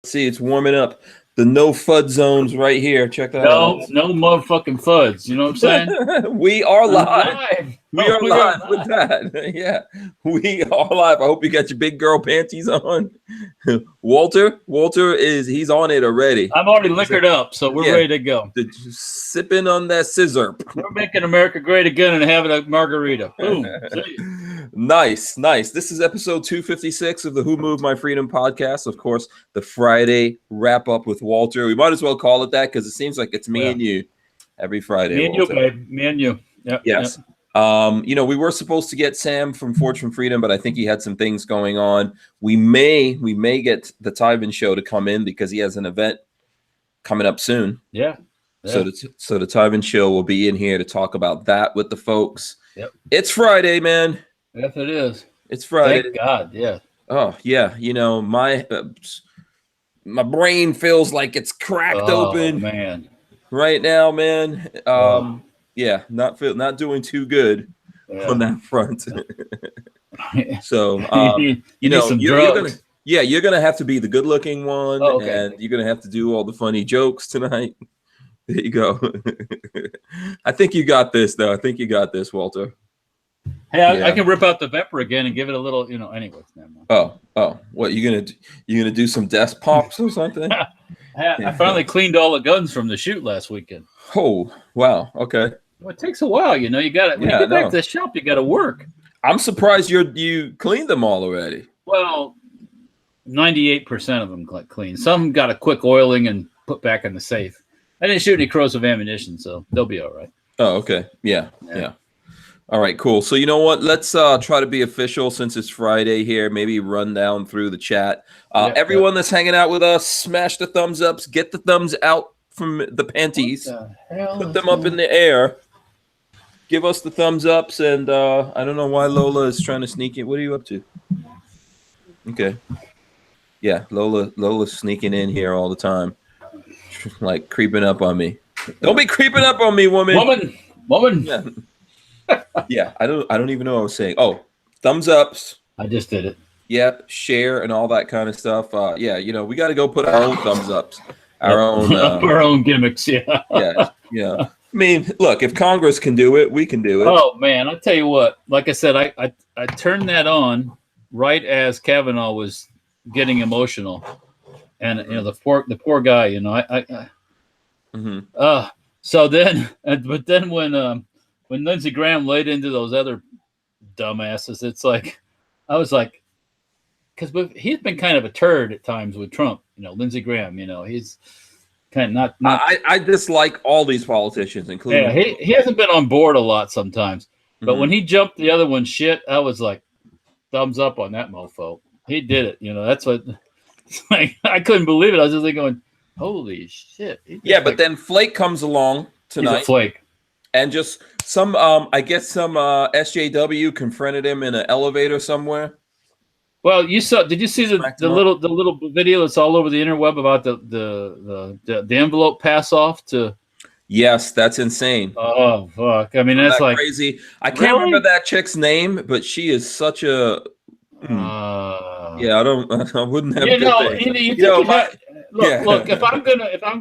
Let's see. It's warming up. The no FUD zones right here. Check that out. No motherfucking FUDs. You know what I'm saying? We are live. We are live with that. Yeah, we are live. I hope you got your big girl panties on. Walter he's on it already. I'm already liquored up, so we're ready to go. Sipping on that scissor. We're making America great again and having a margarita. Boom. Nice. This is episode 256 of the Who Moved My Freedom podcast. Of course, the Friday wrap up with Walter. We might as well call it that because it seems like it's me and you every Friday. Me and Walter. you, babe. Me and you. Yep. Yes. Yep. We were supposed to get Sam from Forge from Freedom, but I think he had some things going on. We may get the Tivan show to come in because he has an event coming up soon. Yeah. So the Tivan show will be in here to talk about that with the folks. Yep. It's Friday, man. Yes, it is. It's Friday. Thank God. Yeah. Oh yeah. My brain feels like it's cracked open, man. Right now, man. Yeah, not doing too good on that front. So you're gonna have to be the good-looking one, and you're gonna have to do all the funny jokes tonight. There you go. I think you got this, though. I think you got this, Walter. Hey, I can rip out the Vepper again and give it a little, anyways. Oh, what you gonna do some desk pops or something? I finally cleaned all the guns from the shoot last weekend. Oh, wow. Okay. Well, it takes a while, you got it. When you get back to the shop, you got to work. I'm surprised you cleaned them all already. Well, 98% of them clean. Some got a quick oiling and put back in the safe. I didn't shoot any corrosive ammunition, so they'll be all right. Oh, okay. Yeah. All right, cool. So you know what? Let's try to be official since it's Friday here. Maybe run down through the chat. Everyone that's hanging out with us, smash the thumbs ups. Get the thumbs out from the panties. Put them up in the air. Give us the thumbs ups. And I don't know why Lola is trying to sneak in. What are you up to? Okay. Yeah, Lola's sneaking in here all the time. Like creeping up on me. Don't be creeping up on me, woman. Woman. Yeah. Yeah, I don't even know what I was saying. Oh, thumbs ups. I just did it. Yep, share and all that kind of stuff. We got to go put our own thumbs ups, our own gimmicks. Yeah. Yeah. I mean, look, if Congress can do it, we can do it. Oh man, I'll tell you what. Like I said, I turned that on right as Kavanaugh was getting emotional, and the poor guy. So then, but then when Lindsey Graham laid into those other dumbasses, it's like, I was like, because he's been kind of a turd at times with Trump, Lindsey Graham, he's kind of not. I dislike all these politicians, including. Yeah, he hasn't been on board a lot sometimes, but when he jumped the other one shit, I was like, thumbs up on that mofo. He did it, that's what. Like, I couldn't believe it. I was just like going, holy shit. Yeah, but then Flake comes along tonight. He's a flake. And just some SJW confronted him in an elevator somewhere. Well, did you see the little video that's all over the interweb about the envelope pass off to? Yes, that's insane. Oh fuck! I mean, that's like crazy. I can't remember that chick's name, but she is such a. Yeah, I wouldn't have. Look. If I'm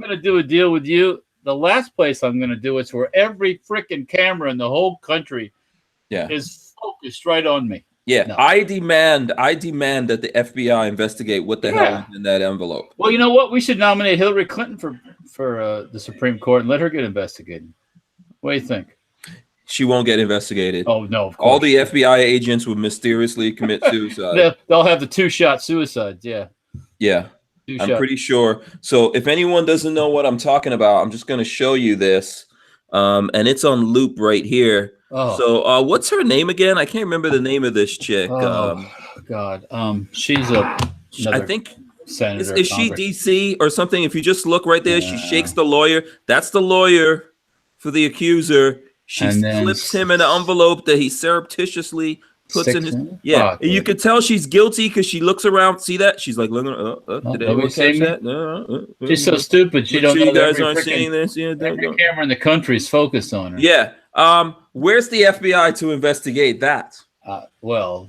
gonna do a deal with you. The last place I'm going to do is where every freaking camera in the whole country is focused right on me. Yeah, no. I demand that the FBI investigate what the hell is in that envelope. Well, you know what? We should nominate Hillary Clinton for the Supreme Court and let her get investigated. What do you think? She won't get investigated. Oh, no, of course. All the FBI agents would mysteriously commit suicide. They'll have the 2-shot suicides, yeah. Yeah. I'm pretty sure. So if anyone doesn't know what I'm talking about, I'm just going to show you this. And it's on loop right here. Oh. So what's her name again? I can't remember the name of this chick. Oh, God. She's I think senator. Is she DC or something? If you just look right there, she shakes the lawyer. That's the lawyer for the accuser. She flips him in an envelope that he surreptitiously puts in his you could tell she's guilty because she looks around. See that? She's like looking. Did anyone catch that? She's so stupid. She don't know you guys aren't seeing this. Yeah, every camera in the country is focused on her. Yeah. Where's the FBI to investigate that? Well,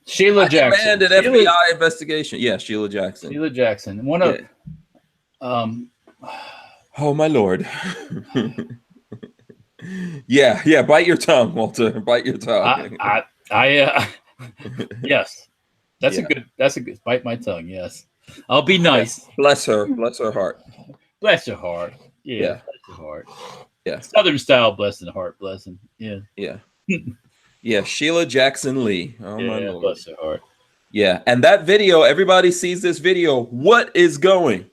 Sheila Jackson. Demanded FBI investigation. Yeah, Sheila Jackson. Sheila Jackson. One of, oh my Lord. yeah. Bite your tongue, Walter. Bite your tongue. Yes, that's a good. Bite my tongue. Yes, I'll be nice. Bless her. Bless her heart. Bless her heart. Yeah. Bless her heart. Yeah. Southern style blessing heart blessing. Yeah. Yeah. Yeah. Sheila Jackson Lee. Oh my Lord. Bless her heart. Yeah. And that video, everybody sees this video. What is going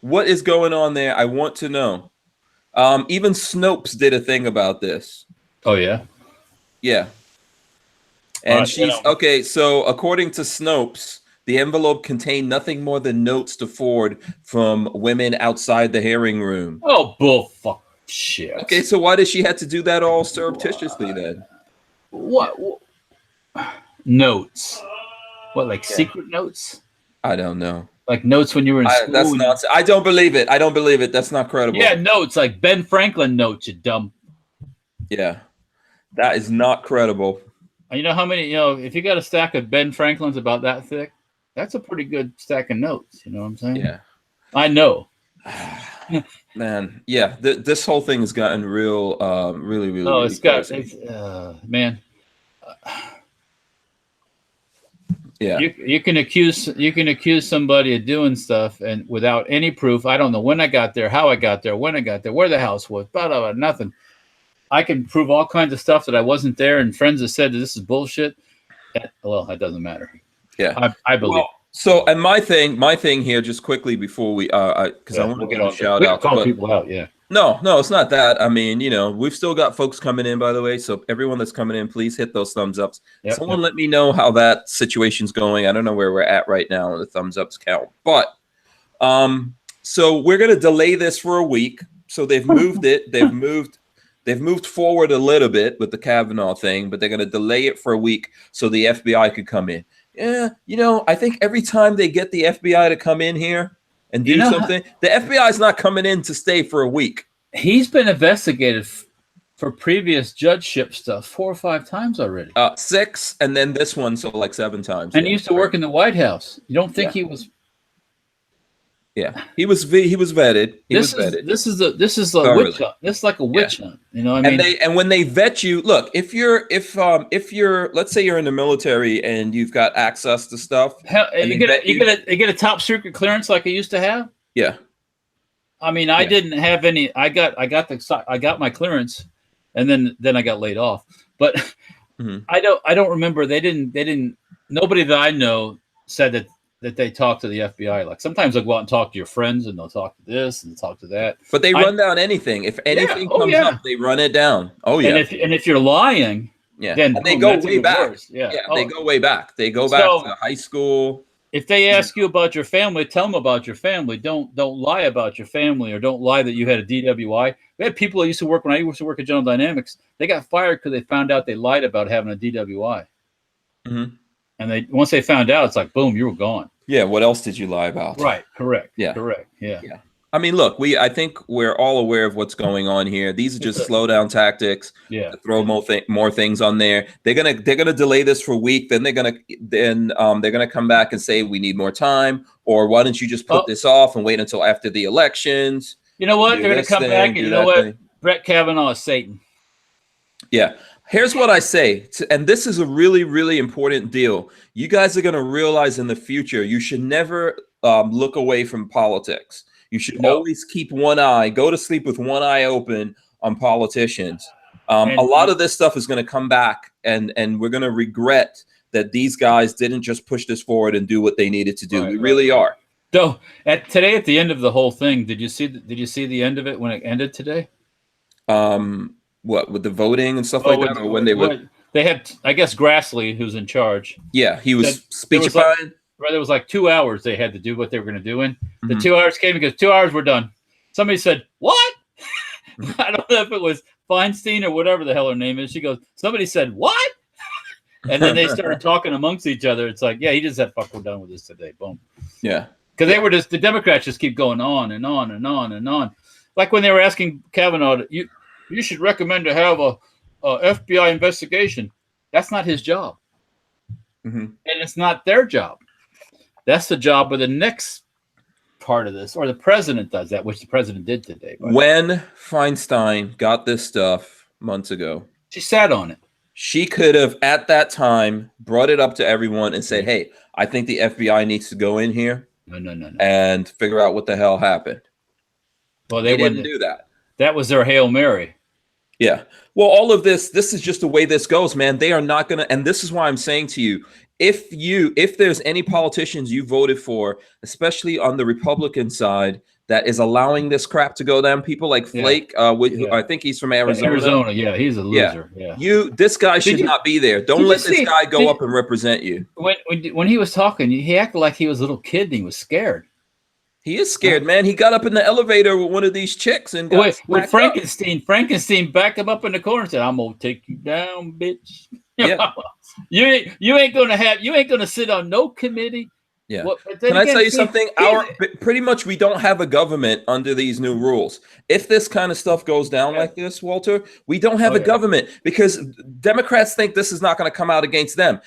on there? I want to know. Even Snopes did a thing about this. Oh yeah. Yeah. And she's okay. So according to Snopes, the envelope contained nothing more than notes to Ford from women outside the hearing room. Oh, bullfuck shit. Okay, so why did she have to do that all surreptitiously then? What? Notes? What, like secret notes? I don't know. Like notes when you were in school? That's nonsense. I don't believe it. I don't believe it. That's not credible. Yeah, notes like Ben Franklin notes, you dumb. Yeah, that is not credible. You know how many? If you got a stack of Ben Franklins about that thick, that's a pretty good stack of notes. You know what I'm saying? Yeah, I know. Man, yeah, this whole thing has gotten real, really. Oh, it's got, man. Yeah, you can accuse somebody of doing stuff and without any proof. I don't know when I got there, how I got there, when I got there, where the house was, blah, blah, blah, nothing. I can prove all kinds of stuff that I wasn't there, and friends have said that this is bullshit. Well, that doesn't matter. Yeah, I believe. Well, so, and my thing here, just quickly before we, because I want to get a shout out. Call people out, yeah. No, it's not that. I mean, we've still got folks coming in, by the way. So everyone that's coming in, please hit those thumbs ups. Someone let me know how that situation's going. I don't know where we're at right now on the thumbs ups count, but so we're gonna delay this for a week. So they've moved it. They've moved forward a little bit with the Kavanaugh thing, but they're gonna delay it for a week so the FBI could come in. Yeah, I think every time they get the FBI to come in here and do something, the FBI is not coming in to stay for a week. He's been investigated for previous judgeship stuff 4 or 5 times already. 6, and then this one, so like 7 times. And he used to work in the White House. You don't think he was? Yeah, he was vetted. This is a witch hunt. This is like a witch hunt. You know what I mean? And when they vet you, look, if you're let's say you're in the military and you've got access to stuff, you get a top secret clearance like I used to have. Yeah. I mean, I didn't have any. I got my clearance, and then I got laid off. But I don't remember. They didn't. Nobody that I know said that they talk to the FBI. Like sometimes they'll go out and talk to your friends, and they'll talk to this and talk to that. But they run down anything. If anything comes up, they run it down. Oh yeah. And if you're lying, then they go way back. Worse. They go way back. They go back to high school. If they ask you about your family, tell them about your family. Don't lie about your family, or don't lie that you had a DWI. We had people that used to work when I used to work at General Dynamics. They got fired because they found out they lied about having a DWI. Mm-hmm. And once they found out, it's like boom, you were gone. Yeah. What else did you lie about? Right. Correct. Yeah. Correct. Yeah. I mean, look, I think we're all aware of what's going on here. These are just slow down tactics. Yeah. To throw more things on there. They're gonna delay this for a week. Then they're gonna come back and say we need more time. Or why don't you just put this off and wait until after the elections? You know what? They're gonna come back and you know what? Brett Kavanaugh is Satan. Yeah. Here's what I say, and this is a really, really important deal. You guys are going to realize in the future, you should never look away from politics. You should always keep go to sleep with one eye open on politicians. A lot of this stuff is going to come back, and we're going to regret that these guys didn't just push this forward and do what they needed to do. We really are. So today, at the end of the whole thing, did you see the end of it when it ended today? What, with the voting and stuff like that, or when they had, I guess, Grassley, who's in charge. Yeah, he was speechifying. There was like 2 hours they had to do what they were going to do in. The 2 hours came because 2 hours were done. Somebody said, "What?" I don't know if it was Feinstein or whatever the hell her name is. She goes, "Somebody said what?" And then they started talking amongst each other. It's like, yeah, he just said, "Fuck, we're done with this today." Boom. Yeah, because the Democrats just keep going on and on and on and on. Like when they were asking Kavanaugh, you should recommend to have a FBI investigation. That's not his job. Mm-hmm. And it's not their job. That's the job of the next part of this, or the president does that, which the president did today. When Feinstein got this stuff months ago, she sat on it. She could have, at that time, brought it up to everyone and said, hey, I think the FBI needs to go in here and figure out what the hell happened. Well, they didn't do that. That was their Hail Mary. Yeah. Well, all of this is just the way this goes, man. They are not going to, and this is why I'm saying to you, if there's any politicians you voted for, especially on the Republican side, that is allowing this crap to go down, people like Flake, I think he's from Arizona. Yeah, he's a loser. Yeah. This guy should not be there. Don't let this guy go up and represent you. When he was talking, he acted like he was a little kid and he was scared. He is scared, man. He got up in the elevator with one of these chicks and with Frankenstein backed him up in the corner and said, "I'm gonna take you down, bitch." Yeah. you ain't gonna sit on no committee. Yeah. Can I tell you something? Pretty much we don't have a government under these new rules. If this kind of stuff goes down like this, Walter, we don't have a government because Democrats think this is not going to come out against them.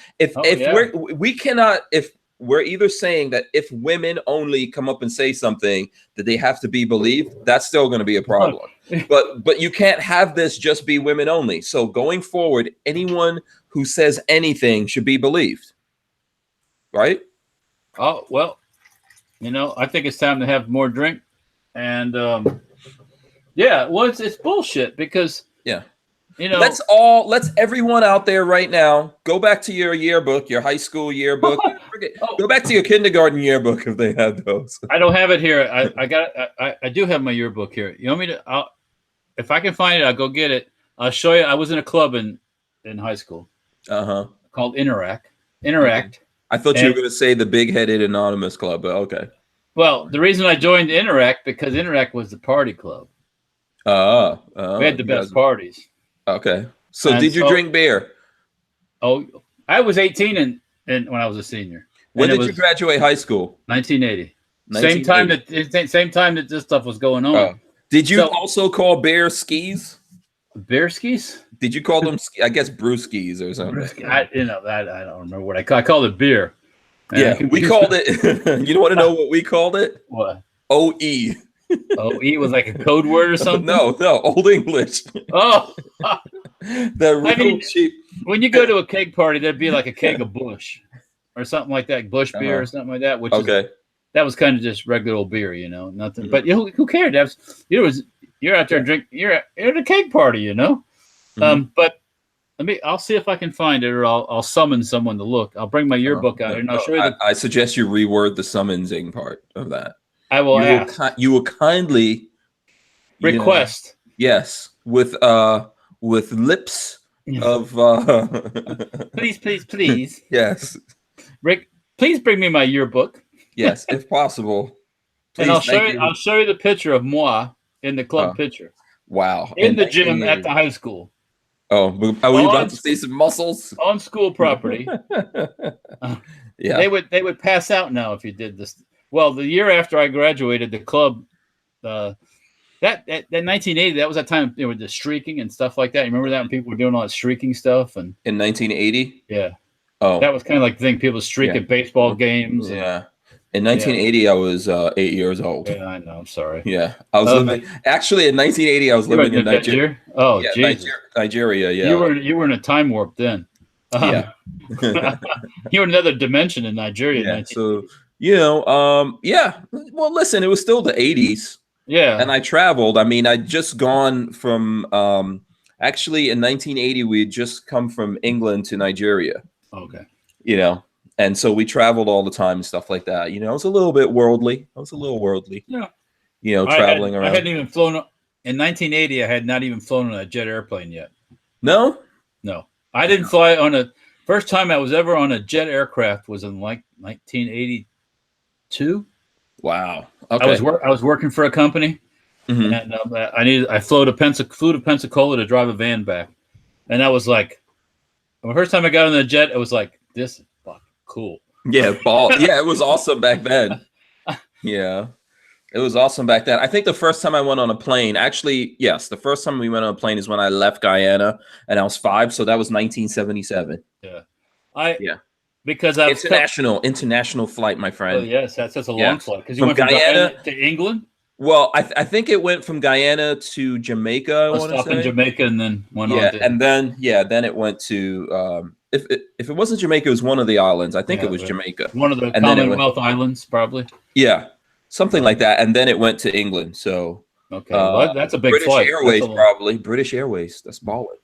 We're either saying that if women only come up and say something that they have to be believed, that's still going to be a problem. But you can't have this just be women only. So going forward, anyone who says anything should be believed. Right? Oh, well, I think it's time to have more drink. And it's bullshit because let's everyone out there right now go back to your yearbook, your high school yearbook. Go back to your kindergarten yearbook if they have those. I don't have it here. I do have my yearbook here. You want me to? If I can find it, I'll go get it. I'll show you. I was in a club in high school. Called Interact. I thought you were going to say the big-headed anonymous club, but okay. Well, the reason I joined Interact because Interact was the party club. We had the best parties. Okay. So did you drink beer? Oh, I was 18 and when I was a senior. When did you graduate high school? 1980. Same time that this stuff was going on. Oh. Did you also call beer skis? Beer skis? Did you call them? I guess brewskis or something. I don't remember what I called it. Beer. We called it. You want to know what we called it? What? OE. OE was like a code word or something. No, Old English. Oh, they're real cheap. When you go to a keg party, there'd be like a keg of Bush or something like that, Bush beer or something like that. Which that was kind of just regular old beer, nothing. But who cared? You're out there drinking. You're at a keg party, But I'll see if I can find it, or I'll summon someone to look. I'll bring my yearbook out and I'll show you. I suggest you reword the summonsing part of that. I will ask. You will kindly request. Yes, with lips of. Please. Yes. Rick, please bring me my yearbook. Yes, if possible. Please, and I'll show you the picture of moi in the club picture. Wow. In the gym at the high school. Oh, are we about to see some muscles? On school property. Yeah. They would pass out now if you did this. Well, the year after I graduated, the club, that 1980, that was that time there was the streaking and stuff like that. You remember that when people were doing all that streaking stuff? And in 1980? Yeah. Oh. That was kind of like the thing. People streak at baseball games. Yeah. In 1980, I was 8 years old. Yeah, I know. I'm sorry. Yeah. I was living. Actually, in 1980, I was living in Nigeria. Oh, yeah, Nigeria, yeah. You were in a time warp then. Yeah. You were in another dimension in Nigeria. Yeah. So, yeah. Well, listen, it was still the 80s. Yeah. And I traveled. I mean, I'd just gone from, actually in 1980, we had just come from England to Nigeria. Okay. And so we traveled all the time and stuff like that. I was a little bit worldly. Yeah. Traveling around. I hadn't even flown. In 1980, I had not even flown on a jet airplane yet. No? No. I didn't fly on a... First time I was ever on a jet aircraft was in like 1982. Wow. Okay. I was working for a company, and I flew to Pensacola to drive a van back, and I was like, the first time I got on the jet, it was like, this is fucking cool. Yeah, it was awesome back then. Yeah, It was awesome back then. I think the first time I went on a plane, actually, yes, the first time we went on a plane is when I left Guyana, and I was 5, so that was 1977. Yeah, because I've international flight, my friend. Oh yes, that's a long flight because you went from Guyana to England. Well, I think it went from Guyana to Jamaica. I want to say in Jamaica and then went on. And then it went to if it wasn't Jamaica, it was one of the islands. I think it was Jamaica, one of the Commonwealth Islands, probably. Yeah, something like that. And then it went to England. So okay, well, that's a big British flight. Airways, probably British Airways. That's balling.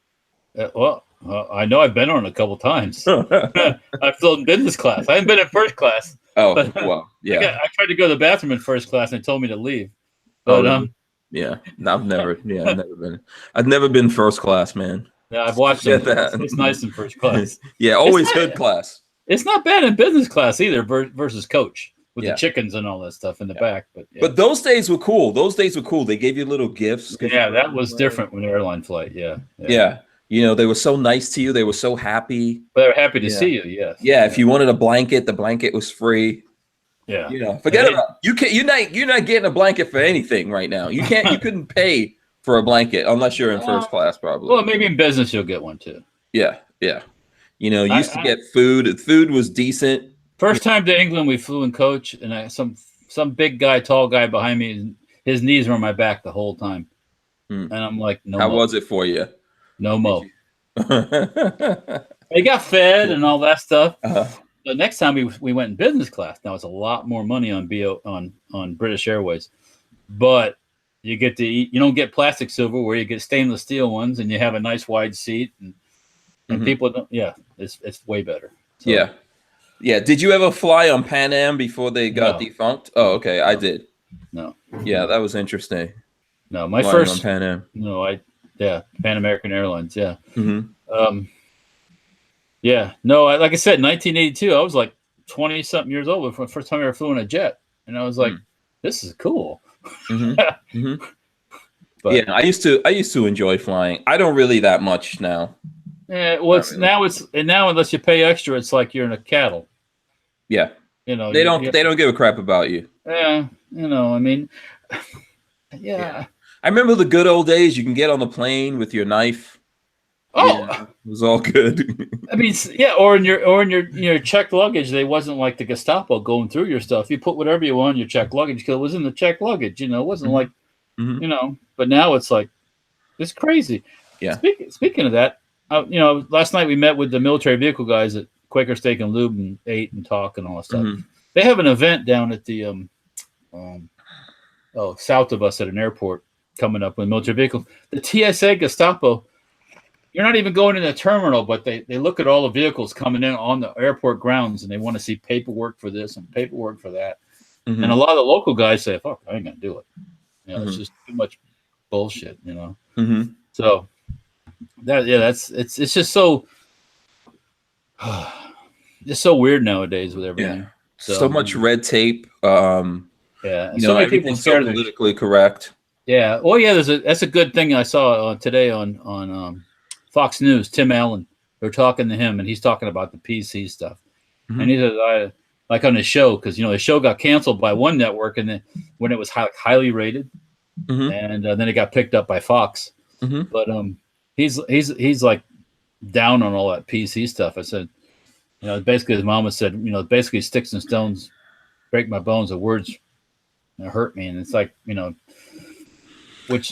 Well, I know I've been on a couple times. I've flown business class. I haven't been in first class. Oh, well, yeah. I tried to go to the bathroom in first class and they told me to leave. But yeah, I've never been. I've never been first class, man. Yeah, I've watched it. It's nice in first class. Yeah, always good class. It's not bad in business class either versus coach with the chickens and all that stuff in the back. But those days were cool. They gave you little gifts. Yeah, that was different when airline flight. Yeah. You know, they were so nice to you. They were so happy. They were happy to see you. Yes. Yeah. If you wanted a blanket, the blanket was free. Yeah. You know, forget about you're not getting a blanket for anything right now. You couldn't pay for a blanket unless you're in first class, probably. Well, maybe in business you'll get one too. Yeah. You know, used to get food. Food was decent. First time to England, we flew in coach, and some big guy, tall guy behind me, his knees were on my back the whole time, and I'm like, no. How was it for you? No mo. They got fed and all that stuff. The next time we went in business class. Now it's a lot more money on British Airways, but you get to eat. You don't get plastic silver where you get stainless steel ones, and you have a nice wide seat, and people don't. Yeah, it's way better. So, yeah. Did you ever fly on Pan Am before they got defunct? Oh, okay, I did. No. Yeah, that was interesting. No, my flying first on Pan Am. No, Pan American Airlines. Yeah. Mm-hmm. Yeah. No, like I said, 1982, I was like 20-something years old before the first time I ever flew in a jet. And I was like, this is cool. But, yeah, I used to enjoy flying. I don't really that much now. Yeah, well, now unless you pay extra, it's like you're in a cattle. Yeah. You know, they don't give a crap about you. Yeah, you know, I mean, yeah. I remember the good old days. You can get on the plane with your knife. Oh, it was all good. I mean, yeah, or in your checked luggage, they wasn't like the Gestapo going through your stuff. You put whatever you want in your checked luggage because it was in the checked luggage. You know, it wasn't like, you know. But now it's like, it's crazy. Yeah. Speaking of that, you know, last night we met with the military vehicle guys at Quaker Steak and Lube and ate and talked and all that stuff. They have an event down at the south of us at an airport coming up with military vehicles. The TSA Gestapo. You're not even going in the terminal, but they look at all the vehicles coming in on the airport grounds, and they want to see paperwork for this and paperwork for that. And a lot of the local guys say, "Fuck, I ain't gonna do it." You know, it's just too much bullshit. You know. So it's just so it's so weird nowadays with everything. Yeah. So much red tape. Yeah, you know, many people so politically correct. Yeah. Oh, yeah. That's a good thing I saw today on Fox News. Tim Allen. They're talking to him, and he's talking about the PC stuff. And he says, "I like on his show because you know the show got canceled by one network, and then when it was highly rated, and then it got picked up by Fox. But he's like down on all that PC stuff. I said, you know, basically his mama said, you know, basically sticks and stones break my bones. The words hurt me, and it's like, you know."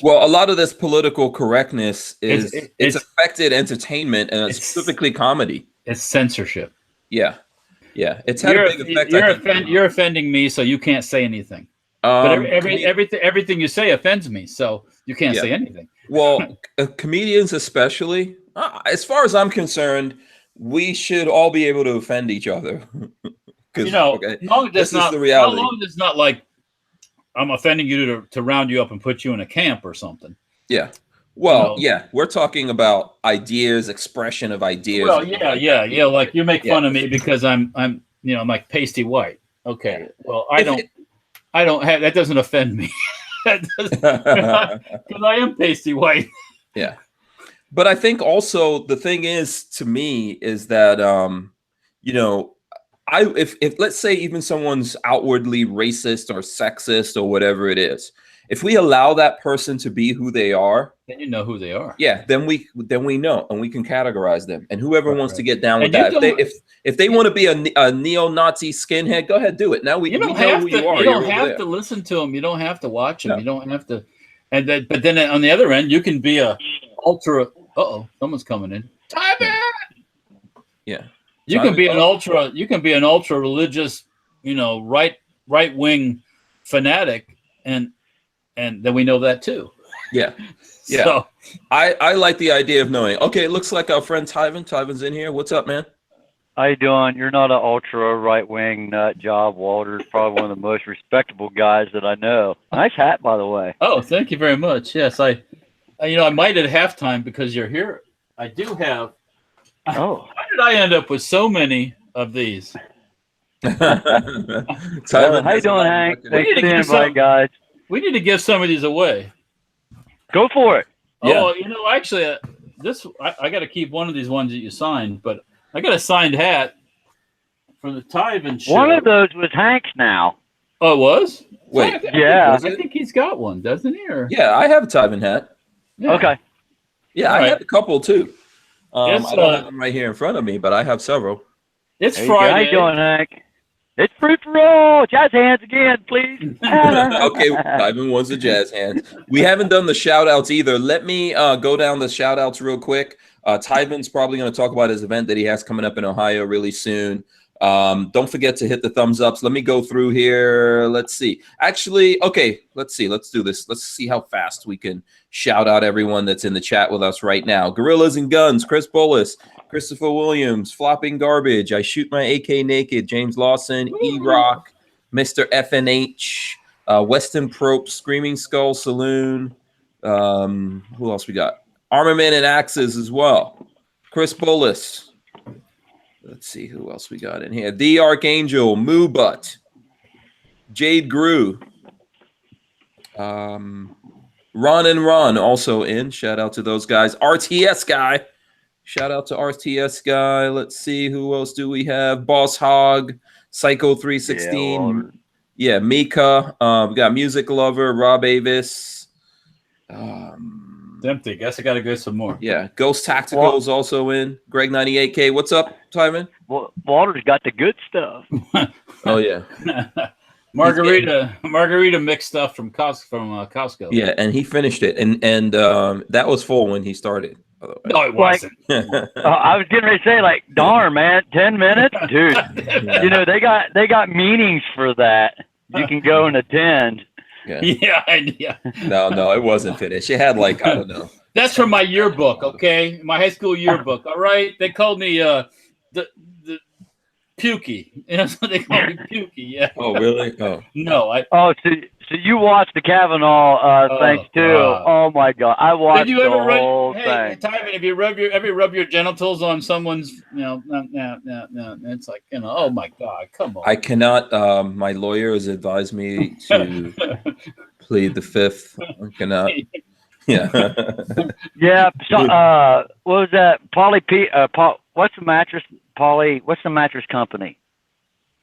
Well, a lot of this political correctness is it's affected entertainment and specifically comedy. It's censorship. Yeah. It's had a big effect. You're offending me, so you can't say anything. But everything you say offends me, so you can't say anything. Well, comedians especially, as far as I'm concerned, we should all be able to offend each other. You know, this is the reality. How long it's not like I'm offending you to round you up and put you in a camp or something. Yeah. Well, we're talking about ideas, expression of ideas. Well, yeah. Like you make fun of me because I'm you know, I'm like pasty white. Okay. Well, I don't have that doesn't offend me. That doesn't, because I am pasty white. Yeah. But I think also the thing is to me is that you know, if let's say even someone's outwardly racist or sexist or whatever it is, if we allow that person to be who they are, then you know who they are. Yeah, then we know, and we can categorize them. And whoever wants to get down with And that, if they want to be a neo-Nazi skinhead, go ahead, do it. Now we know who you are. You don't have to listen to them. You don't have to watch them. You don't have to. But then on the other end, you can be a ultra. Someone's coming in. Tivan. Yeah. You can be an ultra. You can be an ultra religious, right wing fanatic, and then we know that too. Yeah. Yeah. So, I like the idea of knowing. Okay, it looks like our friend Tivan. Tivan's in here. What's up, man? How you doing? You're not an ultra right wing nut job. Walter's probably one of the most respectable guys that I know. Nice hat, by the way. Oh, thank you very much. Yes, I might at halftime because you're here. I do have. Oh, how did I end up with so many of these? Tivan, how you doing, Hank? Thanks for the invite, guys. We need to give some of these away. Go for it. Yeah. Oh, actually, I got to keep one of these ones that you signed, but I got a signed hat from the Tivan show. One of those was Hank's now. Oh, it was? Wait. I think he's got one, doesn't he? Or? Yeah, I have a Tivan hat. Yeah. Okay. Yeah, I have a couple too. I don't have them right here in front of me, but I have several. It's Friday. How you doing, Hank? It's free for all. Jazz hands again, please. Okay, Tivan wants the jazz hands. We haven't done the shout outs either. Let me go down the shout outs real quick. Tivan's probably going to talk about his event that he has coming up in Ohio really soon. Don't forget to hit the thumbs ups. Let me go through here. Let's see. Actually, okay, let's see. Let's do this. Let's see how fast we can shout out everyone that's in the chat with us right now. Gorillas and Guns, Chris Bullis, Christopher Williams, Flopping Garbage, I Shoot My AK Naked, James Lawson, E-Rock, Mr. FNH, Weston Prope, Screaming Skull Saloon. Who else we got? Armament and Axes as well. Chris Bullis. Let's see who else we got in here. The Archangel, Moo Butt, Jade Grew, Ron and Ron also in. Shout out to those guys. RTS Guy. Shout out to RTS Guy. Let's see, who else do we have? Boss Hog, Psycho 316. Yeah, Mika. We got Music Lover, Rob Avis. Empty. Guess I got to go some more. Yeah, Ghost Tactical is also in. Greg 98K. What's up, Tivan? Well, Walter's got the good stuff. Oh yeah, margarita mixed stuff from Costco. Yeah, and he finished it, and that was full when he started. By the way. No, it wasn't. I was getting ready to say, like, darn, man, 10 minutes, dude. They got meetings for that. You can go and attend. Yeah. No, it wasn't finished. It had I don't know. That's from my yearbook, okay? My high school yearbook. All right, they called me the Pukey. So they called me Pukey. Yeah. Oh really? Oh no, So you watched the Kavanaugh things too? Oh my God, I watched the whole thing. Hey, Tivan, have you rub your genitals on someone's? No. It's like oh my God, come on. I cannot. My lawyer has advised me to plead the fifth. I cannot. Yeah. Yeah. So, what was that? What's the mattress? What's the mattress company?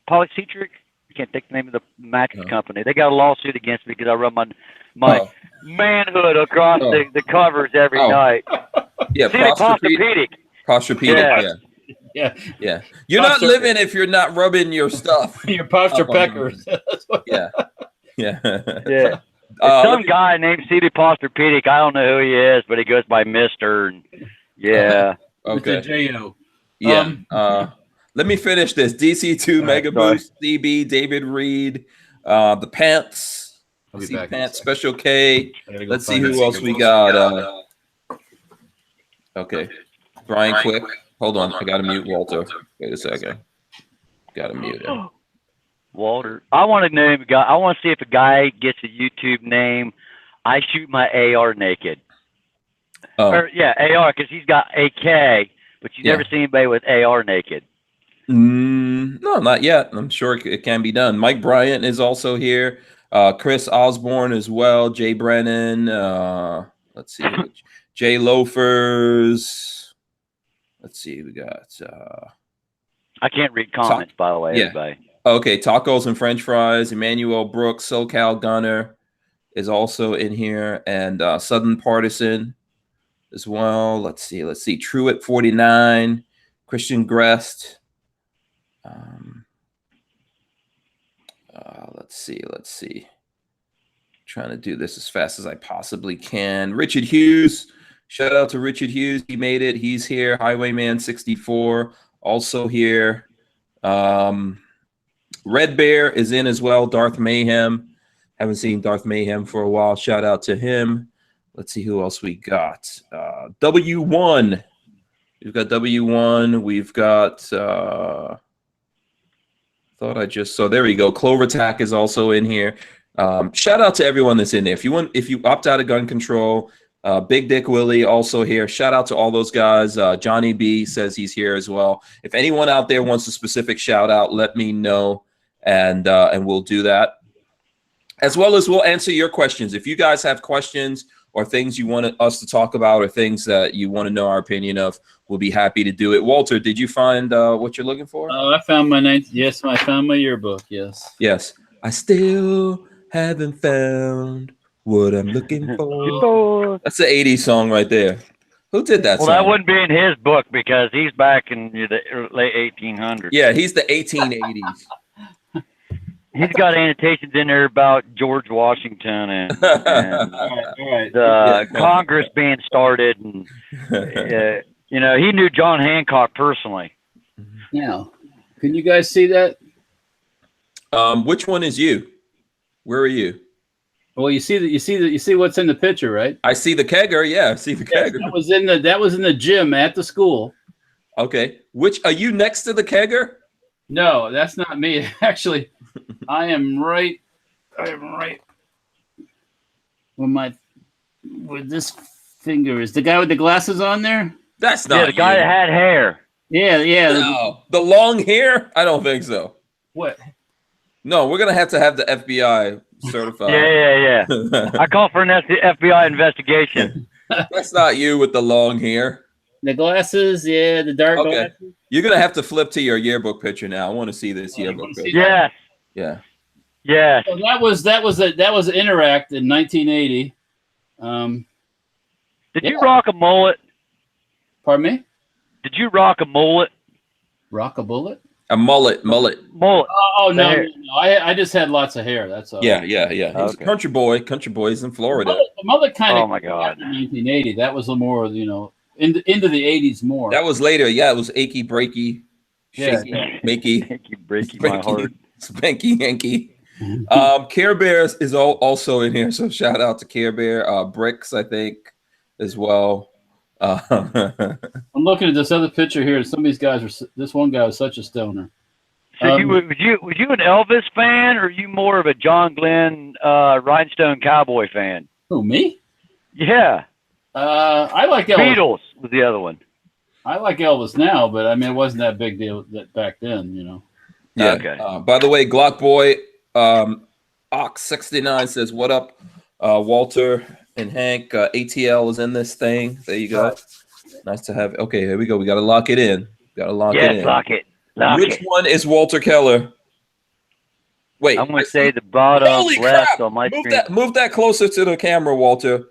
Polycentric? I can't think the name of the mattress company. They got a lawsuit against me because I rub my manhood across the covers every night. Yeah, Posturepedic. Yeah. You're not living if you're not rubbing your stuff. Your Posturepedic. Yeah. Some guy named CD Posturepedic. I don't know who he is, but he goes by Mister. Okay. Mr. J.O. Yeah. Let me finish this. DC2 Mega Boost, CB, David Reed, the Pants. Pants, Special K. Let's see who else we got. Okay. Brian Quick. Hold on. I got to mute Walter. Wait a second. Got to mute him. Walter. I want to name a guy. I want to see if a guy gets a YouTube name. I Shoot My AR Naked. AR, because he's got AK, but you never see anybody with AR naked. No, not yet. I'm sure it can be done. Mike Bryant is also here. Chris Osborne as well. Jay Brennan. Let's see. Jay Loafers. Let's see. We got I can't read comments, by the way, everybody. Okay, tacos and French fries. Emmanuel Brooks, SoCal Gunner is also in here, and Southern Partisan as well. Let's see. Truett 49, Christian Grest. Let's see. Trying to do this as fast as I possibly can. Richard Hughes. Shout out to Richard Hughes. He made it. He's here. Highwayman 64 also here. Red Bear is in as well. Darth Mayhem. Haven't seen Darth Mayhem for a while. Shout out to him. Let's see who else we got. W1. We've got W1. We've got thought I just saw. There we go. Clover Tack is also in here. Shout out to everyone that's in there. If you opt out of gun control, Big Dick Willie also here. Shout out to all those guys. Johnny B says he's here as well. If anyone out there wants a specific shout out, let me know, and we'll do that. As well as we'll answer your questions. If you guys have questions or things you want us to talk about or things that you want to know our opinion of, we'll be happy to do it. Walter, did you find what you're looking for? I found my Yes, I found my yearbook. Yes. Yes. I still haven't found what I'm looking for. That's an 80s song right there. Who did that song? Well, that wouldn't be in his book because he's back in the late 1800s. Yeah, he's the 1880s. He's got annotations in there about George Washington and Congress being started, and he knew John Hancock personally. Now, can you guys see that? Which one is you? Where are you? Well, you see what's in the picture, right? I see the kegger. Yeah, I see the kegger. That was in the gym at the school. Okay. Which are you next to the kegger? No, that's not me. Actually, I am right where this finger is. The guy with the glasses on there? That's not the guy that had hair. Yeah. No. The long hair? I don't think so. What? No, we're gonna have the FBI certified. Yeah. I call for an FBI investigation. That's not you with the long hair. The glasses, the dark glasses. You're gonna have to flip to your yearbook picture now. I want to see this yearbook picture. Yes. Yeah. Yeah. So that was Interact in 1980. Did you rock a mullet? Pardon me? Did you rock a mullet? Rock a bullet? A mullet. Oh no. I just had lots of hair. That's all. Yeah. He's a country boy. Country boys in Florida. The mullet kind of. Oh my God. In 1980, that was a more into the 80s more. That was later. Yeah, it was achy breaky, shaky, makey, achy breaky my heart, spanky hanky. Care Bear is also in here, so shout out to Care Bear. Bricks, I think, as well. I'm looking at this other picture here. Some of these guys this one guy was such a stoner. So was you an Elvis fan, or are you more of a John Glenn Rhinestone Cowboy fan? Who, me? Yeah. I like Elvis. Beatles was the other one. I like Elvis now, but I mean, it wasn't that big deal back then, Yeah. Okay. By the way, Glock Boy, Ox69 says, "What up, Walter and Hank? ATL is in this thing. There you go. Nice to have. Okay, here we go. We got to lock it in. Yes, lock it. Which one is Walter Keller? Wait, I'm going to say the bottom left crap. on my screen. Move that closer to the camera, Walter.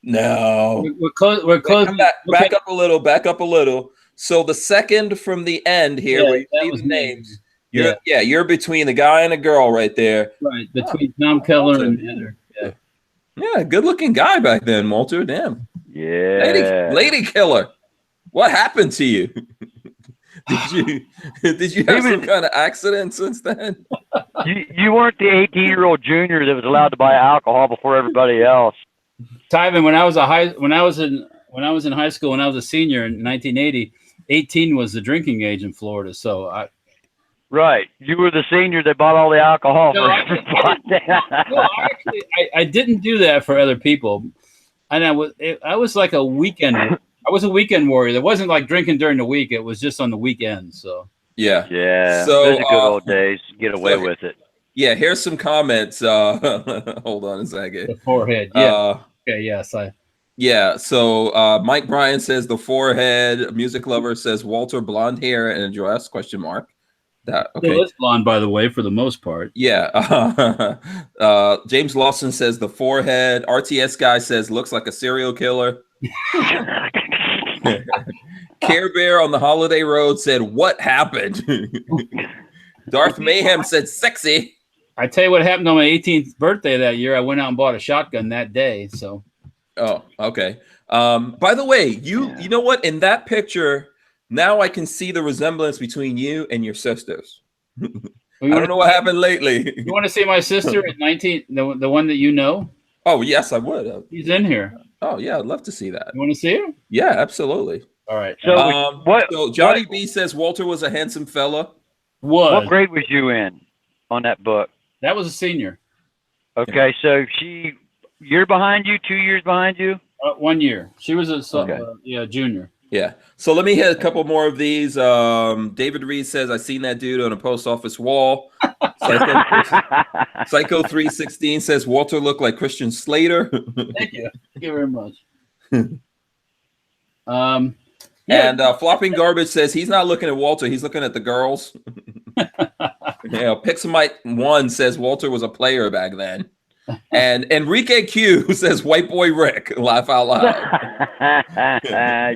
No. We're close. Come back up a little. So the second from the end here, where you see the names, you're between the guy and a girl right there. Right, between Tom Keller and Heather. Yeah, good looking guy back then, Walter. Damn. Yeah. Lady killer. What happened to you? Did you have some kind of accident since then? You weren't the 18-year-old junior that was allowed to buy alcohol before everybody else. Tivan, when I was in high school, when I was a senior in 1980, 18 was the drinking age in Florida. So right, you were the senior that bought all the alcohol. No, I didn't do that for other people, and I was like a weekend. I was a weekend warrior. It wasn't like drinking during the week. It was just on the weekend. So yeah. So those are good old days. Get away with it. Yeah, here's some comments. Hold on a second. The forehead. Yeah. Okay. Yes. Yeah. So Mike Bryan says the forehead. Music Lover says Walter blonde hair and a dress? Question mark. That okay. Still is blonde, by the way, for the most part. Yeah. James Lawson says the forehead. RTS guy says looks like a serial killer. Care Bear on the Holiday Road said, "What happened?" Darth Mayhem said, "Sexy." I tell you what happened on my 18th birthday that year. I went out and bought a shotgun that day. So. Oh, okay. By the way, you know what? In that picture, now I can see the resemblance between you and your sisters. I don't know what happened lately. You want to see my sister at 19? The one that you know? Oh, yes, I would. She's in here. Oh, yeah, I'd love to see that. You want to see her? Yeah, absolutely. All right. So Johnny B says Walter was a handsome fella. What grade was you in on that book? That was a senior. Okay, so she year behind you, 2 years behind you? 1 year. She was a junior. Yeah. So let me hit a couple more of these. David Reed says, I seen that dude on a post office wall. Psycho 316 says Walter looked like Christian Slater. Thank you. Thank you very much. And Flopping Garbage says he's not looking at Walter, he's looking at the girls. Pixamite 1 says Walter was a player back then. And Enrique Q says white boy Rick. Laugh out loud.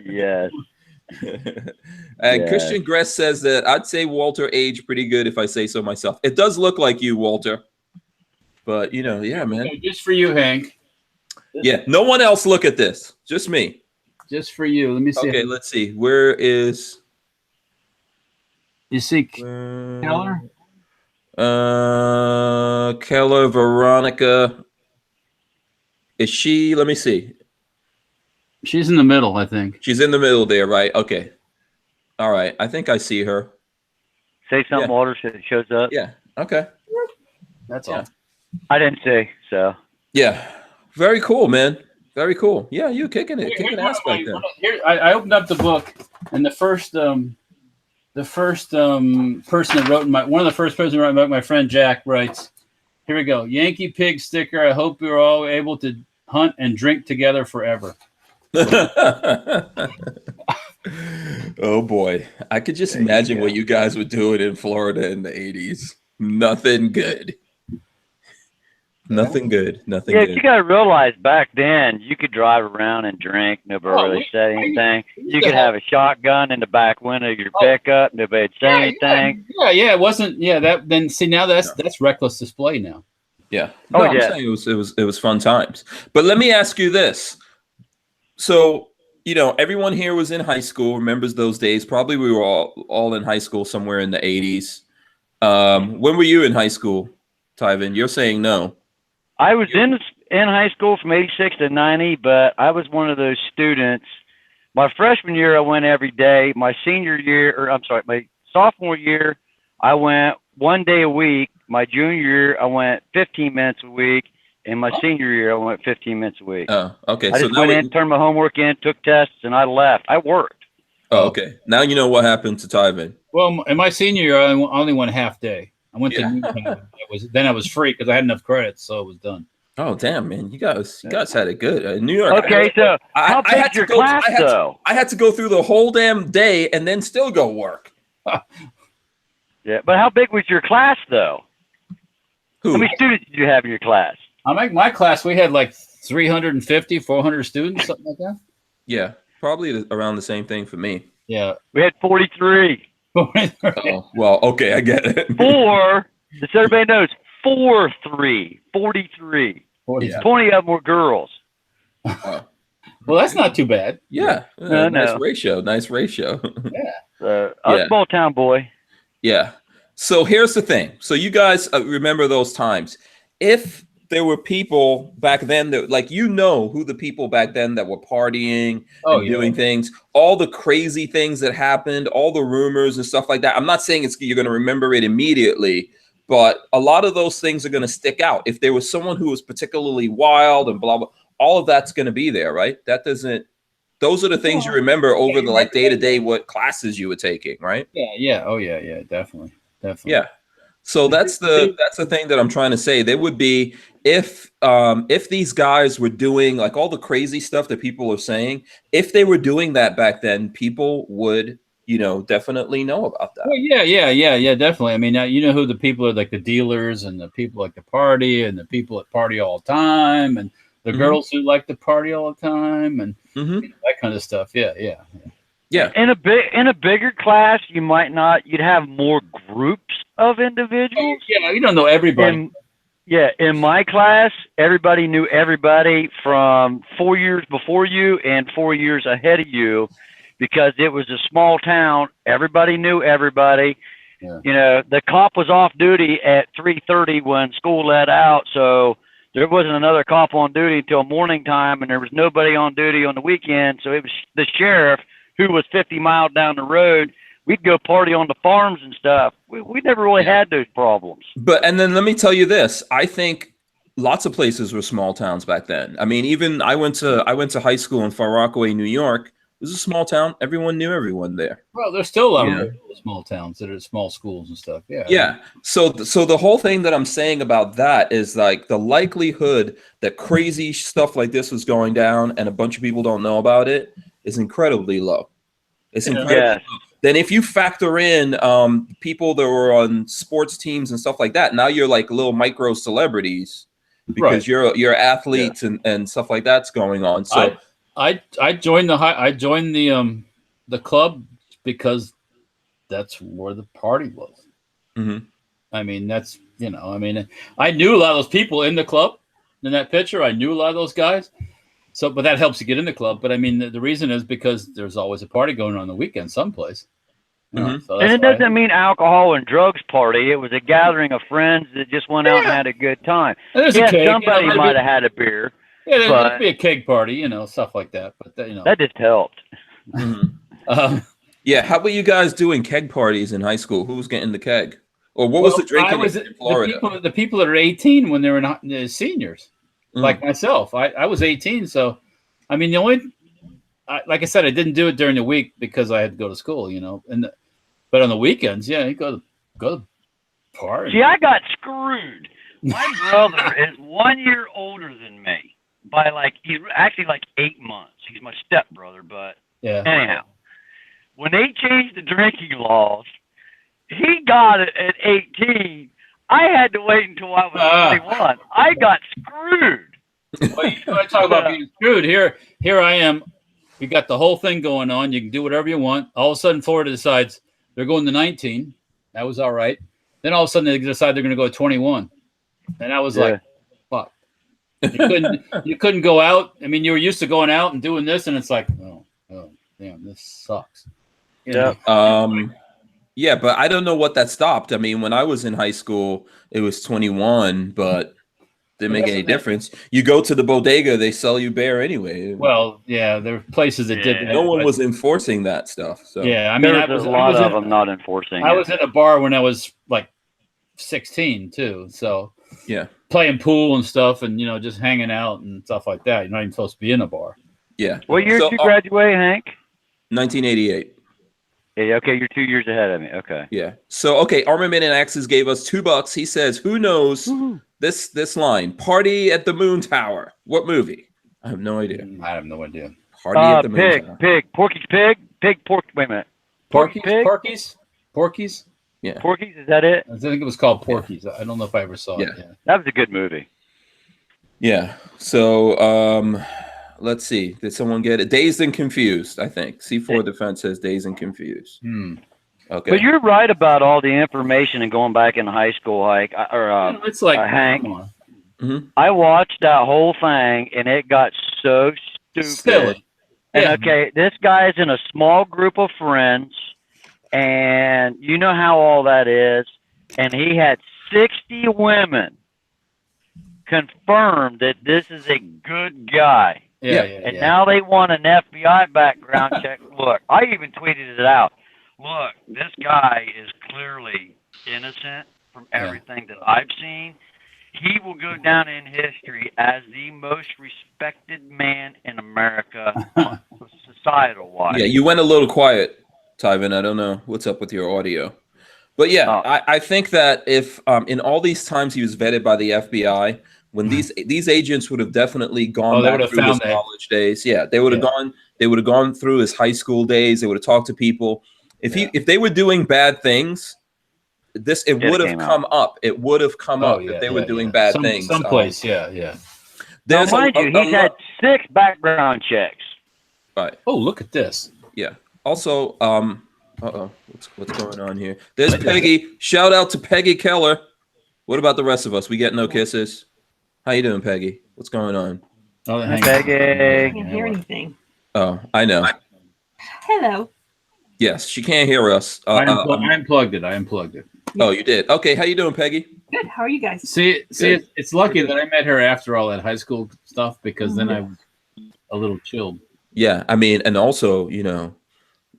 Yes. And Christian Gress says that I'd say Walter aged pretty good if I say so myself. It does look like you, Walter. But yeah, man. Just for you, Hank. Yeah, no one else look at this. Just me. Just for you. Let me see. Okay, let's see. Where is you see Keller? Keller Veronica. Is she? Let me see. She's in the middle, I think. She's in the middle there, right? Okay. All right. I think I see her. Say something, Walter, so it shows up. Yeah. Okay. That's all. I didn't see, so. Yeah. Very cool, man. Very cool. Yeah, you kicking it. Kicking ass back then. Here, I opened up the book, and the first person that wrote one of the first person who wrote my friend Jack writes, here we go. Yankee Pig sticker. I hope we're all able to hunt and drink together forever. Oh boy. I could just imagine what you guys were doing in Florida in the 80s. Nothing good. Nothing good. Nothing good. You got to realize back then you could drive around and drink. Nobody really said anything. You could have a shotgun in the back window of your pickup. Nobody'd say anything. Yeah. It wasn't. Yeah. That's reckless display now. Yeah. No, I'm saying it was fun times. But let me ask you this. So, everyone here was in high school, remembers those days. Probably we were all in high school somewhere in the 80s. When were you in high school, Tivan? You're saying no. I was in high school from 86 to 90, but I was one of those students. My freshman year, I went every day. My my sophomore year, I went 1 day a week. My junior year, I went 15 minutes a week. And my senior year, I went 15 minutes a week. Oh, okay. I just went in, turned my homework in, took tests, and I left. I worked. Oh, okay. Now you know what happened to Tivan. Well, in my senior year, I only went half day. I went to Newtown. Then I was free because I had enough credits, so it was done. Oh, damn, man. You guys had it good. New York. Okay, so how big's your class, though? I had to go through the whole damn day and then still go work. Yeah, but how big was your class, though? Who? How many students did you have in your class? My class, we had like 350, 400 students, something like that. Yeah, probably around the same thing for me. Yeah. We had 43. Oh, well, okay, I get it. Just everybody knows, 43. 43. 20 of them were girls. Oh. Well, that's not too bad. Yeah. Nice ratio. Nice ratio. Yeah. I was a small town boy. Yeah. So here's the thing. So you guys remember those times. If there were people back then that, like, who the people back then that were partying and doing things, all the crazy things that happened, all the rumors and stuff like that. I'm not saying you're going to remember it immediately, but a lot of those things are going to stick out. If there was someone who was particularly wild and blah, blah, all of that's going to be there, right? Those are the things you remember over the day to day, what classes you were taking, right? Yeah. Oh yeah. Definitely. Yeah. So that's the thing that I'm trying to say. There would be if these guys were doing like all the crazy stuff that people are saying, if they were doing that back then, people would, definitely know about that. Well, yeah, definitely. I mean, you know who the people are, like the dealers and the people like to party and the people that party all the time and the girls who like to party all the time and that kind of stuff. Yeah. In a bigger class, you'd have more groups of individuals. Yeah, you don't know everybody. In my class, everybody knew everybody from 4 years before you and 4 years ahead of you, because it was a small town. Everybody knew everybody. Yeah. The cop was off duty at 3:30 when school let out, so there wasn't another cop on duty until morning time, and there was nobody on duty on the weekend. So it was the sheriff, who was 50 miles down the road. We'd go party on the farms and stuff. We never really had those problems. And then let me tell you this. I think lots of places were small towns back then. I mean, even I went to high school in Far Rockaway, New York. It was a small town. Everyone knew everyone there. Well, there's still a lot of small towns that are small schools and stuff. Yeah. Yeah. So the whole thing that I'm saying about that is like the likelihood that crazy stuff like this was going down and a bunch of people don't know about it is incredibly low. It's incredibly low. Then if you factor in people that were on sports teams and stuff like that, now you're like little micro celebrities because you're athletes and stuff like that's going on. So I joined the club because that's where the party was. I mean, that's I knew a lot of those people in the club. In that picture, I knew a lot of those guys. So, but that helps you get in the club. But I mean, the reason is because there's always a party going on the weekend someplace. So and it doesn't mean alcohol and drugs party. It was a gathering of friends that just went out and had a good time. Somebody might have had a beer. Yeah, there'd be a keg party, stuff like that. But that just helped. Yeah, how about you guys doing keg parties in high school? Who was getting the keg, or what was the drinking in Florida? The people that are 18 when they were seniors, like myself. I was 18, so I mean like I said, I didn't do it during the week because I had to go to school, but on the weekends, you go to party. See, I got screwed. My brother is 1 year older than me by he's actually 8 months. He's my stepbrother, but anyhow, when they changed the drinking laws, he got it at 18. I had to wait until I was 21. I got screwed. Well, you want to talk about being screwed? Here I am. You got the whole thing going on. You can do whatever you want. All of a sudden, Florida decides they're going to 19. That was all right. Then all of a sudden, they decide they're going to go to 21. And I was like, fuck. You couldn't go out. I mean, you were used to going out and doing this, and it's like, oh damn, this sucks. Yeah, but I don't know what that stopped. I mean, when I was in high school, it was 21, but didn't make any difference. You go to the bodega, they sell you beer anyway. Well, yeah, there were places that did that. No one was enforcing that stuff. So yeah, I mean, there was a lot of them not enforcing. I was in a bar when I was 16 too, so playing pool and stuff, and just hanging out and stuff like that. You're not even supposed to be in a bar. Yeah. What year did you graduate, Hank? 1988. Yeah, okay, you're 2 years ahead of me. Okay. Yeah. So Armament and Axes gave us $2. He says, "Who knows this line? Party at the Moon Tower. What movie?" I have no idea. I have no idea. Party at the Moon Tower. Porky's Pig. Wait a minute. Porky's. Yeah. Porky's, is that it? I think it was called Porky's. I don't know if I ever saw it. Yeah. That was a good movie. Yeah. So let's see. Did someone get it? Dazed and Confused, I think. C4 Defense says Dazed and Confused. Okay. But you're right about all the information and going back in high school, Hank. It's like Hank. I watched that whole thing, and it got so stupid. Silly. And this guy is in a small group of friends, and you know how all that is. And he had 60 women confirm that this is a good guy. And now they want an FBI background check. Look, I even tweeted it out. Look, this guy is clearly innocent from everything that I've seen. He will go down in history as the most respected man in America, societal-wise. Yeah, you went a little quiet, Tivan. I don't know what's up with your audio. But yeah, I think that if in all these times he was vetted by the FBI, when these agents would have definitely gone back through his college days. Yeah, they would have gone. They would have gone through his high school days. They would have talked to people. If they were doing bad things, it would have come up. It would have come up if they were doing bad things. Someplace, yeah. Now, mind you, he's had 6 background checks. Right. Oh, look at this. Yeah. Also, what's going on here? There's Peggy. Shout out to Peggy Keller. What about the rest of us? We get no kisses. How you doing, Peggy? What's going on? Oh, Peggy. I can't hear anything. Oh, I know. Hello. Yes, she can't hear us. I unplugged it. Oh, you did? Okay. How you doing, Peggy? Good. How are you guys? See, it's lucky that I met her after all that high school stuff, because then I was a little chilled. Yeah, I mean, and also,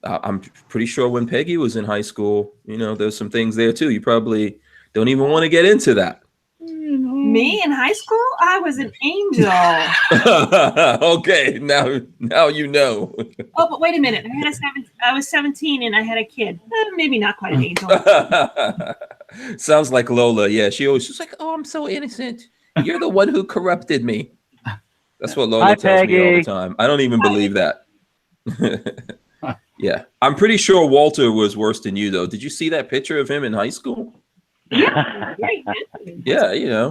I'm pretty sure when Peggy was in high school, there's some things there too. You probably don't even want to get into that. Me in high school? I was an angel. Okay, now you know. Oh, but wait a minute. I was 17 and I had a kid. Maybe not quite an angel. Sounds like Lola. Yeah, she's like, "Oh, I'm so innocent. You're the one who corrupted me." That's what Lola tells me all the time. I don't even believe that. Yeah, I'm pretty sure Walter was worse than you, though. Did you see that picture of him in high school? Yeah,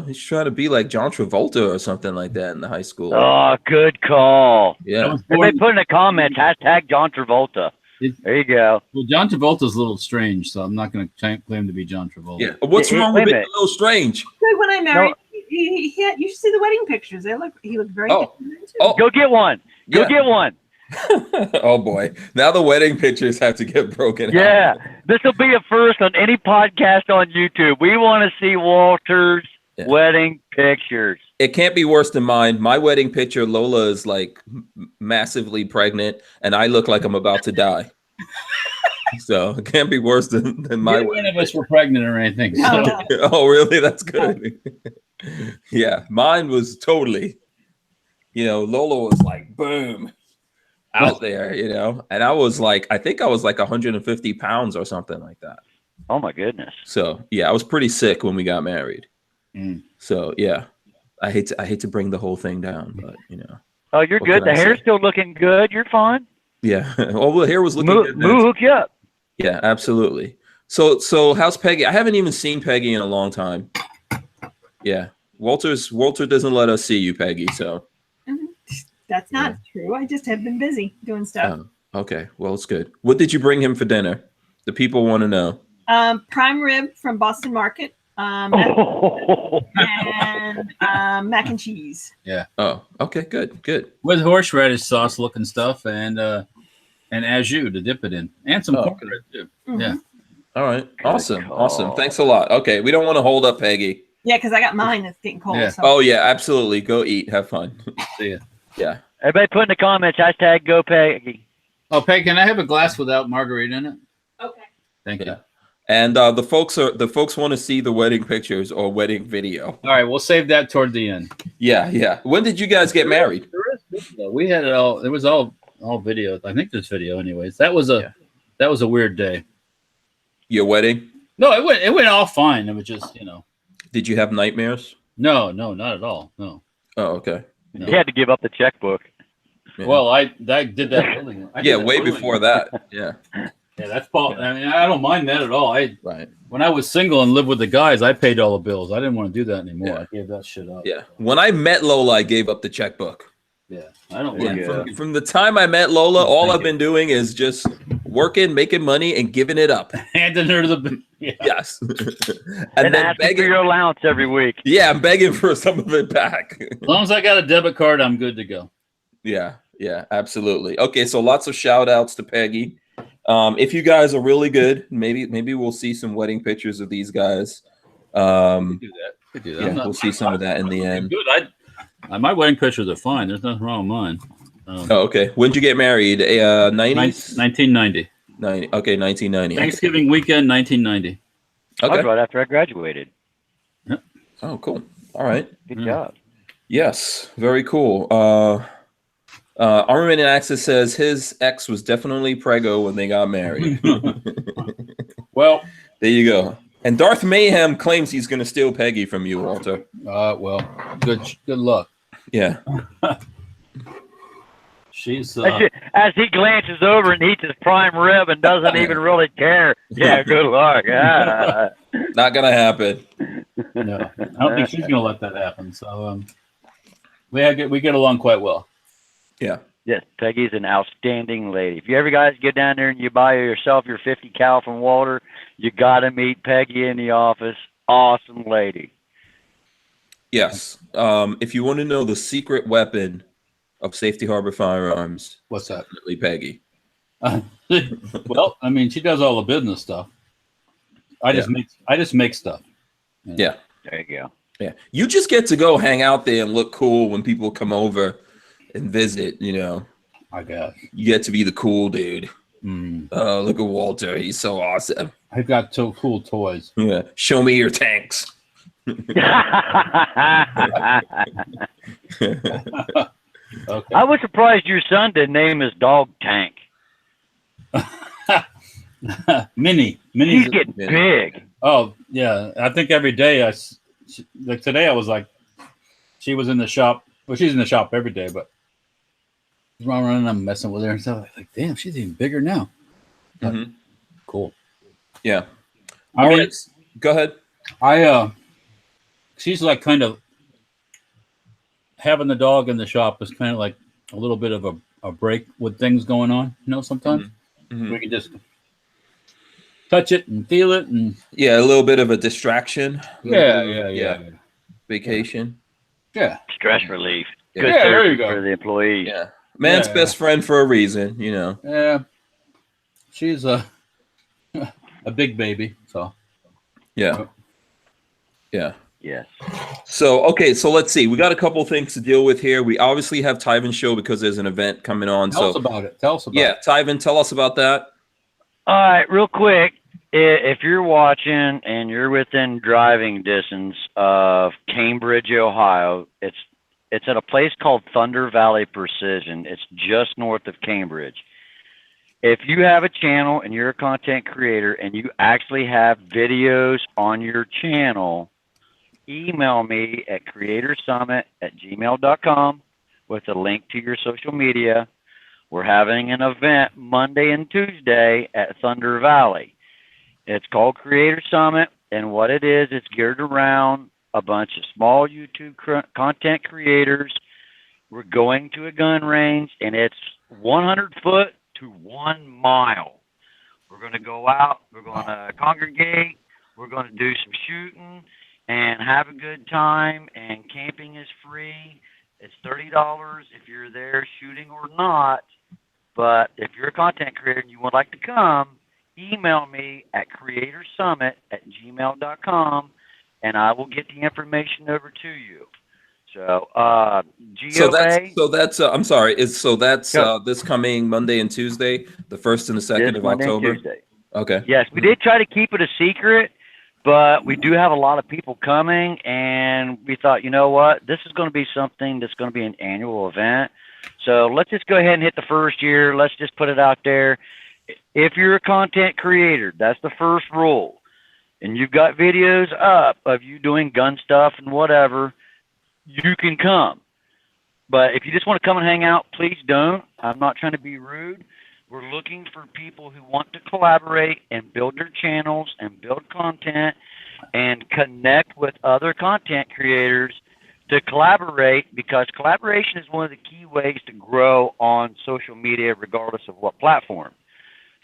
he's trying to be like John Travolta or something like that in the high school. Oh, good call. Yeah. Everybody put in the comments, # John Travolta. There you go. Well, John Travolta's a little strange, so I'm not going to claim to be John Travolta. Yeah. What's wrong with being a little strange? When I married, you should see the wedding pictures. He looked very good. Go get one. Go get one. Oh boy! Now the wedding pictures have to get broken out. Yeah, this will be a first on any podcast on YouTube. We want to see Walter's wedding pictures. It can't be worse than mine. My wedding picture, Lola is like massively pregnant, and I look like I'm about to die. So it can't be worse than my. None of us were pregnant or anything. So. Oh, really? That's good. Yeah, mine was totally. Lola was like boom. Out there, and I think I was like 150 pounds or something like that. Oh my goodness. So yeah, I was pretty sick when we got married. So yeah, I hate to bring the whole thing down, but Oh, you're good. The hair's still looking good. You're fine. Yeah. Well, the hair was looking good. Moo hook you up. Yeah, absolutely. So how's Peggy? I haven't even seen Peggy in a long time. Yeah, Walter doesn't let us see you, Peggy. So. That's not true. I just have been busy doing stuff. Okay. Well, it's good. What did you bring him for dinner? The people want to know. Prime rib from Boston Market. And mac and cheese. Yeah. Oh, okay. Good. With horseradish sauce looking stuff and au jus to dip it in. And some cornbread too. Mm-hmm. Yeah. All right. Awesome. Thanks a lot. Okay. We don't want to hold up Peggy. Yeah, because I got mine that's getting cold. Yeah. So. Oh, yeah. Absolutely. Go eat. Have fun. See ya. Yeah. Everybody put in the comments, # Go Peggy. Oh, Peg, can I have a glass without margarita in it? Okay. Thank you. And the folks want to see the wedding pictures or wedding video. All right, we'll save that toward the end. Yeah. When did you guys get married? There is video. We had it all. It was all video. I think there's video, anyways. That was a weird day. Your wedding? No, it went all fine. It was just Did you have nightmares? No, not at all. No. Oh, okay. No. He had to give up the checkbook. Yeah. Well, I did that. Way before that. Yeah. Yeah, that's Paul. I mean, I don't mind that at all. Right. When I was single and lived with the guys, I paid all the bills. I didn't want to do that anymore. Yeah. I gave that shit up. Yeah. When I met Lola, I gave up the checkbook. Yeah. I don't mind. From the time I met Lola, all I've been doing is just working, making money, and giving it up. Handing her the yes. and then begging for your allowance every week. Yeah, I'm begging for some of it back. As long as I got a debit card, I'm good to go. Yeah, absolutely. Okay, so lots of shout outs to Peggy. If you guys are really good, maybe we'll see some wedding pictures of these guys. We do that. Yeah, we'll see some of that in the end. Good. My wedding pictures are fine. There's nothing wrong with mine. Okay. When did you get married? 90s? 1990. 90. Okay, 1990. Thanksgiving weekend, 1990. Okay. That was right after I graduated. Yep. Oh, cool. All right. Good job. Yes, very cool. Armory and Access says his ex was definitely preggo when they got married. Well, There you go. And Darth Mayhem claims he's going to steal Peggy from you, Walter. Well, good luck. Yeah. She's as he glances over and eats his prime rib and doesn't even really care. Yeah, good luck. Not gonna happen. No, I don't think she's gonna let that happen. So we get along quite well. Yeah. Yes, Peggy's an outstanding lady. If you ever guys get down there and you buy yourself your 50 cal from Walter, you got to meet Peggy in the office. Awesome lady. Yes. If you want to know the secret weapon of Safety Harbor Firearms, what's that? Definitely Peggy. Well, I mean, she does all the business stuff. I just make stuff. Yeah. There you go. Yeah. You just get to go hang out there and look cool when people come over and visit, you know. I guess. You get to be the cool dude. Oh, look at Walter. He's so awesome. I've got so cool toys. Yeah. Show me your tanks. Okay. I was surprised your son didn't name his dog Tank. Minnie. He's getting big. Oh, yeah. I think every day like today I was like, she was in the shop. Well, she's in the shop every day, but running, I'm messing with her and stuff. Like, damn, she's even bigger now. Cool. Yeah. All right. Go ahead. She's like kind of having the dog in the shop is kind of like a little bit of a break with things going on, you know, sometimes we can just touch it and feel it. And yeah, a little bit of a distraction. Yeah. Vacation. Yeah. Stress relief. Yeah. Good There you go. for the employees. Yeah. Man's best friend for a reason, you know. Yeah. She's a big baby, so. Yeah. Yeah. Yes. So, okay, so let's see. We got a couple of things to deal with here. We obviously have Tivan show because there's an event coming on. Tell us about it. Yeah, Tivan, tell us about that. All right, real quick. If you're watching and you're within driving distance of Cambridge, Ohio, it's at a place called Thunder Valley Precision. It's just north of Cambridge. If you have a channel and you're a content creator and you actually have videos on your channel, email me at creatorsummit@gmail.com with a link to your social media. We're having an event Monday and Tuesday at Thunder Valley. It's called Creator Summit, and what it is, it's geared around a bunch of small YouTube content creators. We're going to a gun range, and it's 100 foot to 1 mile. We're going to go out. We're going to congregate. We're going to do some shooting and have a good time, and camping is free. It's $30 if you're there shooting or not. But if you're a content creator and you would like to come, email me at creatorsummit@gmail.com, and I will get the information over to you. So, that's I'm sorry. That's this coming Monday and Tuesday, the 1st and the 2nd of October. Tuesday. Okay. Yes, we did try to keep it a secret, but we do have a lot of people coming, and we thought, you know what, this is going to be something that's going to be an annual event. So let's just go ahead and hit the first year. Let's just put it out there. If you're a content creator, that's the first rule, and you've got videos up of you doing gun stuff and whatever, you can come. But if you just want to come and hang out, please don't. I'm not trying to be rude. We're looking for people who want to collaborate and build their channels and build content and connect with other content creators to collaborate, because collaboration is one of the key ways to grow on social media regardless of what platform.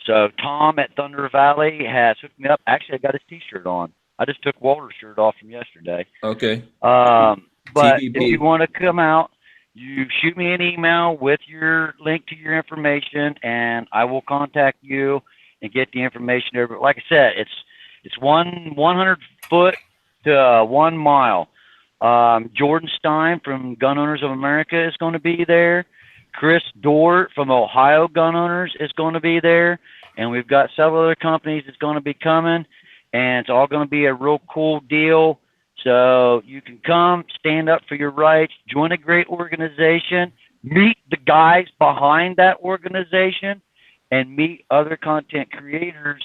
So Tom at Thunder Valley has hooked me up. Actually, I got his T-shirt on. I just took Walter's shirt off from yesterday. Okay. But TVP. if you want to come out, you shoot me an email with your link to your information, and I will contact you and get the information over. Like I said, it's 100 foot to 1 mile. Jordan Stein from Gun Owners of America is going to be there. Chris Dort from Ohio Gun Owners is going to be there. And we've got several other companies that's going to be coming. And it's all going to be a real cool deal. So you can come, stand up for your rights, join a great organization, meet the guys behind that organization, and meet other content creators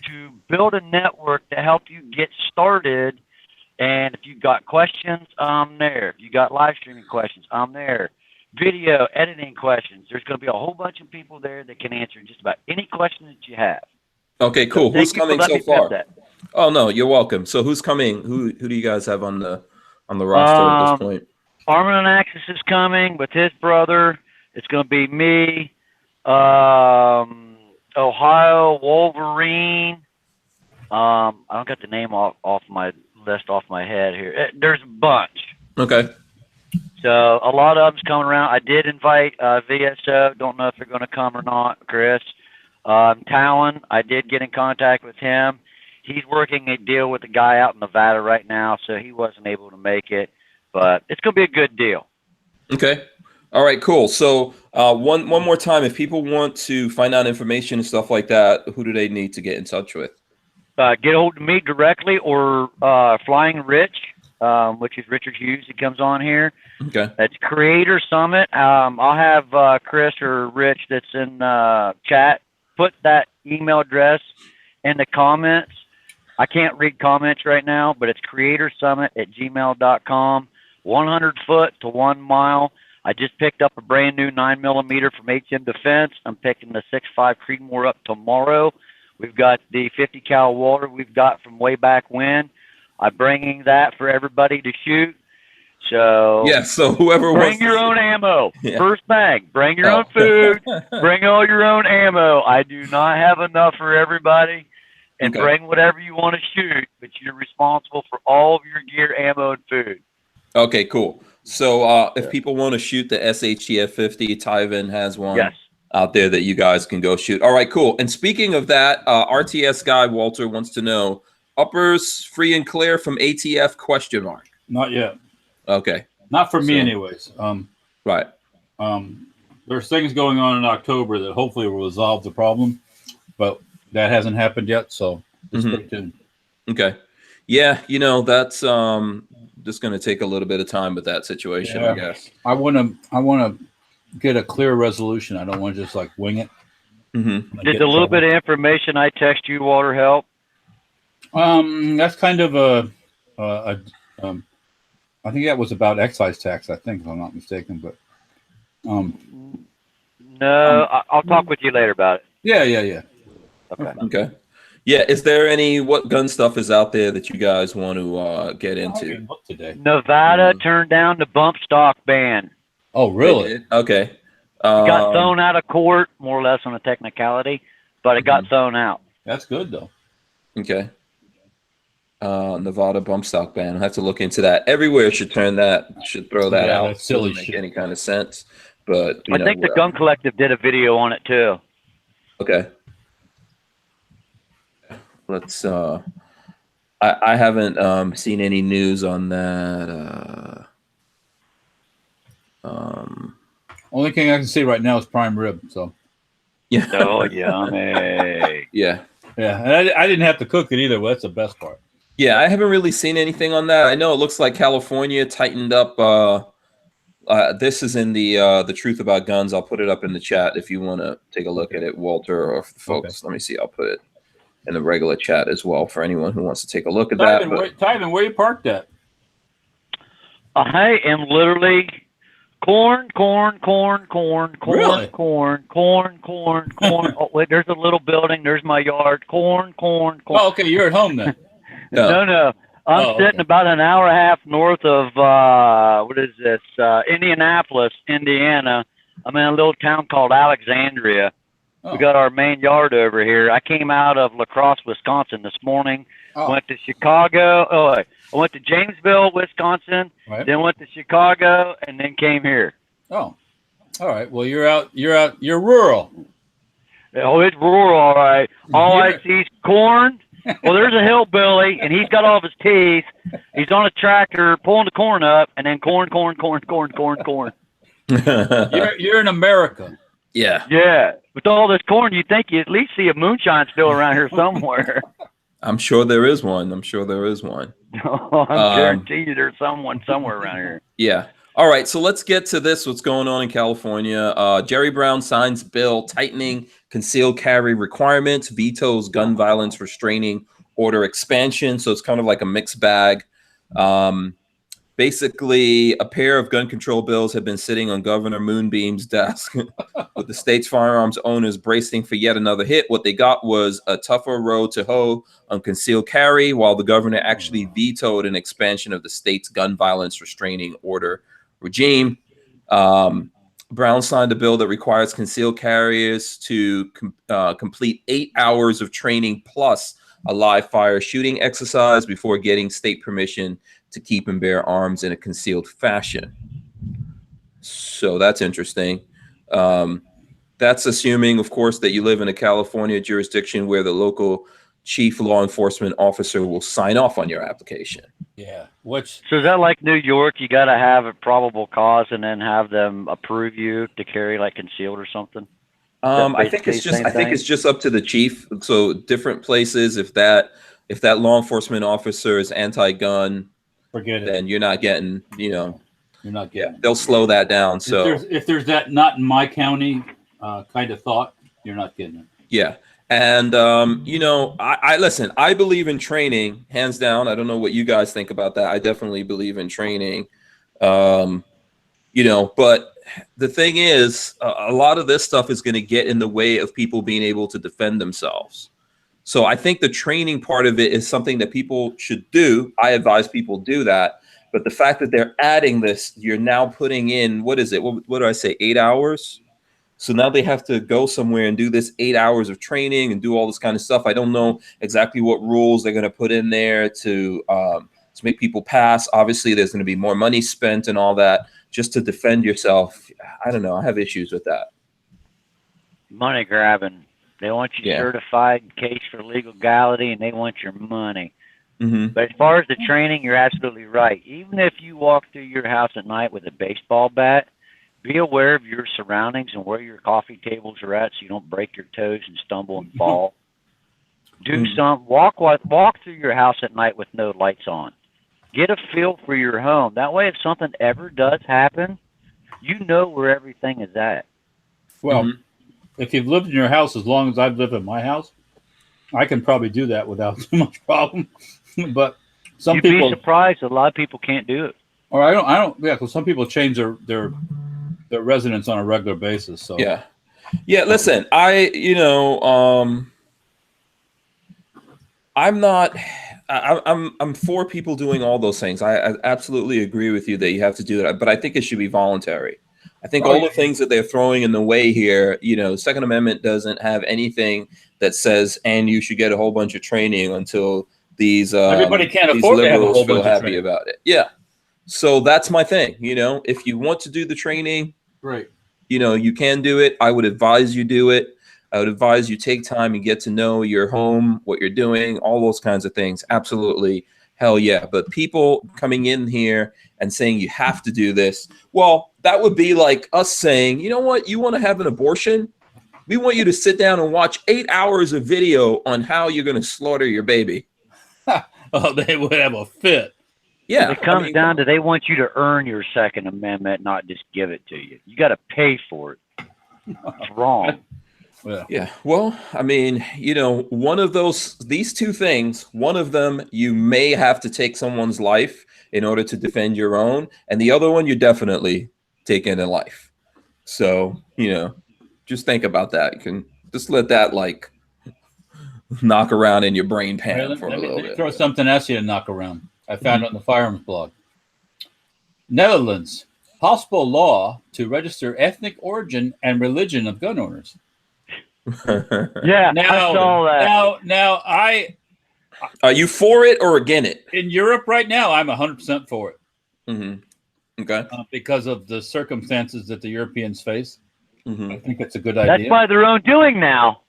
to build a network to help you get started. And if you've got questions, I'm there. If you got live streaming questions, I'm there. Video editing questions. There's going to be a whole bunch of people there that can answer just about any question that you have. Okay, cool. So who's coming so far? Oh no, you're welcome. So who's coming? Who do you guys have on the roster at this point? Armin and Axis is coming with his brother. It's going to be me, Ohio Wolverine. I don't got the name off my list off my head here. There's a bunch. Okay. So a lot of them's coming around. I did invite VSO. Don't know if they're going to come or not, Chris. Talon, I did get in contact with him. He's working a deal with a guy out in Nevada right now, so he wasn't able to make it. But it's going to be a good deal. Okay. All right, cool. So one more time, if people want to find out information and stuff like that, who do they need to get in touch with? Get a hold of me directly or Flying Rich, which is Richard Hughes. He comes on here. Okay. That's Creator Summit. I'll have Chris or Rich that's in chat put that email address in the comments. I can't read comments right now, but it's creatorsummit@gmail.com. 100 foot to 1 mile. I just picked up a brand new 9mm from HM Defense. I'm picking the 6.5 Creedmoor up tomorrow. We've got the 50 cal Walther we've got from way back when. I'm bringing that for everybody to shoot. So yeah, so whoever bring your own ammo. Yeah. First bag. Bring your own food. Bring all your own ammo. I do not have enough for everybody. And bring whatever you want to shoot, but you're responsible for all of your gear, ammo, and food. Okay, cool. So if people want to shoot the SHF 50, Tivan has one out there that you guys can go shoot. All right, cool. And speaking of that, RTS guy Walter wants to know, uppers free and clear from ATF ? Not yet. Okay. Not for me anyways. Right. There's things going on in October that hopefully will resolve the problem, but that hasn't happened yet, so stay tuned. Okay. Yeah, you know, that's just going to take a little bit of time with that situation, I guess. I want to get a clear resolution. I don't want to just like wing it. Did the little bit of information I text you, Walter, help? That's kind of I think that was about excise tax, I think, if I'm not mistaken, but no, I'll talk with you later about it. Yeah. Okay. Yeah, is there what gun stuff is out there that you guys want to get into? Nevada turned down the bump stock ban. Oh, really? Okay. It got thrown out of court, more or less on a technicality, but it got thrown out. That's good, though. Okay. Nevada bump stock ban. I'll have to look into that. Everywhere should throw that out. That's silly shit. Make any kind of sense. But I think the Gun Collective did a video on it too. Okay. Let's I haven't seen any news on that. Only thing I can see right now is prime rib, so yeah. Oh, yummy. Yeah. And I didn't have to cook it either, but that's the best part. Yeah, I haven't really seen anything on that. I know it looks like California tightened up. This is in the Truth About Guns. I'll put it up in the chat if you want to take a look at it, Walter, or folks. Let me see. I'll put it in the regular chat as well for anyone who wants to take a look at that. Tivan, where you parked at? I am literally corn. Really? Corn. Oh, wait, there's a little building. There's my yard. Corn. Oh, okay, you're at home then. No. I'm sitting about an hour and a half north of, what is this, Indianapolis, Indiana. I'm in a little town called Alexandria. We got our main yard over here. I came out of La Crosse, Wisconsin this morning. Went to Chicago. I went to Jamesville, Wisconsin. Right. Then went to Chicago, and then came here. Oh, all right. Well, you're rural. Oh, it's rural, all right. All I see is corn. Well, there's a hillbilly, and he's got all of his teeth. He's on a tractor pulling the corn up, and then corn. You're in America. Yeah. Yeah. With all this corn, you'd think you at least see a moonshine still around here somewhere. I'm sure there is one. I guarantee you there's someone somewhere around here. Yeah. All right, so let's get to this. What's going on in California? Jerry Brown signs bill tightening concealed carry requirements, vetoes gun violence restraining order expansion. So it's kind of like a mixed bag. Basically, a pair of gun control bills have been sitting on Governor Moonbeam's desk with the state's firearms owners bracing for yet another hit. What they got was a tougher road to hoe on concealed carry, while the governor actually vetoed an expansion of the state's gun violence restraining order regime. Brown signed a bill that requires concealed carriers to complete 8 hours of training plus a live fire shooting exercise before getting state permission to keep and bear arms in a concealed fashion. So that's interesting. That's assuming, of course, that you live in a California jurisdiction where the local chief law enforcement officer will sign off on your application. Yeah. So is that like New York? You got to have a probable cause and then have them approve you to carry like concealed or something? I think it's just up to the chief. So different places, if that law enforcement officer is anti-gun, forget it. Then you're not getting, you're not getting. They'll slow that down. So if there's that not in my county kind of thought, you're not getting it. Yeah. And, I listen, I believe in training, hands down. I don't know what you guys think about that. I definitely believe in training, but the thing is, a lot of this stuff is going to get in the way of people being able to defend themselves. So I think the training part of it is something that people should do. I advise people do that. But the fact that they're adding this, you're now putting in, what is it? What do I say? 8 hours? So now they have to go somewhere and do this 8 hours of training and do all this kind of stuff. I don't know exactly what rules they're going to put in there to make people pass. Obviously, there's going to be more money spent and all that just to defend yourself. I don't know. I have issues with that. Money grabbing. They want you certified in case for legality, and they want your money. Mm-hmm. But as far as the training, you're absolutely right. Even if you walk through your house at night with a baseball bat, be aware of your surroundings and where your coffee tables are at so you don't break your toes and stumble and fall. Walk through your house at night with no lights on. Get a feel for your home. That way, if something ever does happen, you know where everything is at. Well, if you've lived in your house as long as I've lived in my house, I can probably do that without too much problem. But some people, you'd be surprised. A lot of people can't do it. Or I don't. Yeah, because some people change their residence on a regular basis. So yeah. Listen, I'm for people doing all those things. I absolutely agree with you that you have to do that, but I think it should be voluntary. I think all the things that they're throwing in the way here, Second Amendment doesn't have anything that says, and you should get a whole bunch of training until these everybody can't afford to have a whole bunch feel of happy training about it. Yeah. So that's my thing. If you want to do the training, great. You can do it. I would advise you do it. I would advise you take time and get to know your home, what you're doing, all those kinds of things. Absolutely. Hell yeah. But people coming in here and saying you have to do this, well, that would be like us saying, you know what, you want to have an abortion? We want you to sit down and watch 8 hours of video on how you're going to slaughter your baby. Oh, they would have a fit. Yeah. It comes down to they want you to earn your Second Amendment, not just give it to you. You got to pay for it. It's wrong. Yeah. Well, one of these two things, one of them, you may have to take someone's life in order to defend your own. And the other one, you definitely take in a life. So, just think about that. You can just let that knock around in your brain pan for a little bit. Throw something else you to knock around. I found it on the Firearms blog. Netherlands, possible law to register ethnic origin and religion of gun owners. Yeah, I saw that. Now, are you for it or against it? In Europe right now, I'm 100% for it. Mm-hmm. Okay. Because of the circumstances that the Europeans face. Mm-hmm. I think it's a good idea. That's by their own doing now.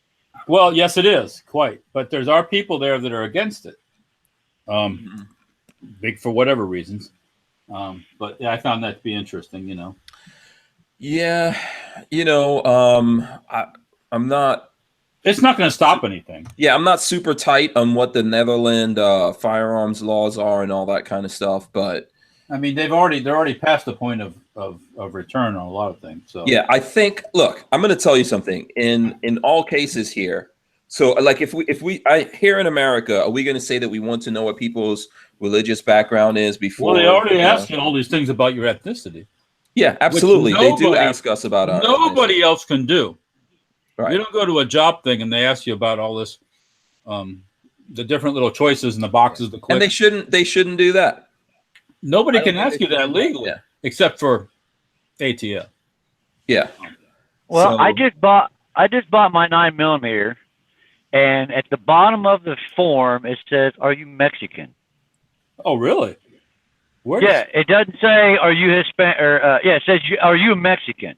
Well, yes, it is, quite. But there's our people there that are against it. Big for whatever reasons. But yeah, I found that to be interesting, Yeah. I'm not. It's not going to stop anything. Yeah, I'm not super tight on what the Netherlands firearms laws are and all that kind of stuff. But, I mean, they're already past the point of return on a lot of things. So yeah, I think. Look, I'm going to tell you something. In all cases here, so like if we here in America, are we going to say that we want to know what people's religious background is before? Well, they already ask you all these things about your ethnicity. Yeah, absolutely. They do ask us about our nobody else can do. Right. You don't go to a job thing and they ask you about all this, the different little choices in the boxes to click. And they shouldn't do that. Nobody can ask you that legally, except for ATF. Yeah. Well, So, I just bought my 9mm, and at the bottom of the form it says, "Are you Mexican?" Oh, really? It doesn't say, "Are you Hispanic?" Or it says, "Are you Mexican?"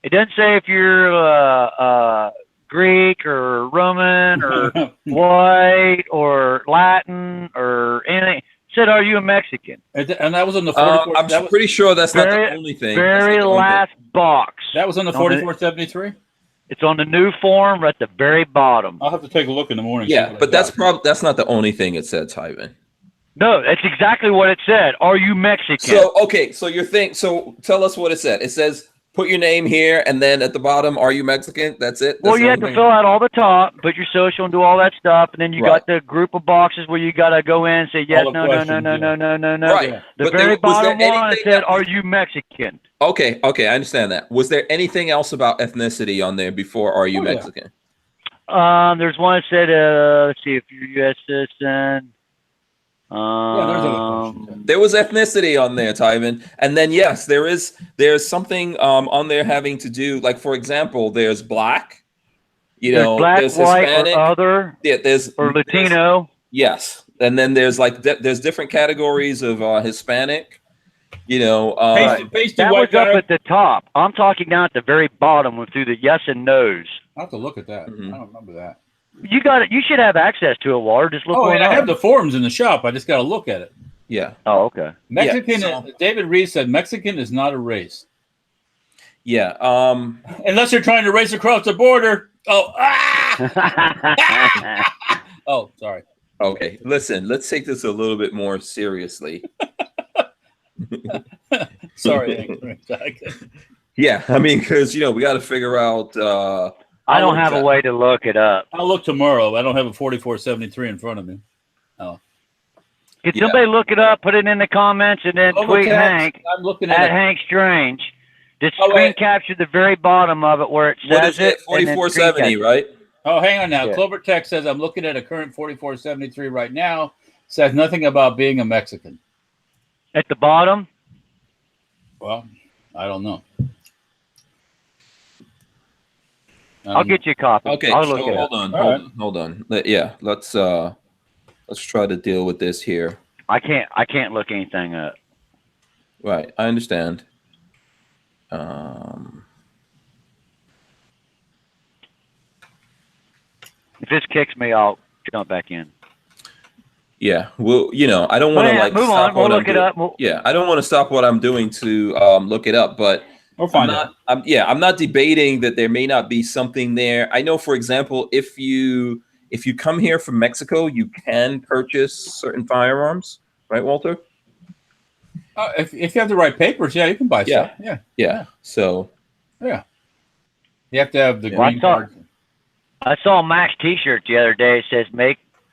It doesn't say if you're Greek or Roman or white or Latin or anything. It said, "Are you a Mexican?" And that was on the 44. I'm pretty sure that's not the only thing. Very last box. That was on the 4473. It's on the new form at the very bottom. I'll have to take a look in the morning. Yeah, but that's not the only thing it said, Tivan. No, that's exactly what it said. Are you Mexican? So okay, so so tell us what it said. It says put your name here, and then at the bottom, are you Mexican? That's it. Well, you have to fill out all the top, put your social, and do all that stuff, and then you got the group of boxes where you got to go in and say yes, no. Right. The very bottom one it said, "Are you Mexican?" Okay, I understand that. Was there anything else about ethnicity on there before "Are you Mexican"? There's one that said, let's see, if you're U.S. citizen. There's other questions. There was ethnicity on there, Tivan, and then yes, there's something on there having to do, like for example, there's black, there's black, there's white, Hispanic, or other, or Latino. Yes, and then there's there's different categories of Hispanic. That was up at the top. I'm talking down at the very bottom through the yes and no's. I'll have to look at that. I don't remember that. You got it. You should have access to it, Walter. Just look. I have the forms in the shop. I just got to look at it. Yeah. Oh, okay. Mexican. David Reed said Mexican is not a race. Yeah. Unless you're trying to race across the border. Oh. Oh, sorry. Okay. Listen. Let's take this a little bit more seriously. Sorry. Yeah. I mean, because we got to figure out. I don't have a way to look it up. I'll look tomorrow. I don't have a 4473 in front of me. Oh. Can somebody look it up, put it in the comments, and then tweet Hank I'm looking at Hank Strange. Just screen capture the very bottom of it where it says what is it? 4470, right? Oh, hang on now. Yeah. Clover Tech says I'm looking at a current 4473 right now. Says nothing about being a Mexican. At the bottom? Well, I don't know. I'll get you a copy. Okay, I'll look it up. Hold on. Yeah, let's try to deal with this here. I can't look anything up. Right, I understand. If this kicks me, I'll jump back in. Yeah, well, I don't want to move on. We'll look it up. Yeah, I don't want to stop what I'm doing to look it up, but we'll find out. I'm not debating that there may not be something there. I know, for example, if you come here from Mexico, you can purchase certain firearms, right, Walter? If you have the right papers, you can buy stuff. Yeah. So, you have to have the green card. I saw a Max T-shirt the other day. It says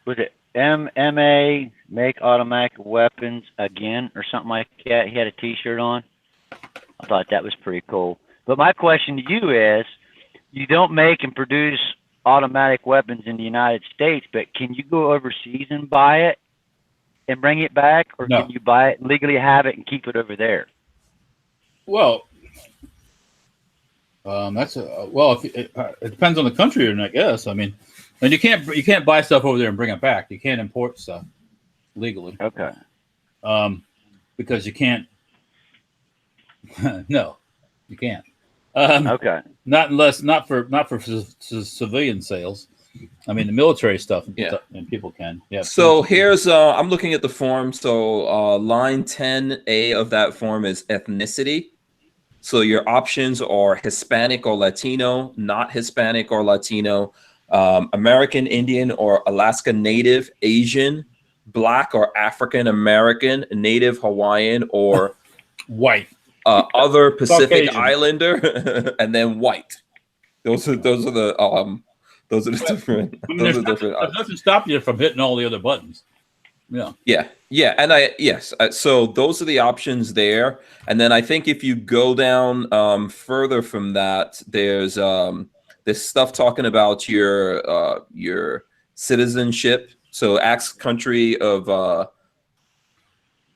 was it MMA, make automatic weapons again, or something like that. He had a T-shirt on. I thought that was pretty cool. But my question to you is, you don't make and produce automatic weapons in the United States, but can you go overseas and buy it and bring it back, or can you buy it, legally have it, and keep it over there? Well, it depends on the country, I guess. I mean, and you can't buy stuff over there and bring it back. You can't import stuff legally. Okay. Because you can't. No, you can't. Okay. Not for civilian sales. I mean, the military stuff, and people can. Yeah. So here's I'm looking at the form. So line 10A of that form is ethnicity. So your options are Hispanic or Latino, not Hispanic or Latino, American Indian or Alaska Native, Asian, Black or African American, Native Hawaiian, or white, other Pacific Caucasian. Islander, and then white. Those are the different. I mean, Those are there's different. nothing stop you from hitting all the other buttons. Yeah. Yeah, and so those are the options there, and then I think if you go down further from that, there's stuff talking about your citizenship. So ask country of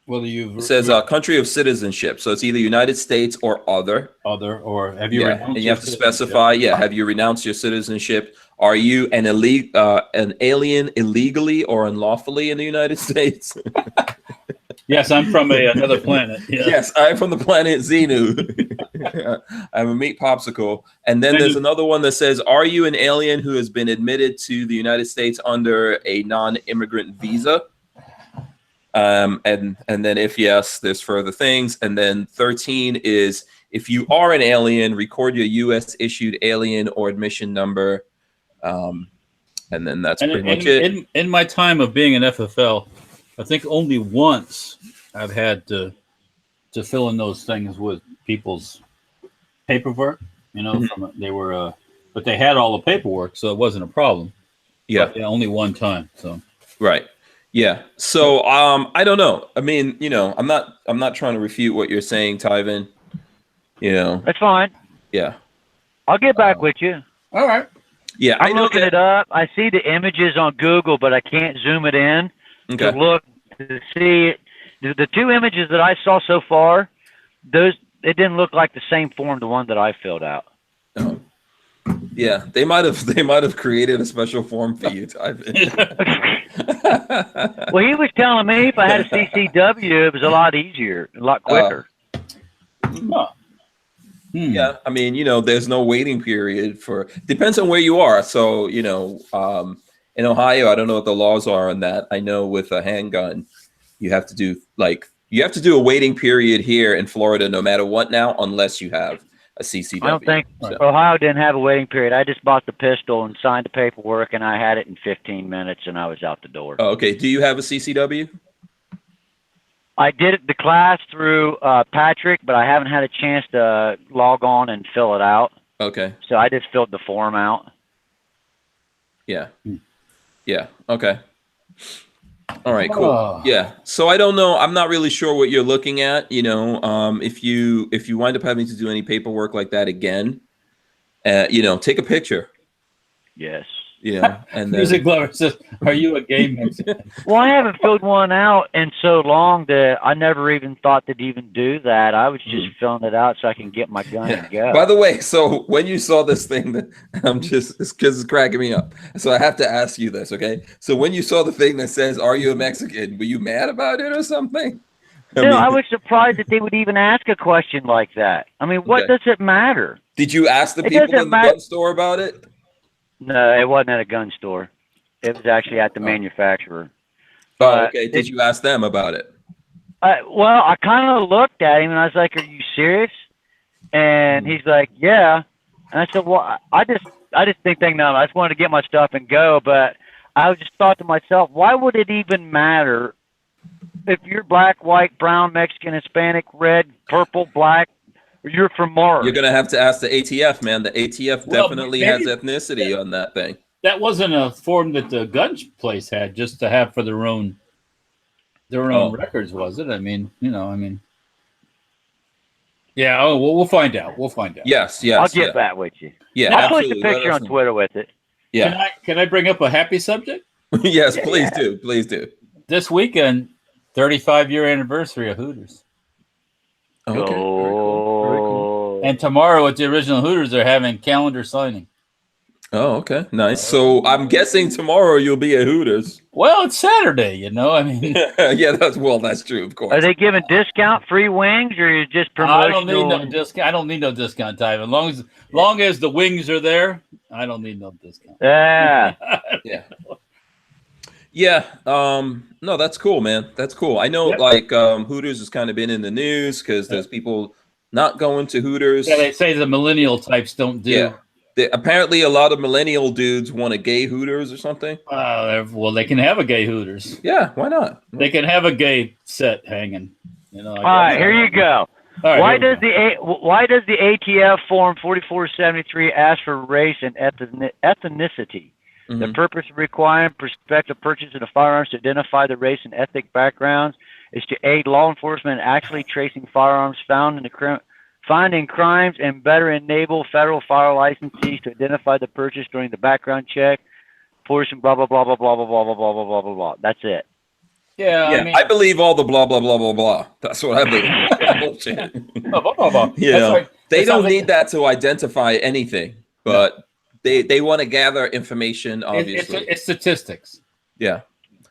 whether you've it says country of citizenship. So it's either United States or other. Or have you renounced and you your have to specify, have you renounced your citizenship? Are you an alien illegally or unlawfully in the United States? Yes, I'm from another planet. Yeah. Yes, I'm from the planet Xenu. I'm a meat popsicle. And then there's another one that says, are you an alien who has been admitted to the United States under a non-immigrant visa? And then if yes, there's further things. And then 13 is, if you are an alien, record your U.S. issued alien or admission number. And then that's pretty much it. In my time of being an FFL, I think only once I've had to fill in those things with people's paperwork. But they had all the paperwork, so it wasn't a problem. Yeah, but, only one time. So right. Yeah. So I don't know. I mean, I'm not trying to refute what you're saying, Tivan. That's fine. Yeah. I'll get back with you. All right. Yeah, I'm looking it up. I see the images on Google, but I can't zoom it in to look to see the two images that I saw so far. It didn't look like the same form, the one that I filled out. Oh. Yeah, they might have created a special form for you, Tivan. Well, he was telling me if I had a CCW, it was a lot easier, a lot quicker. Yeah, I mean, there's no waiting period depends on where you are. So, in Ohio, I don't know what the laws are on that. I know with a handgun, you have to do a waiting period here in Florida, no matter what now, unless you have a CCW. I don't think Ohio didn't have a waiting period. I just bought the pistol and signed the paperwork, and I had it in 15 minutes, and I was out the door. Oh, okay. Do you have a CCW? I did the class through Patrick, but I haven't had a chance to log on and fill it out. Okay. So I just filled the form out. Yeah. Yeah. Okay. All right, cool. Yeah. So I don't know. I'm not really sure what you're looking at. If you wind up having to do any paperwork like that again, take a picture. Yes. And then Music Lover says, "Are you a gay Mexican?" Well, I haven't filled one out in so long that I never even thought to even do that. I was just filling it out so I can get my gun and go. By the way, so when you saw this thing, that it's because it's cracking me up. So I have to ask you this, okay? So when you saw the thing that says, "Are you a Mexican?" Were you mad about it or something? I was surprised that they would even ask a question like that. I mean, what does it matter? Did you ask the people in the gun store about it? No, it wasn't at a gun store. It was actually at the manufacturer. Oh, okay. Did you ask them about it? Well, I kind of looked at him and I was like, "Are you serious?" And he's like, "Yeah." And I said, "Well, I just think no. I just wanted to get my stuff and go." But I just thought to myself, why would it even matter if you're black, white, brown, Mexican, Hispanic, red, purple, black? You're from Mars. You're gonna have to ask the ATF, man. The ATF definitely has ethnicity on that thing. That wasn't a form that the gun place had just to have for their own records, was it? I mean, yeah. Oh, well, we'll find out. Yes. I'll get back with you. Yeah, I'll absolutely. post a picture on Twitter with it. Yeah. Can I bring up a happy subject? Yes, please do. Please do. This weekend, 35-year anniversary of Hooters. Okay. Oh. And tomorrow at the original Hooters, they're having calendar signing. Oh, okay. Nice. So I'm guessing tomorrow you'll be at Hooters. Well, it's Saturday, I mean. Yeah, that's true, of course. Are they giving discount free wings or is it just promotional? I don't need no discount. I don't need no discount time. Long as the wings are there, I don't need no discount. Yeah. Yeah. Yeah. No, that's cool, man. That's cool. I know Hooters has kind of been in the news because there's people not going to Hooters. Yeah, they say the millennial types don't do. Apparently, a lot of millennial dudes want a gay Hooters or something. Well, they can have a gay Hooters. Yeah, why not? They can have a gay set hanging. All right, here you go. Right, why does the ATF Form 4473 ask for race and ethnicity? The purpose of requiring prospective purchase of firearms to identify the race and ethnic backgrounds is to aid law enforcement in actually tracing firearms found in finding crimes and better enable federal fire licensees to identify the purchase during the background check. Portion blah blah blah blah blah blah blah blah blah blah blah blah. That's it. Yeah, I mean, I believe all the blah blah blah blah blah. That's what I believe. Bullshit. Blah, blah, blah. You know, they don't need that to identify anything, but they want to gather information. Obviously, it's statistics. Yeah.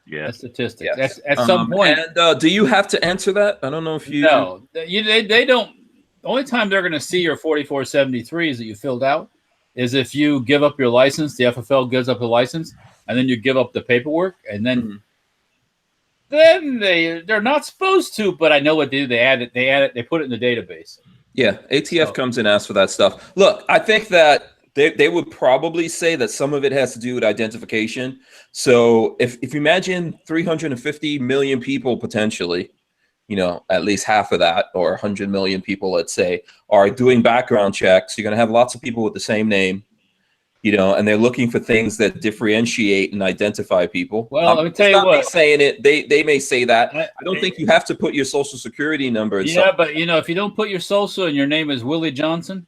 Yeah, it's statistics. Yes. At some point. And do you have to answer that? I don't know if you. No, they don't. The only time they're going to see your 4473s that you filled out is if you give up your license. The FFL gives up the license, and then you give up the paperwork, and then they're not supposed to. But I know what they do. They add it. They put it in the database. Yeah, ATF comes and asks for that stuff. Look, I think that they would probably say that some of it has to do with identification. So if you imagine 350 million people potentially, you know, at least half of that, or 100 million people, let's say, are doing background checks. You're going to have lots of people with the same name, you know, and they're looking for things that differentiate and identify people. Well, let me tell you what. Saying it, they may say that. I don't think you have to put your social security number. Yeah, but you know, if you don't put your social and your name is Willie Johnson,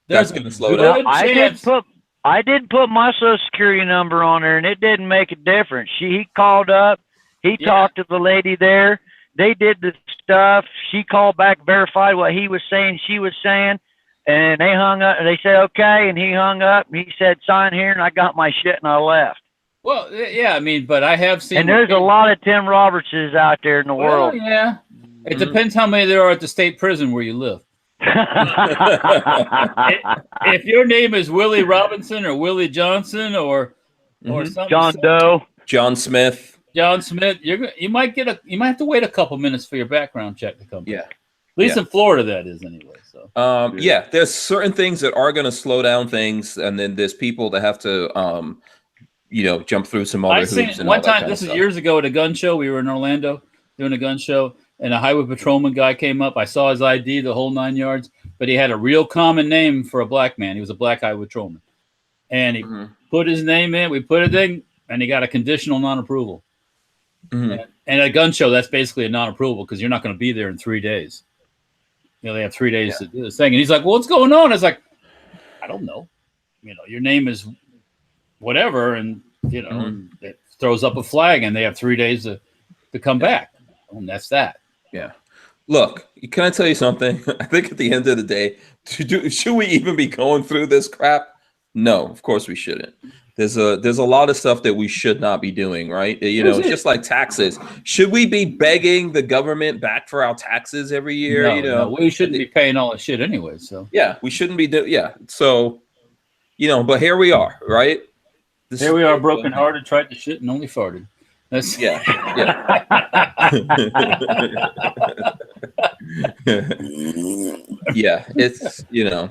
that's going to slow down. I didn't put my social security number on there, and it didn't make a difference. He called up. He talked to the lady there. They did the stuff. She called back, verified what he was saying, she was saying, and they hung up. They said, okay, and he hung up. He said, sign here, and I got my shit, and I left. Well, yeah, I mean, but I have seen. And there's a lot of Tim Robertses out there in the world. Yeah. It depends how many there are at the state prison where you live. If your name is Willie Robinson or Willie Johnson or something, John Smith, you might have to wait a couple minutes for your background check to come back. Yeah. At least in Florida that is anyway. So there's certain things that are going to slow down things, and then there's people that have to jump through some other hoops. One time, this is years ago at a gun show. We were in Orlando doing a gun show, and a highway patrolman guy came up. I saw his ID, the whole 9 yards, but he had a real common name for a black man. He was a black highway patrolman. And he put his name in, we put it in, and he got a conditional non-approval. And at a gun show, that's basically a non-approval because you're not going to be there in 3 days. You know, they have 3 days to do this thing. And he's like, well, what's going on? I was like, I don't know. You know, your name is whatever, and, you know, and it throws up a flag, and they have 3 days to come back. And that's that. Yeah. Look, can I tell you something? I think at the end of the day, should we even be going through this crap? No, of course we shouldn't. There's a lot of stuff that we should not be doing, right? You know, just like taxes. Should we be begging the government back for our taxes every year? No, you know, we shouldn't be paying all that shit anyway. So we shouldn't be So, you know, but here we are, right? Here we are, broken hearted, tried to shit and only farted. That's yeah. It's, you know.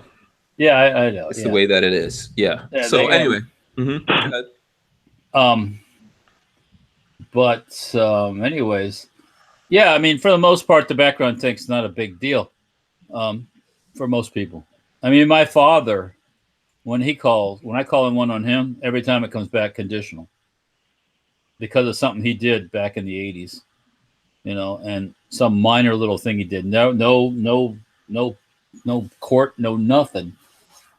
Yeah, I know. It's the way that it is. Yeah. So anyway. Anyways, yeah, I mean, for the most part, the background check's not a big deal for most people. I mean, my father, when I call in one on him, every time it comes back conditional because of something he did back in the 80s, you know, and some minor little thing he did. No court, no nothing.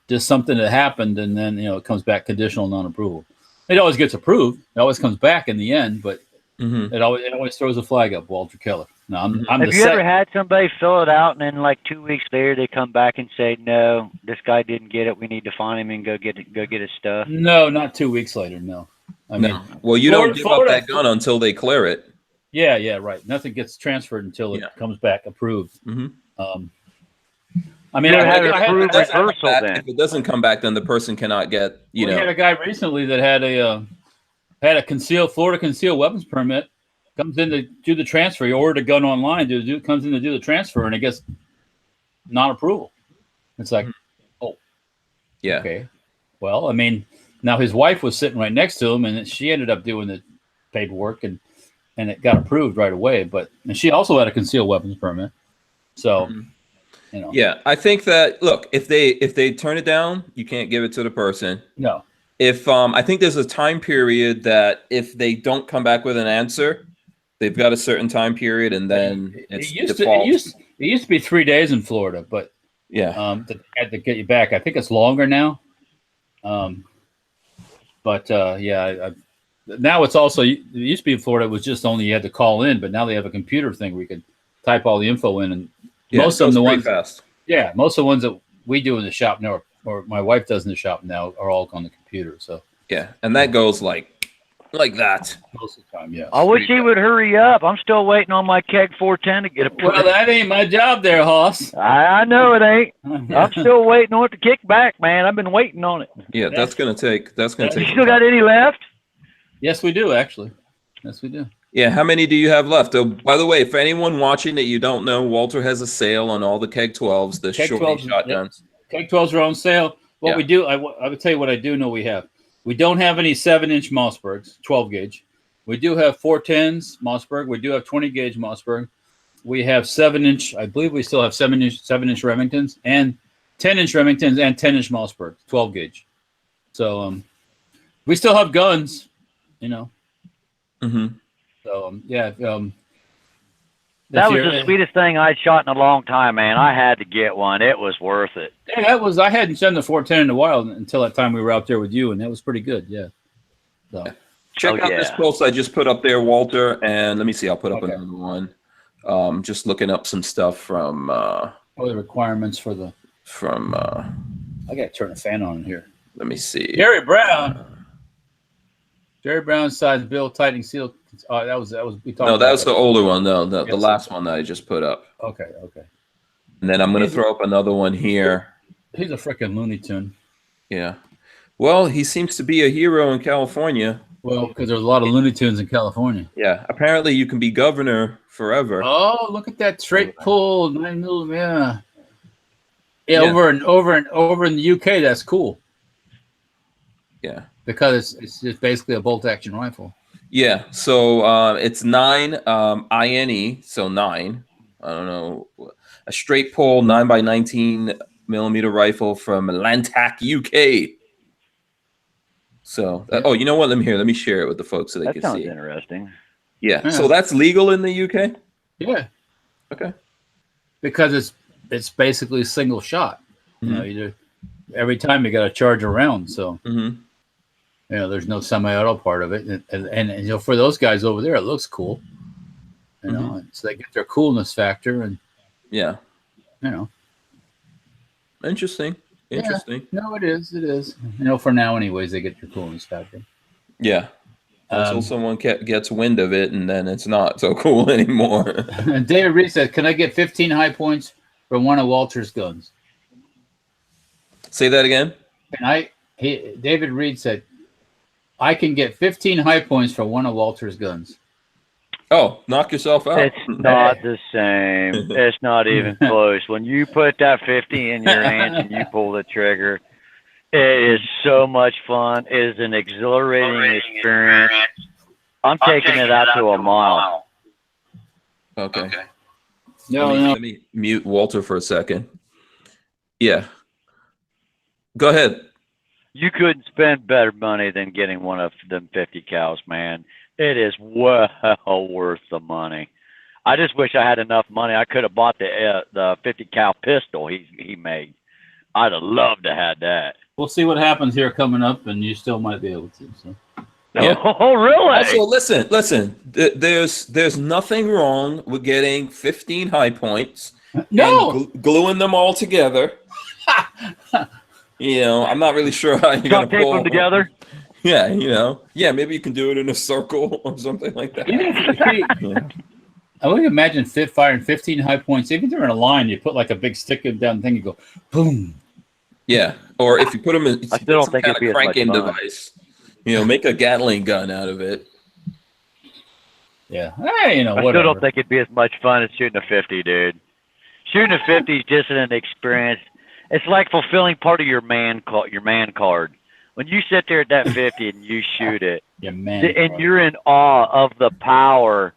Just something that happened, and then, you know, it comes back conditional non-approval. It always gets approved. It always comes back in the end, but it always throws a flag up. Walter Keller. No, I'm Have you ever had somebody fill it out, and then like 2 weeks later they come back and say, "No, this guy didn't get it. We need to find him and go get his stuff." No, not 2 weeks later. No, I mean, well, you don't give up that gun until they clear it. Yeah, right. Nothing gets transferred until it comes back approved. I mean, if it doesn't come back, then the person cannot get. We had a guy recently that had a Florida concealed weapons permit. Comes in to do the transfer. He ordered a gun online. Comes in to do the transfer, and it gets non-approval. It's like, Yeah. Okay. Well, I mean, now his wife was sitting right next to him, and she ended up doing the paperwork, and it got approved right away. And she also had a concealed weapons permit. So, you know. Yeah, I think that, look, if they turn it down, you can't give it to the person. No. If I think there's a time period that if they don't come back with an answer, they've got a certain time period, and then it's default. It used to be 3 days in Florida, but yeah, that had to get you back. I think it's longer now. Now it's also, it used to be in Florida, it was just only you had to call in, but now they have a computer thing where you can type all the info in, and most of them, the ones fast. Yeah, most of the ones that we do in the shop now, or my wife does in the shop now, are all on the computer. So yeah, and that goes like that most of the time. Yeah. I wish he would hurry up. I'm still waiting on my keg 410 to get approved. Well, that ain't my job, there, Hoss. I know it ain't. I'm still waiting on it to kick back, man. I've been waiting on it. Yeah, that's gonna take. You still got any left? Yes, we do actually. Yes, we do. Yeah, how many do you have left? Oh, by the way, for anyone watching that you don't know, Walter has a sale on all the Keg 12s, the Keg shorty 12s, shotguns. Keg 12s are on sale. What we do, I would tell you what I do know we have. We don't have any 7-inch Mossbergs, 12 gauge. We do have 410s Mossberg. We do have 20 gauge Mossberg. We have 7-inch. I believe we still have 7-inch Remingtons and 10-inch Remingtons and 10-inch Mossberg, 12 gauge. So we still have guns, you know. Mm-hmm. So that was the sweetest thing I'd shot in a long time, man. I had to get one. It was worth it. Yeah, I hadn't done the 410 in a while until that time we were out there with you, and that was pretty good. Yeah. So check out this post I just put up there, Walter, and let me see. I'll put up another one. Just looking up some stuff from. The requirements for the. From. I gotta turn the fan on here. Let me see. Jerry Brown. Jerry Brown size bill tightening seal. That was we talked. No, that about was the older one. No, the last one that I just put up. Okay. And then I'm going to throw up another one here. He's a freaking Looney Tune. Yeah. Well, he seems to be a hero in California. Well, because there's a lot of Looney Tunes in California. Yeah. Apparently, you can be governor forever. Oh, look at that straight pull 9mm. Yeah. Over in the UK, that's cool. Yeah. Because it's just basically a bolt action rifle. Yeah. So it's 9 INE, so 9. I don't know. A straight pull 9x19mm rifle from Lantac, UK. So you know what? Let me share it with the folks so they can see. That sounds interesting. Yeah. So that's legal in the UK? Yeah. Okay. Because it's basically single shot. Mm-hmm. You know, every time you got to charge a round, so there's no semi-auto part of it, and you know, for those guys over there, it looks cool. You know, so they get their coolness factor, and Interesting. Yeah, no, it is. You know, for now, anyways, they get their coolness factor. Yeah. Until someone gets wind of it, and then it's not so cool anymore. And David Reed said, "Can I get 15 high points for one of Walter's guns?" Say that again. David Reed said, "I can get 15 high points for one of Walter's guns." Oh, knock yourself out. It's not the same. It's not even close. When you put that 50 in your hands and you pull the trigger, it is so much fun. It is an exhilarating experience. I'm taking it out to a mile. Okay. No. Let me mute Walter for a second. Yeah. Go ahead. You couldn't spend better money than getting one of them 50 cals, man. It is well worth the money. I just wish I had enough money. I could have bought the 50 cal pistol he made. I'd have loved to have that. We'll see what happens here coming up, and you still might be able to. So. Yeah. Oh, really? Also, listen. There's nothing wrong with getting 15 high points. No. And gluing them all together. You know, I'm not really sure how you're going to pull them together. Yeah, you know. Yeah, maybe you can do it in a circle or something like that. I would imagine firing 15 high points. Even if they're in a line, you put like a big stick down thing, you go boom. Yeah, or if you put them in, I still don't think it'd be cranking as much fun. device. You know, make a Gatling gun out of it. Yeah, hey, you know, I still don't think it'd be as much fun as shooting a 50, dude. Shooting a 50 is just an experience. It's like fulfilling part of your man card. When you sit there at that 50 and you shoot it, and you're in awe of the power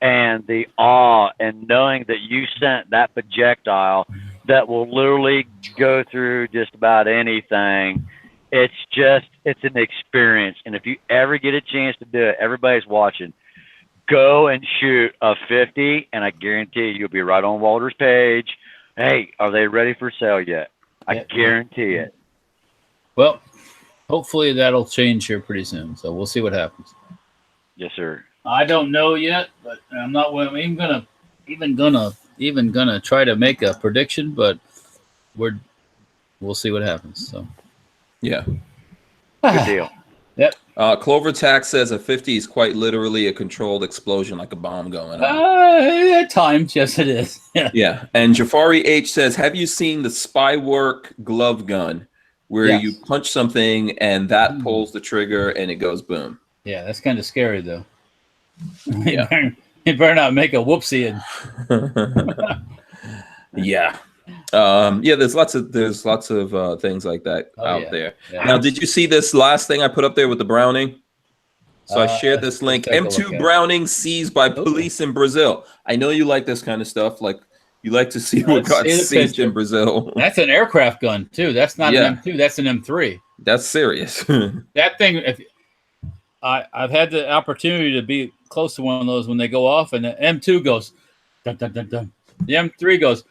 and the awe and knowing that you sent that projectile that will literally go through just about anything. It's an experience. And if you ever get a chance to do it, everybody's watching. Go and shoot a 50, and I guarantee you'll be right on Walter's page. Hey, are they ready for sale yet? I guarantee it. Well, hopefully that'll change here pretty soon. So we'll see what happens. Yes, sir. I don't know yet, but I'm not even gonna try to make a prediction. But we'll see what happens. So yeah, good deal. Yep. Clover Tax says a 50 is quite literally a controlled explosion, like a bomb going on. At times, yes, it is. Yeah. Yeah. And Jafari H says, have you seen the Spywork glove gun where you punch something and that pulls the trigger and it goes boom? Yeah, that's kind of scary though. Yeah. You better not make a whoopsie. Yeah. There's lots of things like that out there. Yeah. Now, did you see this last thing I put up there with the Browning? So I shared this link. M2 Browning seized by police in Brazil. I know you like this kind of stuff. Like you like to see what got seized in Brazil. That's an aircraft gun too. That's not an M2. That's an M3. That's serious. That thing. I've had the opportunity to be close to one of those when they go off, and the M2 goes dun, dun, dun, dun. The M3 goes.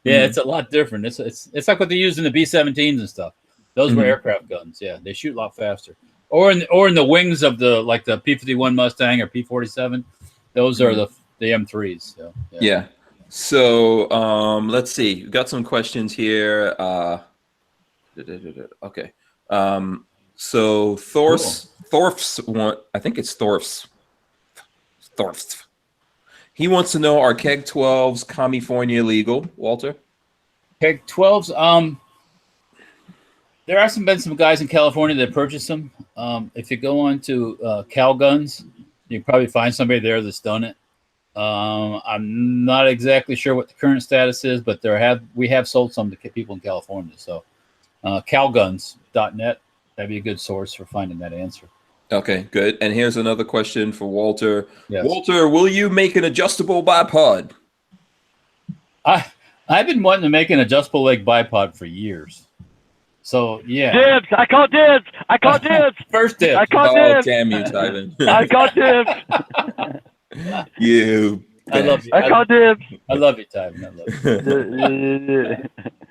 It's a lot different. It's like what they use in the B-17s and stuff. Those were aircraft guns. Yeah, they shoot a lot faster. Or in the wings of the P-51 Mustang or P-47. Those are the M3s. So, yeah. So let's see. We've got some questions here. Okay. So Thorf's want. I think it's Thorf's. He wants to know, are Keg 12s California legal, Walter? Keg 12s, there have been some guys in California that purchased them. If you go on to Cal Guns, you can probably find somebody there that's done it. I'm not exactly sure what the current status is, but we have sold some to people in California. So calguns.net, that'd be a good source for finding that answer. Okay, good. And here's another question for Walter. Yes. Walter, will you make an adjustable bipod? I've been wanting to make an adjustable leg bipod for years. So, yeah. Dibs! I call dibs! I call dibs! First dibs. I call dibs! Damn you, Tivan. I call dibs! You. I love you. I call dibs. I love you, Tivan. I love you.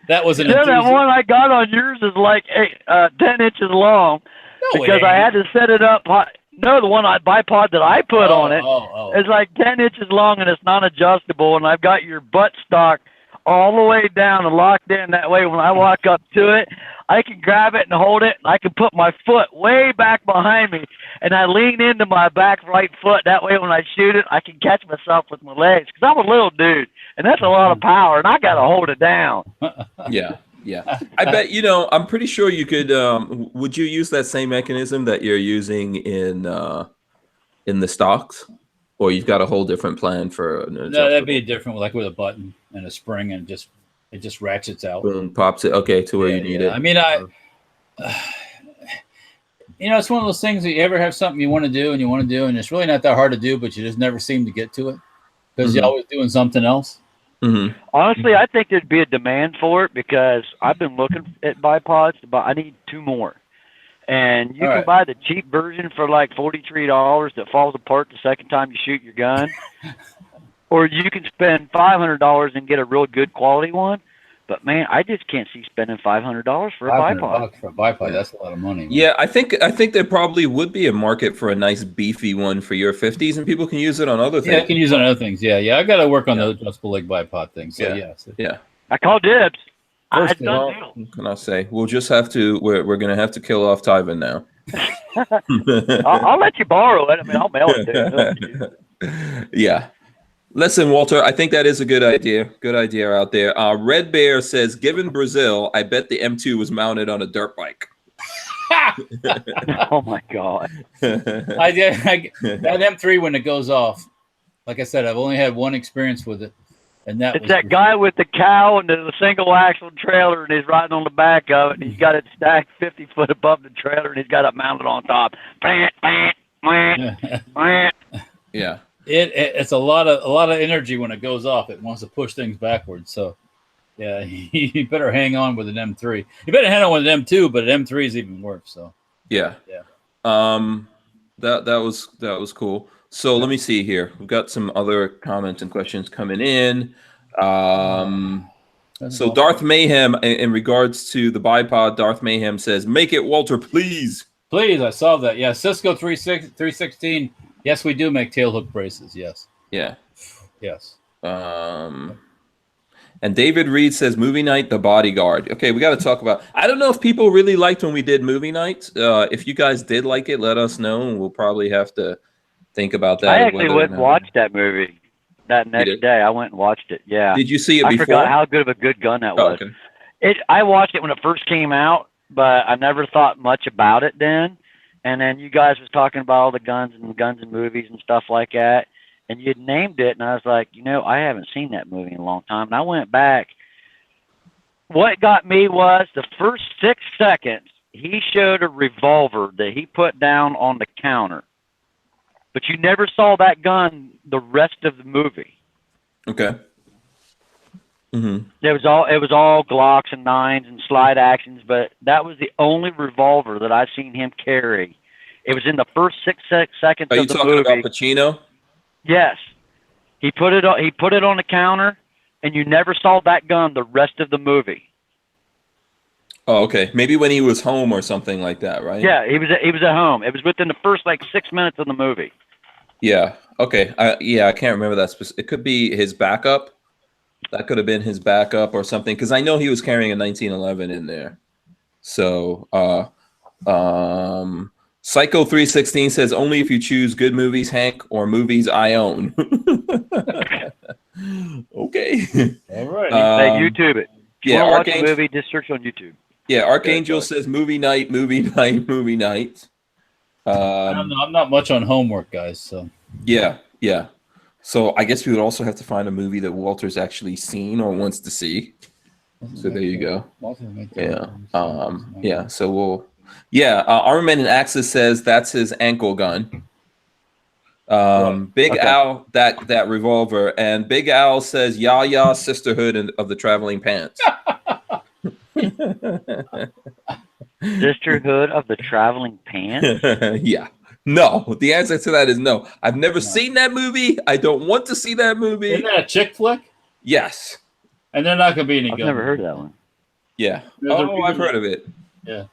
That was an that one I got on yours is like 10 inches long. No, because I had to set it up. No, the one bipod that I put on it is like 10 inches long and it's non-adjustable. And I've got your butt stock all the way down and locked in. That way, when I walk up to it, I can grab it and hold it. And I can put my foot way back behind me. And I lean into my back right foot. That way, when I shoot it, I can catch myself with my legs. Because I'm a little dude. And that's a lot of power. And I got to hold it down. Yeah. Yeah, I bet, I'm pretty sure you could, would you use that same mechanism that you're using in the stocks? Or you've got a whole different plan for an adjustable? No, that'd be different, like with a button and a spring, and it just ratchets out. Boom, pops it, okay, to where you need it. I mean, it's one of those things that you ever have something you want to do, and it's really not that hard to do, but you just never seem to get to it because you're always doing something else. Mm-hmm. Honestly, I think there'd be a demand for it because I've been looking at bipods, but I need 2 more. And you can buy the cheap version for like $43 that falls apart the second time you shoot your gun. Or you can spend $500 and get a real good quality one. But man, I just can't see spending $500 for a bipod. For a bipod, that's a lot of money. Man. Yeah, I think there probably would be a market for a nice beefy one for your 50s, and people can use it on other things. Yeah, I can use it on other things. Yeah. I got to work on the adjustable leg bipod thing. So yeah. I call dibs. What can I say? We'll just have to. We're gonna have to kill off Tivan now. I'll let you borrow it. I mean, I'll mail it to you. Yeah. Listen, Walter, I think that is a good idea. Good idea out there. Red Bear says, given Brazil, I bet the M2 was mounted on a dirt bike. Oh, my God. That M3, when it goes off, like I said, I've only had one experience with it. And that It's was that guy with the cow and the single axle trailer, and he's riding on the back of it, and he's got it stacked 50 foot above the trailer, and he's got it mounted on top. Yeah. It's a lot of energy when it goes off. It wants to push things backwards. So yeah, you better hang on with an M3. You better hang on with an M2, but an M3 is even worse. So yeah. That was cool. So let me see here. We've got some other comments and questions coming in. So Darth Mayhem, in regards to the bipod, Darth Mayhem says, "Make it, Walter, please." Please, I saw that. Yeah, Cisco 316. Yes, we do make tail hook braces. Yes. Yeah. Yes. And David Reed says, "Movie night, The Bodyguard." Okay, we got to talk about. I don't know if people really liked when we did movie nights. If you guys did like it, let us know, and we'll probably have to think about that. I actually went and watched that movie that next day. I went and watched it. Yeah. Did you see it before? I forgot how good of a good gun that was. Okay. I watched it when it first came out, but I never thought much about it then. And then you guys was talking about all the guns and movies and stuff like that. And you'd named it, and I was like, I haven't seen that movie in a long time. And I went back. What got me was the first 6 seconds, he showed a revolver that he put down on the counter. But you never saw that gun the rest of the movie. Okay. Mm-hmm. It was all Glocks and 9s and slide actions, but that was the only revolver that I've seen him carry. It was in the first 6 seconds of the movie. Are you talking about Pacino? Yes. He put it on the counter, and you never saw that gun the rest of the movie. Oh, okay. Maybe when he was home or something like that, right? Yeah, he was at home. It was within the first 6 minutes of the movie. Yeah. Okay. I can't remember that. It could be his backup. That could have been his backup or something, because I know he was carrying a 1911 in there. So, Psycho 316 says, "Only if you choose good movies, Hank, or movies I own." Okay. All right. YouTube it. Yeah, watch a movie, just search on YouTube. Yeah, Archangel says, "Movie night, movie night, movie night." I'm not much on homework, guys. So yeah. So I guess we would also have to find a movie that Walter's actually seen or wants to see. So there you go. Yeah. So we'll. Yeah. Armament and Axis says that's his ankle gun. Big Al, that revolver, and Big Al says, "Ya Sisterhood of the Traveling Pants." Sisterhood of the Traveling Pants? Yeah. No. The answer to that is no. I've never seen that movie. I don't want to see that movie. Isn't that a chick flick? Yes. And they're not going to be any good. I've never heard of that one. Yeah. I've heard of it. Yeah.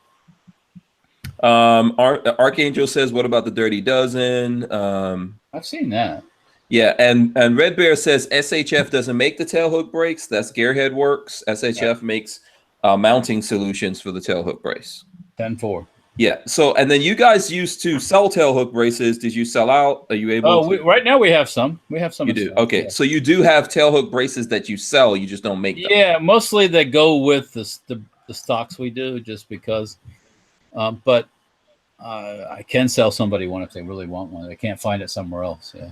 Archangel says, "What about the Dirty Dozen?" I've seen that. Yeah, and Red Bear says SHF doesn't make the tailhook brakes. That's Gearhead Works. SHF makes mounting solutions for the tailhook brace. 10-4. Yeah. So, and then you guys used to sell tailhook braces. Did you sell out? Are you able to? Right now we have some. We have some. You do. Okay. Yeah. So you do have tailhook braces that you sell. You just don't make them. Yeah, mostly they go with the stocks we do, just because. But I can sell somebody one if they really want one. They can't find it somewhere else. Yeah.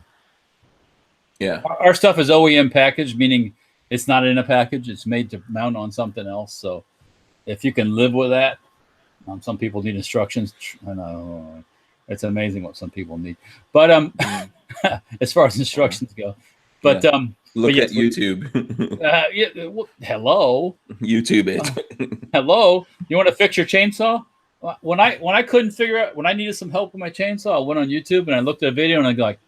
Yeah. Our stuff is OEM packaged, meaning it's not in a package. It's made to mount on something else. So if you can live with that, some people need instructions. I know it's amazing what some people need. But as far as instructions go, but look at YouTube. Hello. YouTube it. Hello. You want to fix your chainsaw? When I couldn't figure out, when I needed some help with my chainsaw, I went on YouTube and I looked at a video and I go like,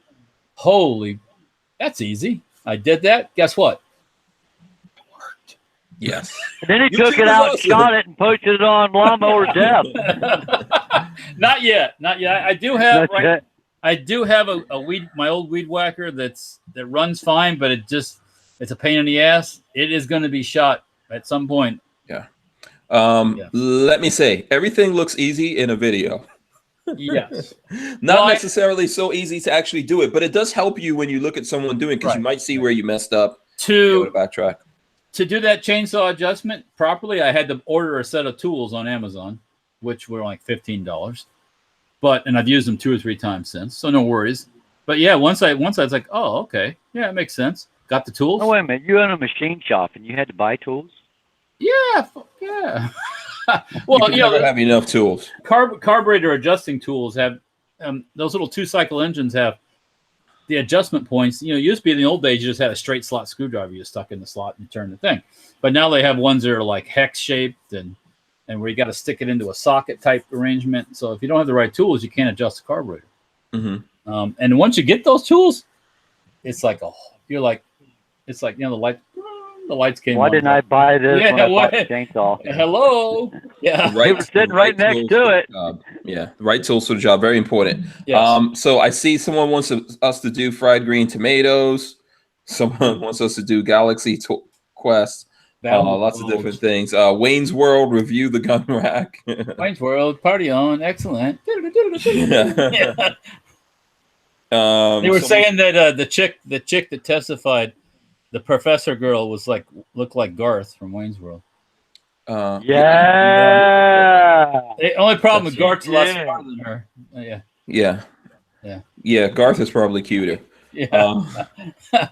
holy, that's easy. I did that. Guess what? It worked. Yes. And then he took it out, shot it, and posted it on Lawnmower Death. Not yet. I do have a weed, my old weed whacker that runs fine, but it's a pain in the ass. It is going to be shot at some point. Yeah. Let me say, everything looks easy in a video. Yes. Not necessarily so easy to actually do it, but it does help you when you look at someone doing it, because you might see where you messed up. To backtrack. To do that chainsaw adjustment properly, I had to order a set of tools on Amazon, which were like $15. And I've used them 2 or 3 times since, so no worries. But yeah, once I was like, oh, okay, yeah, it makes sense. got the tools. Oh, wait a minute. You own a machine shop and you had to buy tools? Yeah, yeah. Well, you never have enough tools. Carburetor adjusting tools have those little 2-cycle engines have the adjustment points. You know, used to be in the old days, you just had a straight slot screwdriver you stuck in the slot and you turn the thing. But now they have ones that are like hex shaped and where you got to stick it into a socket type arrangement. So if you don't have the right tools, you can't adjust the carburetor. Mm-hmm. And once you get those tools, it's like you know, the lights came on. Why didn't I buy this when I bought the chainsaw? Hello. Yeah. It was sitting right next to it. Yeah, the right tools for the job. Very important. Yes. So I see someone wants us to do fried green tomatoes. Someone wants us to do Galaxy Quest. Lots of different things. Wayne's World, review the gun rack. Wayne's World, party on. Excellent. Yeah. They were saying that the chick that testified, the professor girl, looked like Garth from Wayne's World. Yeah. The only problem with Garth's a lot smarter than her. Yeah. Garth is probably cuter. Yeah.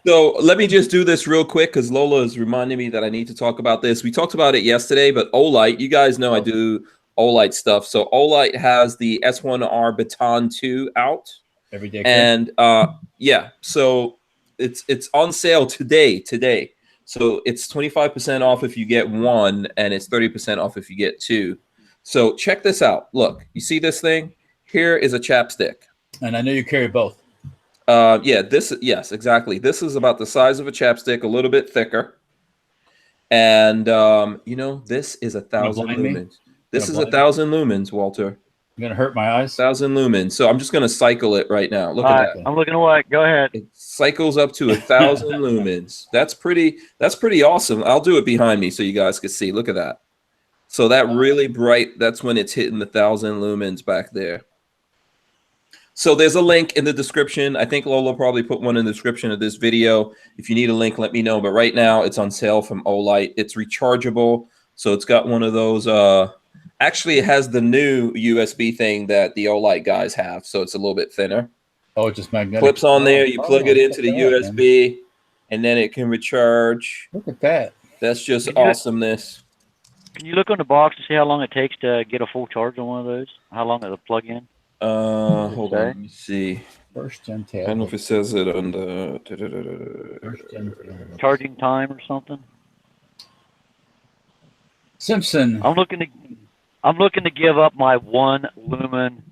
So let me just do this real quick because Lola is reminding me that I need to talk about this. We talked about it yesterday, but Olight, you guys know I do Olight stuff. So Olight has the S1R Baton 2 out. Every day. And so it's on sale today. So it's 25% off if you get one, and it's 30% off if you get two. So check this out. Look, you see this thing? Here is a chapstick. And I know you carry both. Yes, exactly. This is about the size of a chapstick, a little bit thicker. And this is 1,000 lumens. This is 1,000 lumens, Walter. You're gonna hurt my eyes. 1,000 lumens. So I'm just gonna cycle it right now. Look at that. I'm looking away. Go ahead. It cycles up to 1,000 lumens. That's pretty awesome. I'll do it behind me so you guys can see. Look at that. So that really bright, that's when it's hitting the 1,000 lumens back there. So there's a link in the description. I think Lola probably put one in the description of this video. If you need a link, let me know. But right now it's on sale from Olight. It's rechargeable. So it's got one of those, actually it has the new USB thing that the Olight guys have. So it's a little bit thinner. Oh, it's just magnetic. Clips on there. You plug it into the USB and then it can recharge. Look at that. That's just awesomeness. Can you look on the box to see how long it takes to get a full charge on one of those? How long it'll plug in? Hold on, let me see. First gen I don't know if it says it on the charging time or something. Simpson. I'm looking to give up my 1 lumen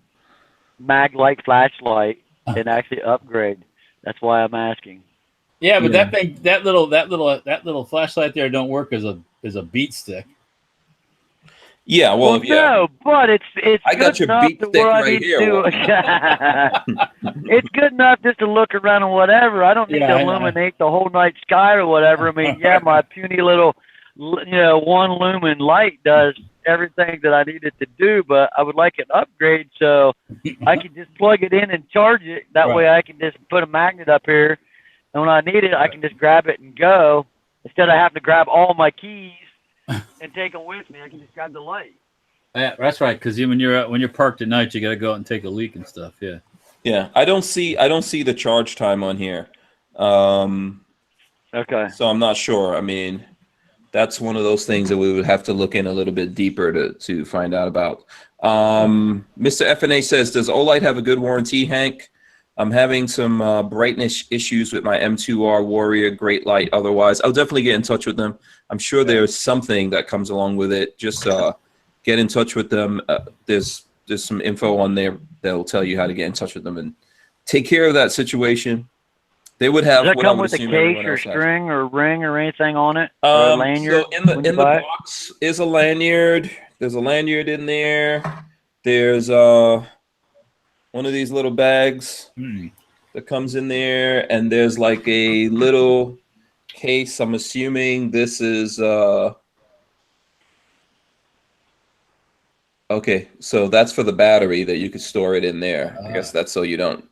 mag light flashlight and actually upgrade. That's why I'm asking. Yeah, but that little flashlight there don't work as a beat stick. Yeah, well, no, but it's I got your beat stick right here. It's good enough just to look around and whatever. I don't need to illuminate the whole night sky or whatever. I mean, my puny little, 1 lumen light does everything that I need it to do, but I would like an upgrade so I can just plug it in and charge it. That way I can just put a magnet up here, and when I need it, I can just grab it and go instead of having to grab all my keys and take them with me. I can just grab the light. Yeah, that's right. Because when you're parked at night, you got to go out and take a leak and stuff. Yeah. Yeah, I don't see the charge time on here. Okay. So I'm not sure. I mean, that's one of those things that we would have to look in a little bit deeper to find out about. Mr. FNA says, does Olight have a good warranty, Hank? I'm having some brightness issues with my M2R Warrior. Great light. Otherwise, I'll definitely get in touch with them. I'm sure there's something that comes along with it. Just get in touch with them. There's some info on there that will tell you how to get in touch with them and take care of that situation. They would have. Does that come with a case or string or ring or anything on it? Or a lanyard? So in the box is a lanyard. There's a lanyard in there. There's one of these little bags that comes in there, and there's like a little case. I'm assuming this is okay, so that's for the battery that you could store it in there. I guess that's so you don't,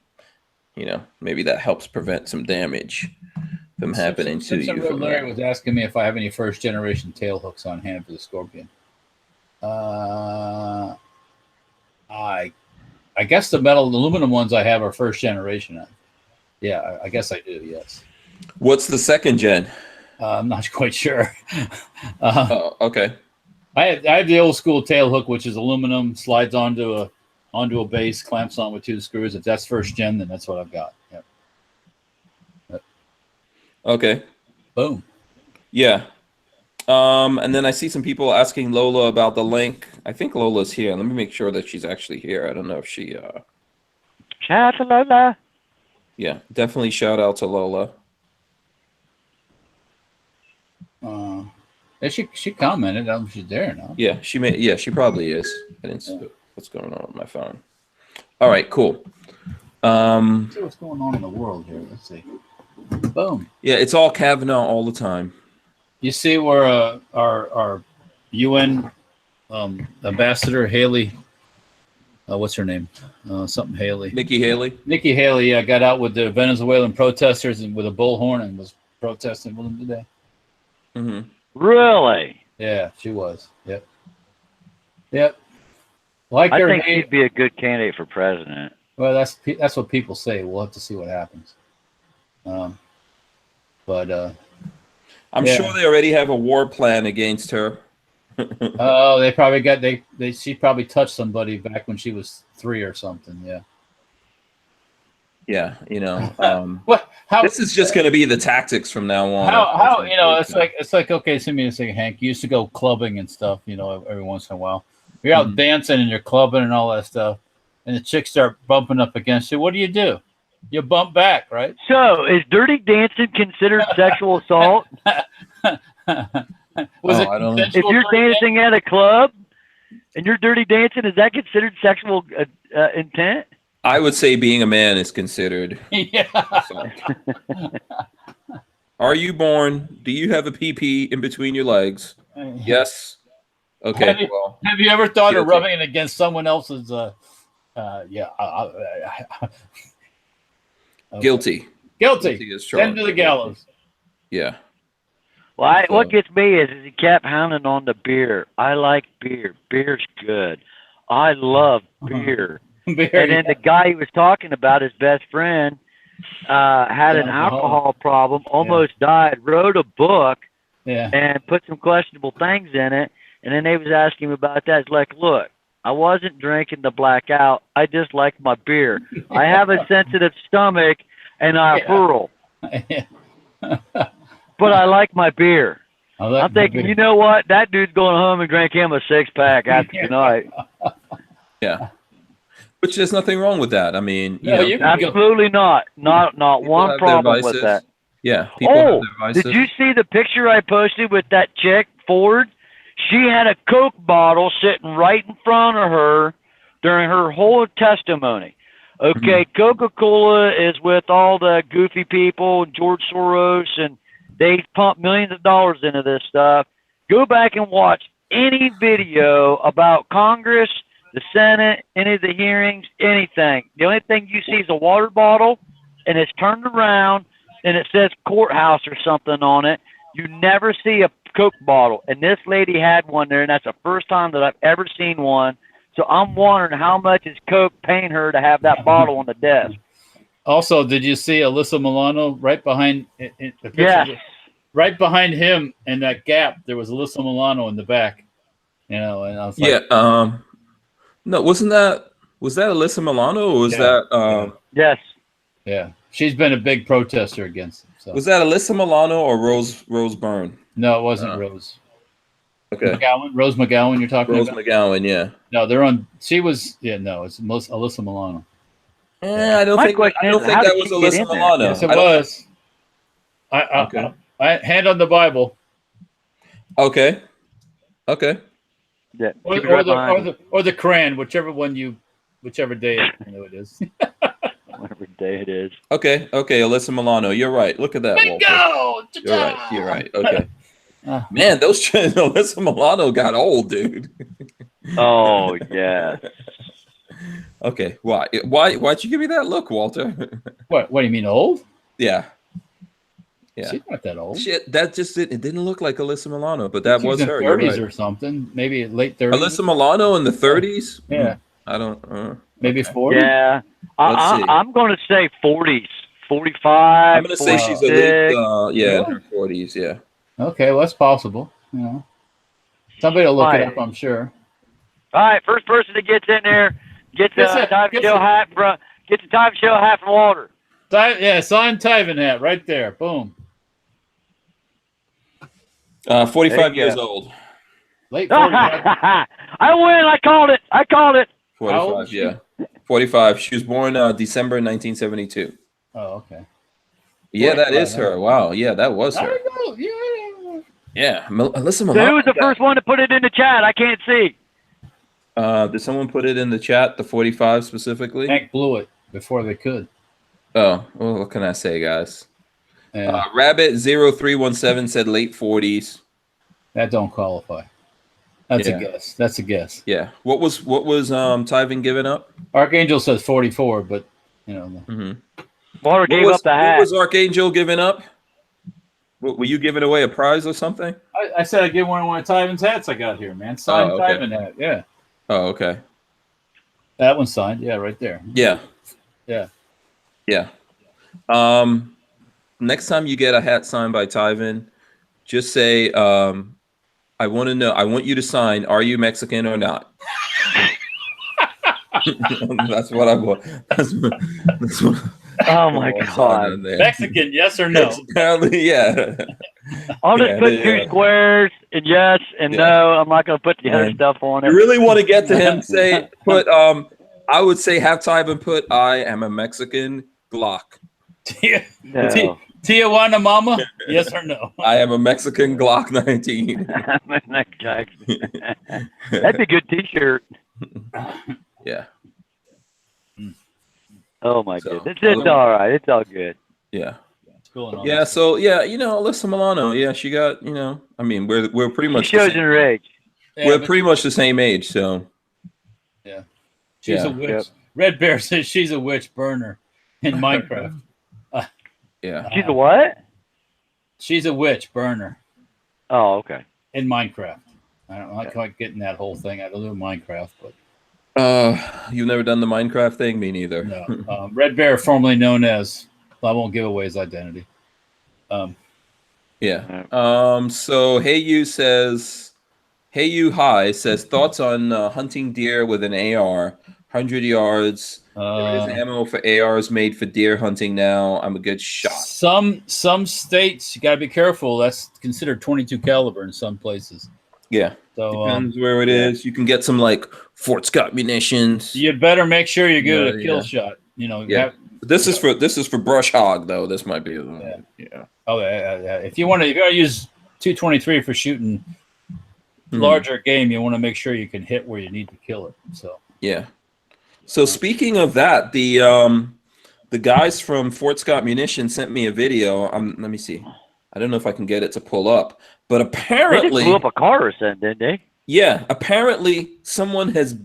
maybe that helps prevent some damage from happening to you. Larry was asking me if I have any first generation tail hooks on hand for the Scorpion. I guess the aluminum ones I have are first generation. Yeah, I guess I do. Yes. What's the second gen? I'm not quite sure. Okay. I have the old school tail hook, which is aluminum, slides onto a base, clamps on with 2 screws. If that's first gen, then that's what I've got. Yep. Okay. Boom. Yeah. And then I see some people asking Lola about the link. I think Lola's here. Let me make sure that she's actually here. I don't know if she Shout out to Lola. Yeah, definitely shout out to Lola. She commented. I don't know if she's there now. Yeah, she probably is. I didn't see what's going on with my phone. All right, cool. Let's see what's going on in the world here. Let's see. Boom. Yeah, it's all Kavanaugh all the time. You see where our UN ambassador Haley, what's her name? Something Haley. Nikki Haley. Nikki Haley got out with the Venezuelan protesters and with a bullhorn and was protesting with them today. Mm-hmm. Really? Yeah, she was. Yep. Like I her think she'd be a good candidate for president. Well, that's what people say. We'll have to see what happens. But I'm sure they already have a war plan against her. Oh, they probably got she probably touched somebody back when she was 3 or something. Yeah. Yeah, this is just going to be the tactics from now on. How it's like okay, send me a second, Hank. You used to go clubbing and stuff, every once in a while. You're out dancing and you're clubbing and all that stuff, and the chicks start bumping up against you. What do? You bump back, right? So, is dirty dancing considered sexual assault? If you're dancing at a club and you're dirty dancing, is that considered sexual intent? I would say being a man is considered. Yeah. Are you born? Do you have a PP in between your legs? Yes. Okay. Have you ever thought of rubbing it against someone else's? Okay. Guilty. Guilty. Send to the gallows. Yeah. Well, what gets me is he kept hounding on the beer. I like beer. Beer's good. I love beer. And then the guy he was talking about, his best friend, had an alcohol problem, almost died, wrote a book, and put some questionable things in it. And then they was asking him about that. It's like, look, I wasn't drinking the blackout. I just like my beer. I have a sensitive stomach, and I hurl. But I like my beer. I'm thinking, you know what? That dude's going home and drink him a 6-pack after tonight. Yeah. Which there's nothing wrong with that. I mean, absolutely not. Not one problem with that. Yeah. People have their vices. Did you see the picture I posted with that chick, Ford? She had a Coke bottle sitting right in front of her during her whole testimony. Okay, Coca-Cola is with all the goofy people, George Soros, and they pump millions of dollars into this stuff. Go back and watch any video about Congress, the Senate, any of the hearings, anything. The only thing you see is a water bottle, and it's turned around, and it says courthouse or something on it. You never see a Coke bottle, and this lady had one there, and that's the first time that I've ever seen one. So I'm wondering how much is Coke paying her to have that bottle on the desk. Also, did you see Alyssa Milano right behind the picture? Yes. Right behind him in that gap, there was Alyssa Milano in the back. And I was like, no, was that Alyssa Milano, or was that Yes. Yeah. She's been a big protester against him. So. Was that Alyssa Milano or Rose Byrne? No, it wasn't Rose. Okay. Rose McGowan, you're talking about? Rose McGowan, yeah. No, they're on. She was. Yeah, no, it's Alyssa Milano. I don't think that was Alyssa Milano. Yes, it was. I hand on the Bible. Okay. Yeah. Or the Quran, whichever day it is. Whatever day it is. Okay, Alyssa Milano. You're right. Look at that, Walther. You're right. Okay. Man, those Alyssa Milano got old, dude. Oh, yeah. Okay. Why'd you give me that look, Walther? What do you mean, old? Yeah. She's not that old. Shit, it didn't look like Alyssa Milano, but that was her. 30s or something, maybe late 30s. Alyssa Milano in the 30s? Yeah. I don't. Maybe 40. Yeah. I'm going to say 40s. 45. I'm gonna say she's at least, in her 40s. Yeah. Okay, well, that's possible. You know, somebody will look it up, I'm sure. All right, first person that gets in there gets a Tivan Show hat from Walther. Signed Tivan hat right there. Boom. 45 years old. Late 45. I win. I called it. 45. Yeah. 45. She was born December 1972. Oh, okay. Yeah, that is her. Wow. Yeah, that was her. I know. Yeah. Yeah. Alyssa Milano. So who was the first one to put it in the chat? I can't see. Did someone put it in the chat, the 45 specifically? Hank blew it before they could. Oh, well, what can I say, guys? Yeah. Rabbit0317 said late 40s. That don't qualify. That's a guess. That's a guess. Yeah. What was Tivan giving up? Archangel says 44, but you know. Walther gave up the hat. What was Archangel giving up? Were you giving away a prize or something? I said I'd give one of Tivan's hats I got here, man. Signed Tivan hat. Yeah. Oh, okay. That one's signed. Yeah, right there. Yeah. Yeah. Yeah. Next time you get a hat signed by Tivan, just say, I want to know, I want you to sign, are you Mexican or not? That's what I want. That's what, oh my God. Mexican, yes or no? Apparently, yeah. I'll just put two squares and yes and no. I'm not going to put the other stuff on it. You really want to get to him, I would say have Tivan put, I am a Mexican Glock. No. Tijuana Mama, yes or no? I am a Mexican Glock 19. That'd be a good T-shirt. Yeah. Oh my goodness, it's all right. It's all good. Yeah. Yeah. So Alyssa Milano. Yeah, she got. I mean, we're pretty much. She shows in her age. We're pretty much the same age. So. Yeah. She's a witch. Yep. Red Bear says she's a witch burner in Minecraft. Yeah. She's a what? She's a witch burner. Oh, okay. In Minecraft. I don't like quite getting that whole thing. I don't do Minecraft, but. You've never done the Minecraft thing? Me neither. No. Red Bear, formerly known as. Well, I won't give away his identity. Yeah. So Hey You Hi says thoughts on hunting deer with an AR, 100 yards. There is ammo for ARs made for deer hunting now. I'm a good shot. Some states you gotta be careful. That's considered 22 caliber in some places. Yeah. So depends where it is. You can get some like Fort Scott munitions. You better make sure you get a kill shot. This is for brush hog though. This might be Oh yeah. If you want to use 223 for shooting larger game, you want to make sure you can hit where you need to kill it. So yeah. So speaking of that, the guys from Fort Scott Munitions sent me a video. Let me see. I don't know if I can get it to pull up, but apparently they just blew up a car or something, didn't they? Yeah, apparently someone has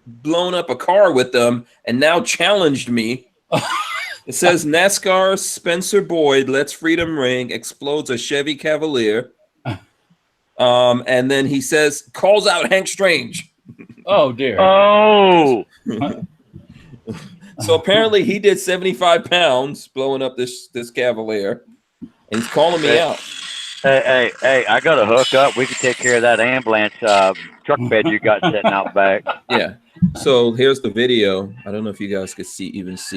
blown up a car with them and now challenged me. It says NASCAR Spencer Boyd lets freedom ring, explodes a Chevy Cavalier. And then he says, calls out Hank Strange. Oh dear. Oh. So apparently he did 75 pounds blowing up this Cavalier. And he's calling me out. Hey, I got a hook up. We can take care of that ambulance truck bed you got sitting out back. Yeah. So here's the video. I don't know if you guys could see this.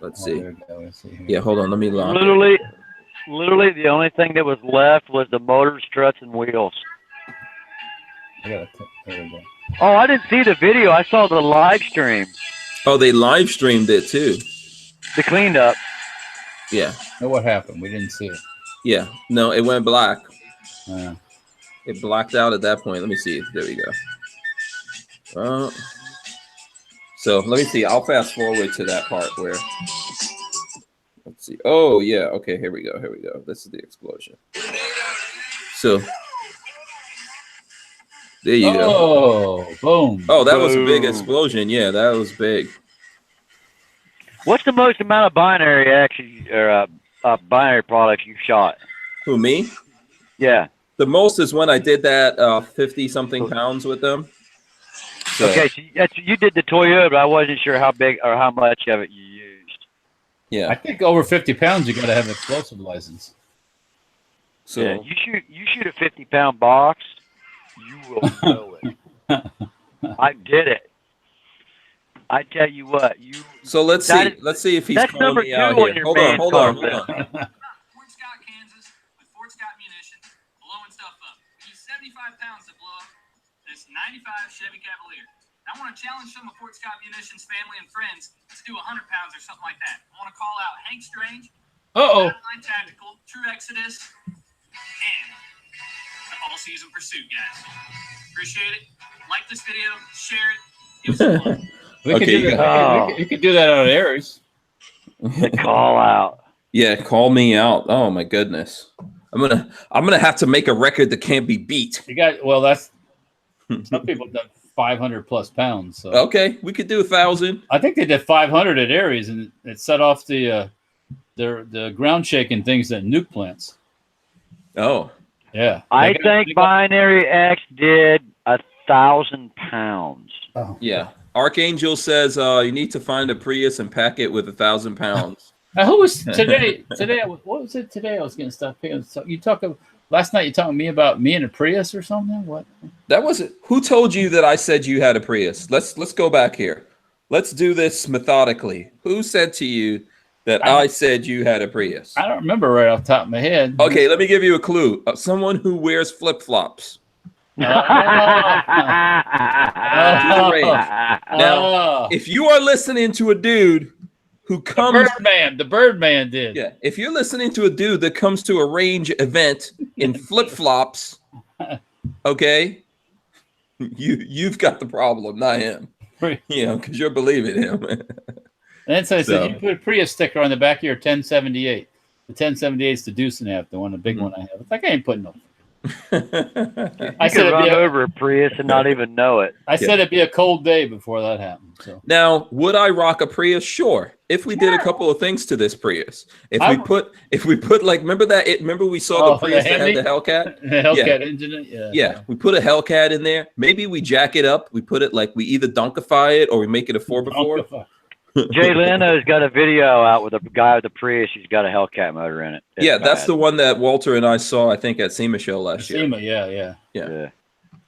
Let's see. Yeah, hold on. Let me lock it. Literally, the only thing that was left was the motor, struts, and wheels. There we go. Oh, I didn't see the video. I saw the live stream. Oh, they live streamed it too. The cleanup. Yeah. Know what happened? We didn't see it. Yeah. No, it went black. It blacked out at that point. Let me see. There we go. So let me see. I'll fast forward to that part where. Let's see. Oh yeah. Okay. Here we go. This is the explosion. So. There you go. Oh, boom. Oh, that was a big explosion. Yeah, that was big. What's the most amount of binary binary products you shot? Who, me? Yeah. The most is when I did that 50-something pounds with them. So. Okay, so you did the Toyota, but I wasn't sure how big or how much of it you used. Yeah. I think over 50 pounds, you got to have an explosive license. So yeah, you shoot a 50-pound box, you will know it. I did it. I tell you what, So let's see. Let's see if he's that's calling number me 2 out on here. your Hold man on. card. Fort Scott, Kansas, with Fort Scott Munition, blowing stuff up. He's 75 pounds to blow up this 95 Chevy Cavalier. I want to challenge some of Fort Scott Munition's family and friends to do 100 pounds or something like that. I want to call out Hank Strange, Flatline Tactical, True Exodus, and the All-Season Pursuit guys. Appreciate it. Like this video, share it, give us a like. We could do that. We could do that on Aries. The call out. Yeah, call me out. Oh my goodness. I'm gonna have to make a record that can't be beat. You got that's some people have done 500 plus pounds. So Okay, we could do 1,000. I think they did 500 at Aries, and it set off the ground shaking things at nuke plants. Oh. Yeah, I think Binary X did 1,000 pounds. Oh. Yeah. Archangel says you need to find a Prius and pack it with 1,000 pounds. Who was today? What was it today? I was getting stuff. You talked last night. You talking to me about me and a Prius or something? What? That wasn't. Who told you that I said you had a Prius? Let's go back here. Let's do this methodically. Who said to you that I said you had a Prius? I don't remember right off the top of my head. Okay, let me give you a clue. Someone who wears flip-flops. Now, if you are listening to a dude who comes, the Birdman did. Yeah, if you're listening to a dude that comes to a range event in flip-flops, okay, you've got the problem, not him. You know, because you're believing him. And then so you put a Prius sticker on the back of your 1078. The 1078 is the deuce and a half, the one, the big one I have. It's like I ain't putting no. I said run over a Prius and not even know it. I said it'd be a cold day before that happened. So now, would I rock a Prius? Sure. If we did a couple of things to this Prius, if we put like, remember we saw the Prius that had the Hellcat? The Hellcat engine in it? Yeah. We put a Hellcat in there. Maybe we jack it up. We put it like we either dunkify it or we make it a 4x4. Jay Leno's got a video out with a guy with a Prius. He's got a Hellcat motor in it. That's the one that Walter and I saw, I think, at SEMA show last year. SEMA,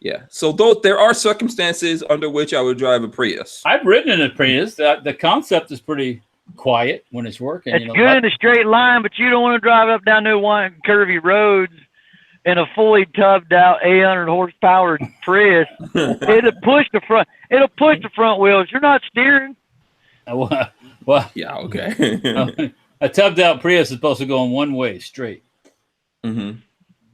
yeah. So there are circumstances under which I would drive a Prius. I've ridden in a Prius. The concept is pretty quiet when it's working. It's good in a straight line, but you don't want to drive up down new curvy roads in a fully tubbed out 800 horsepower Prius. It'll push the front wheels. You're not steering. Well, yeah, okay. A tubbed out Prius is supposed to go in one way straight. Mm-hmm.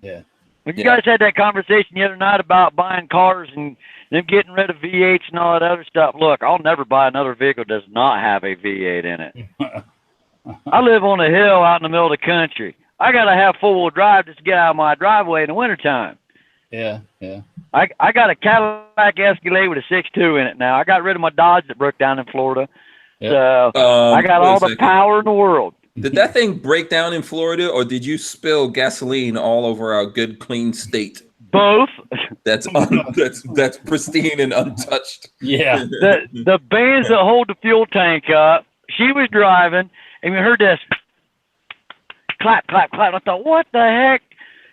Yeah. When you guys had that conversation the other night about buying cars and them getting rid of V8s and all that other stuff, look, I'll never buy another vehicle that does not have a V8 in it. I live on a hill out in the middle of the country. I got to have four-wheel drive just to get out of my driveway in the wintertime. Yeah. I got a Cadillac Escalade with a 6.2 in it now. I got rid of my Dodge that broke down in Florida. Yep. So I got all the power in the world. Did that thing break down in Florida, or did you spill gasoline all over our good, clean state? Both. That's pristine and untouched. Yeah. The bands that hold the fuel tank up, she was driving, and we heard this clap, clap, clap. I thought, what the heck?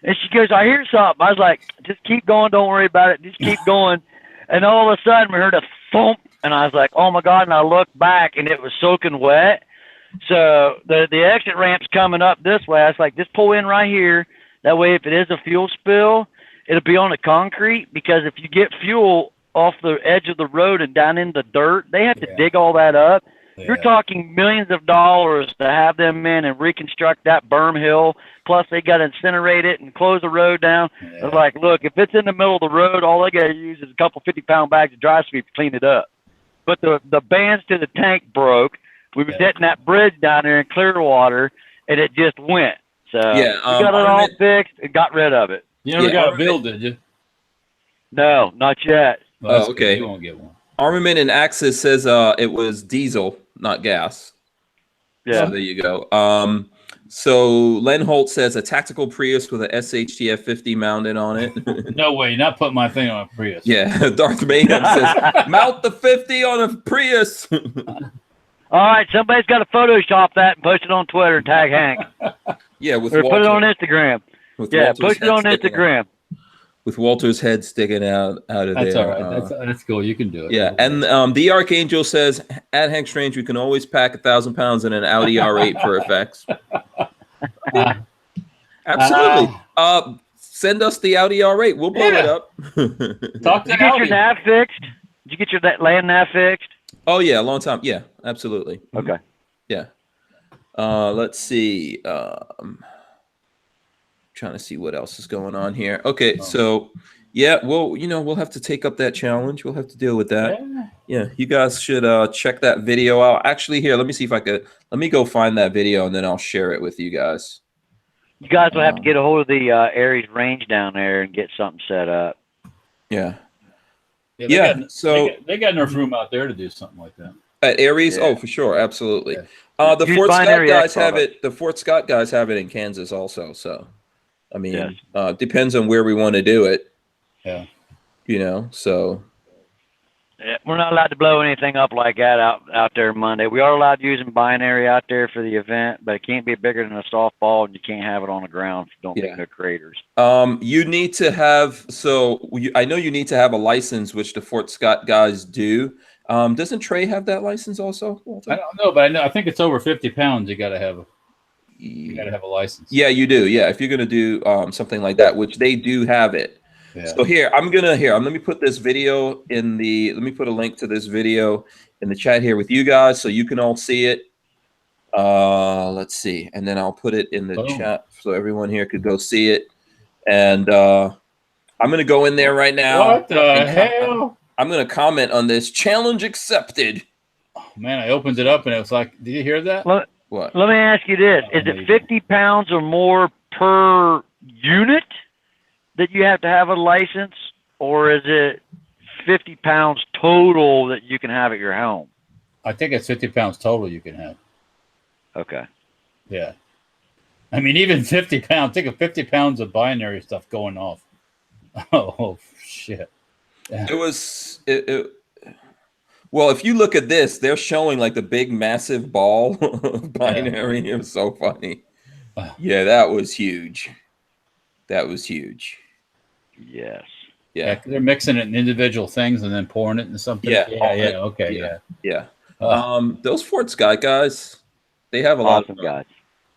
And she goes, I hear something. I was like, just keep going. Don't worry about it. Just keep going. And all of a sudden, we heard a thump. And I was like, oh, my God. And I looked back, and it was soaking wet. So the exit ramp's coming up this way. I was like, just pull in right here. That way, if it is a fuel spill, it'll be on the concrete. Because if you get fuel off the edge of the road and down in the dirt, they have to dig all that up. Yeah. You're talking millions of dollars to have them in and reconstruct that berm hill. Plus, they got to incinerate it and close the road down. Yeah. They're like, look, if it's in the middle of the road, all they got to use is a couple 50-pound bags of dry sweep to clean it up. But the bands to the tank broke. We were hitting that bridge down there in Clearwater, and it just went. So we got it all fixed and got rid of it. You never got a bill, did you? No, not yet. Well, okay. You won't get one. Armament and Axis says it was diesel, not gas. Yeah. So there you go. So Len Holt says a tactical Prius with a SHF 50 mounted on it. No way, not put my thing on a Prius. Yeah, Darth Mayhem says mount the 50 on a Prius. All right, somebody's got to Photoshop that and post it on Twitter and tag Hank. Yeah, with Or Walter, put it on Instagram. with Yeah, Walter's post it head on sticking out- Instagram. with Walter's head sticking out of That's there. all right. That's cool. You can do it. Yeah, and the Archangel says, at Hank Strange, we can always pack 1,000 pounds in an Audi R8 for effects. Absolutely. Send us the Audi R8. We'll blow it up. Talk Did you to get your Audi. nav fixed? Did you get your land nav fixed? Oh, yeah, a long time. Yeah, absolutely. Okay. Yeah. Let's see. Trying to see what else is going on here. Okay, so yeah, well, we'll have to take up that challenge. We'll have to deal with that. Yeah, you guys should check that video out. Actually, here, let me see if I could. Let me go find that video and then I'll share it with you guys. You guys will have to get a hold of the Aries range down there and get something set up. Yeah. So they got enough room out there to do something like that. At Aries, Yeah. for sure, absolutely. Yeah. The Use Fort Scott binary guys X have product. it. The Fort Scott guys have it in Kansas also. So, I mean, Yes. Depends on where we want to do it. Yeah. So. Yeah, we're not allowed to blow anything up like that out there Monday. We are allowed using binary out there for the event, but it can't be bigger than a softball, and you can't have it on the ground. Don't make no craters. You need to have. I know you need to have a license, which the Fort Scott guys do. Doesn't Trey have that license also, Walter? I don't know, but I think it's over 50 pounds. You got to have a license. Yeah, you do. Yeah, if you're gonna do something like that, which they do have it. Yeah. So let me put this video let me put a link to this video in the chat here with you guys so you can all see it. Let's see. And then I'll put it in the chat so everyone here could go see it. And I'm going to go in there right now. What the hell? I'm going to comment on this. Challenge accepted. Oh, man, I opened it up and it was like, did you hear that? What? Let me ask you this. Is it 50 pounds or more per unit that you have to have a license, or is it 50 pounds total that you can have at your home? I think it's 50 pounds total you can have. Okay. Yeah. I mean, even 50 pounds, think of 50 pounds of binary stuff going off. Oh, shit. Yeah. Well, if you look at this, they're showing like the big, massive ball of binary. Yeah. It was so funny. Yeah, that was huge. Yes. Yeah. They're mixing it in individual things and then pouring it in something. Yeah. Okay. Yeah. Those Fort Scott guys, they have a lot of fun. Guys.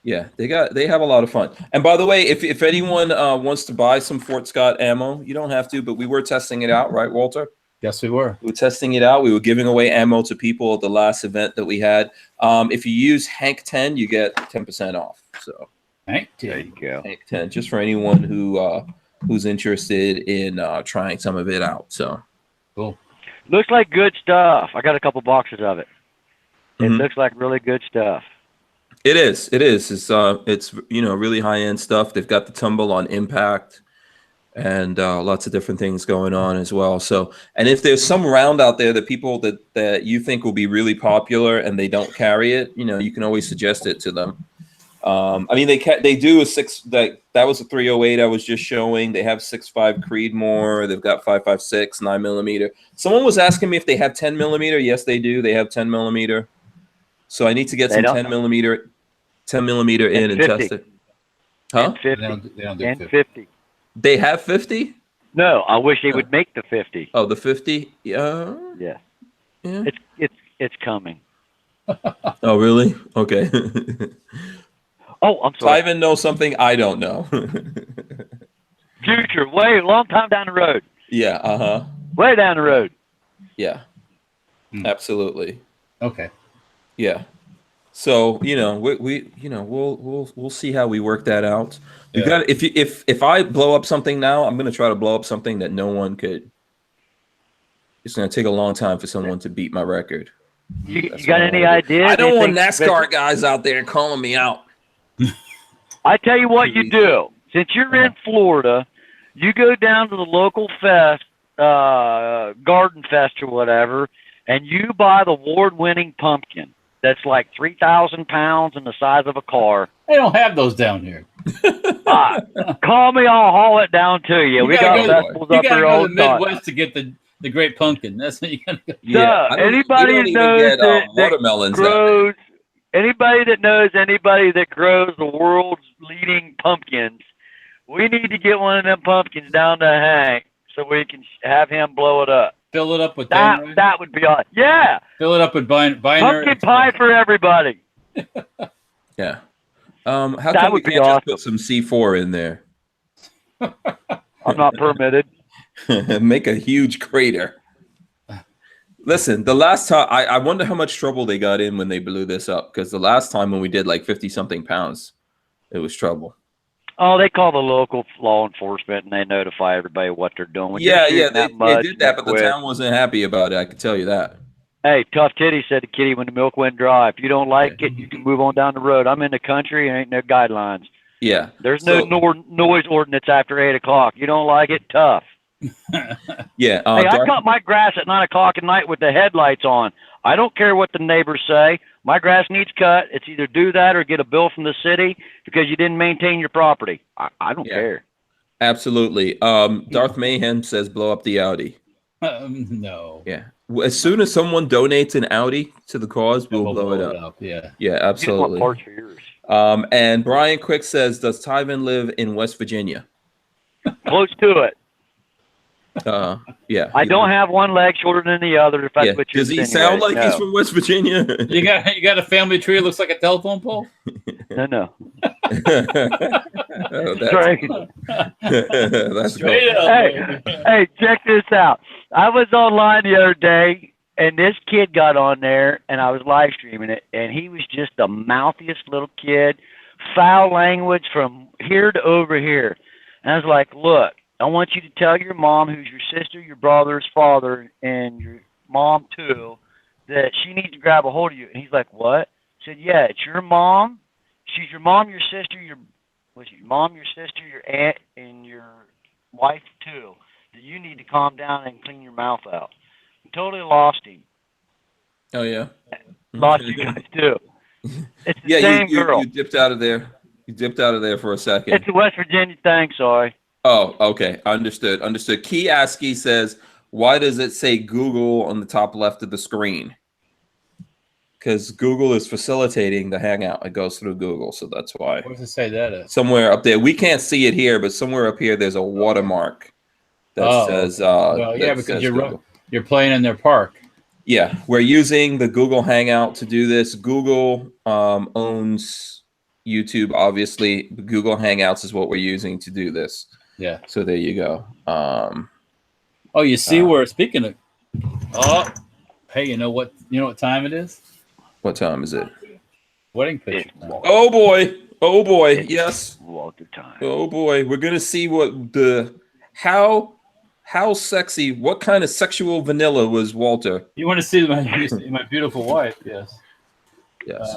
Yeah, they have a lot of fun. And by the way, if anyone wants to buy some Fort Scott ammo, you don't have to, but we were testing it out, right, Walter? Yes, we were. We were testing it out. We were giving away ammo to people at the last event that we had. If you use Hank 10, you get 10% off. So Hank 10. There you go. Hank 10, just for anyone who's interested in trying some of it out. So cool. Looks like good stuff. I got a couple boxes of it. It looks like really good stuff. It is. It's really high end stuff. They've got the tumble on impact and lots of different things going on as well. So, and if there's some round out there that people that you think will be really popular and they don't carry it, you can always suggest it to them. I mean, they do a that was a 308 I was just showing. They have 6.5 Creedmoor. They've got 5.56 9mm. Someone was asking me if they have 10mm. Yes, they do. They have 10mm. So I need to get some 10mm in and test it. Huh? 50. They don't do 50. They have 50? No, I wish they would make the 50. Oh, the 50? Yeah. Yeah. Yeah. It's coming. Oh, really? Okay. Oh, I'm sorry. Tivan knows something I don't know. Future, way long time down the road. Yeah. Way down the road. Yeah. Absolutely. Okay. Yeah. So we'll see how we work that out. You got if I blow up something now, I'm gonna try to blow up something that no one could. It's gonna take a long time for someone to beat my record. You got any idea? I don't want NASCAR guys out there calling me out. I tell you what you do. Since you're in Florida, you go down to the local fest, garden fest or whatever, and you buy the award-winning pumpkin that's like 3,000 pounds and the size of a car, They don't have those down here. Call me, I'll haul it down to you. We got festivals You up gotta here go all to the the time. Midwest to get the great pumpkin. That's what you gotta go. Yeah, Anybody you don't even knows get, that watermelons grows, anybody that knows anybody that grows the world's leading pumpkins, we need to get one of them pumpkins down to Hank so we can have him blow it up. Fill it up with That would be awesome. Yeah. Fill it up with binary. Pumpkin pie for everybody. Yeah. How That come we would be can't awesome. just put some C4 in there? I'm not permitted. Make a huge crater. Listen, the last time I wonder how much trouble they got in when they blew this up, because the last time when we did like 50-something pounds, it was trouble. Oh, they call the local law enforcement and they notify everybody what they're doing. When They did that, but the quit. town wasn't happy about it. I can tell you that. Hey, Tough Titty said to Kitty when the milk went dry, if you don't like it, you can move on down the road. I'm in the country and ain't no guidelines. Yeah. There's no noise ordinance after 8 o'clock. You don't like it? Tough. Yeah. Hey, I cut my grass at 9 o'clock at night with the headlights on. I don't care what the neighbors say. My grass needs cut. It's either do that or get a bill from the city because you didn't maintain your property. I don't care. Absolutely. Darth Mayhem says blow up the Audi. No. Yeah. As soon as someone donates an Audi to the cause, we'll blow it up. Yeah. Yeah, absolutely. You don't want parts for yours. And Brian Quick says, does Tivan live in West Virginia? Close to it. Yeah. I don't have one leg shorter than the other. If that's what you're Does he sound like he's from West Virginia? You got a family tree that looks like a telephone pole? No. Oh, that's Straight. that's Straight cool. up. Hey, check this out. I was online the other day, and this kid got on there, and I was live streaming it, and he was just the mouthiest little kid, foul language from here to over here. And I was like, look, I want you to tell your mom, who's your sister, your brother's father, and your mom too, that she needs to grab a hold of you. And he's like, what? I said, yeah, it's your mom. She's your mom, your sister, your mom, your sister, your aunt, and your wife too. That you need to calm down and clean your mouth out. Totally lost him. Oh, yeah. Lost you guys too. It's the Yeah, same girl. you dipped out of there. You dipped out of there for a second. It's a West Virginia thing, sorry. Oh, okay. Understood. Key Askey says, why does it say Google on the top left of the screen? Because Google is facilitating the Hangout. It goes through Google, so that's why. Where does it say that at? Somewhere up there. We can't see it here, but somewhere up here there's a watermark that says well, yeah, because you're playing in their park. Yeah, we're using the Google Hangout to do this. Google owns YouTube, obviously. Google Hangouts is what we're using to do this. Yeah. So there you go. Oh, you see where, speaking of, hey, you know what time it is? What time is it? Wedding picture time. Oh boy. Yes. Walther time. Oh boy. We're gonna see what how sexy, what kind of sexual vanilla was Walter? You want to see my beautiful wife? Yes. Yes.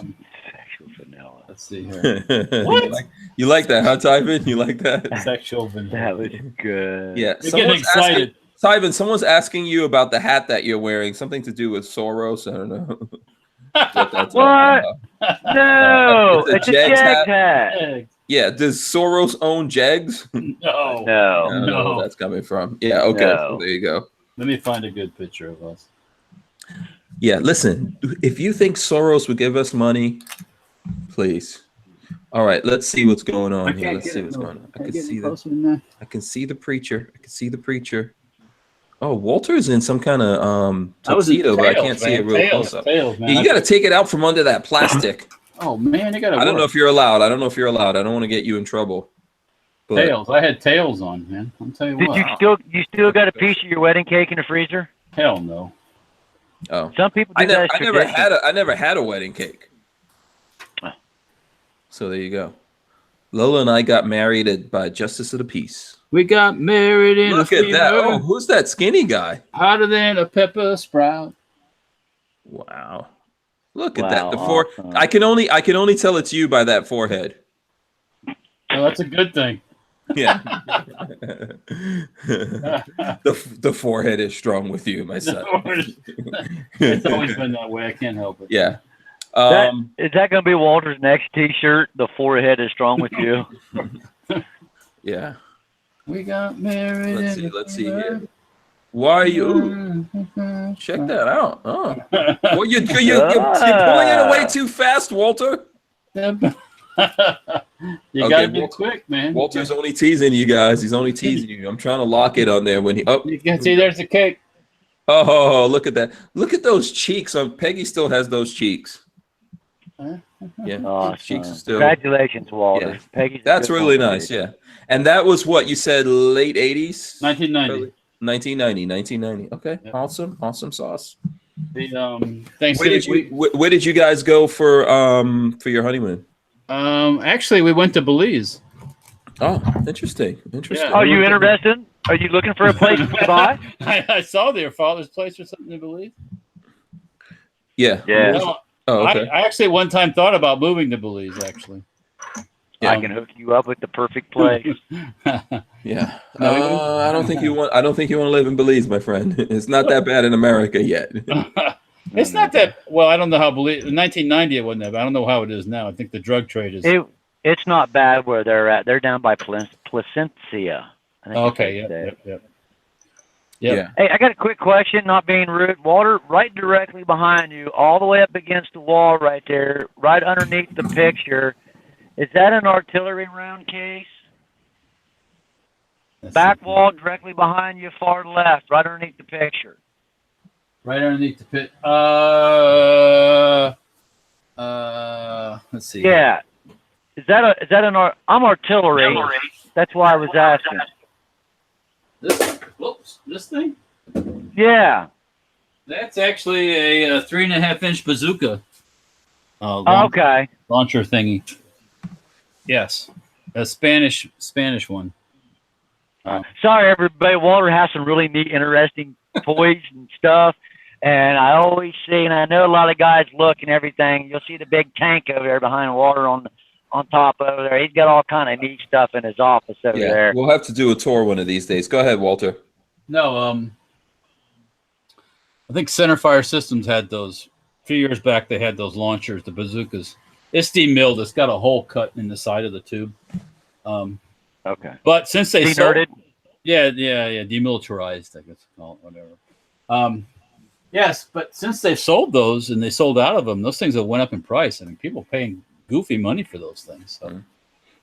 Sexual vanilla. Let's see here. What? You like that, huh, Tivan? You like that? Sexual vanilla. That was good. Yeah. You're getting excited. Tivan, someone's asking you about the hat that you're wearing. Something to do with Soros. I don't know. What? No, it's a Jags Jags hat. Yeah. Does Soros own Jags? No. No. That's coming from. Yeah. Okay. No. So there you go. Let me find a good picture of us. Yeah. Listen, if you think Soros would give us money, please. All right. Let's see what's going on here. Let's see what's going on. I can see that. I can see the preacher. Oh, Walter's in some kind of tuxedo, but I can't see it real close up. Tails, man. Yeah, you got to take it out from under that plastic. Oh man, you got to. I don't know if you're allowed. I don't want to get you in trouble. But Tails. I had tails on, man. I'm telling you what. You still got a piece of your wedding cake in the freezer? Hell no. Oh, Some people do that. I never had a wedding cake. So there you go. Lola and I got married by Justice of the Peace. We got married in Look at that. Oh, who's that skinny guy? Hotter than a pepper sprout. Wow. Look at that. Awesome. I can only tell it's you by that forehead. Well, that's a good thing. Yeah. the forehead is strong with you, my son. It's always been that way. I can't help it. Yeah. Is that going to be Walter's next T-shirt? The forehead is strong with you. Yeah. We got married. Let's see here. Why are you? Check that out. Oh, well, you're pulling it away too fast, Walter. You gotta be quick, man. Walter's only teasing you guys. He's only teasing you. I'm trying to lock it on there when he. Oh, you can see there's the cake. Oh, look at that! Look at those cheeks. Peggy still has those cheeks. Yeah, awesome. cheeks still. Congratulations, Walter. Yeah. Peggy's That's really nice. Yeah, and that was what you said, late 80s, 1990. 1990. Okay, yep. Awesome sauce. The where did you guys go for your honeymoon? Actually, we went to Belize. Oh, interesting. Yeah. Are you interested? Are you looking for a place to buy? I saw their father's place or something in Belize. Yeah. Yeah. No, okay. I actually one time thought about moving to Belize. Actually. Yeah. I can hook you up with the perfect place. Yeah. I don't think you want to live in Belize, my friend. It's not that bad in America yet. It's not that well. I don't know how Belize. In 1990, it wasn't that bad. I don't know how it is now. I think the drug trade is. It's not bad where they're at. They're down by Placencia. Okay. Yep. Yeah. Hey, I got a quick question. Not being rude, Walter. Right directly behind you, all the way up against the wall, right there, right underneath the picture. Is that an artillery round case? Back wall directly behind you, far left, right underneath the picture. Right underneath the pit. Let's see. Yeah. Is that an I'm artillery. That's why I was asking. This thing? Yeah. That's actually a 3.5-inch bazooka. Okay. Launcher thingy. Yes, a Spanish one. Sorry, everybody. Walter has some really neat, interesting toys and stuff. And I always see, and I know a lot of guys look and everything. You'll see the big tank over there behind Walter on top over there. He's got all kind of neat stuff in his office over there. We'll have to do a tour one of these days. Go ahead, Walter. No, I think Centerfire Systems had those. A few years back, they had those launchers, the bazookas. It's demilled. It's got a hole cut in the side of the tube. Okay. But since they Denerded? demilitarized, I guess call it, whatever. Yes, but since they've sold those and they sold out of them, those things have went up in price. I mean, people paying goofy money for those things. So,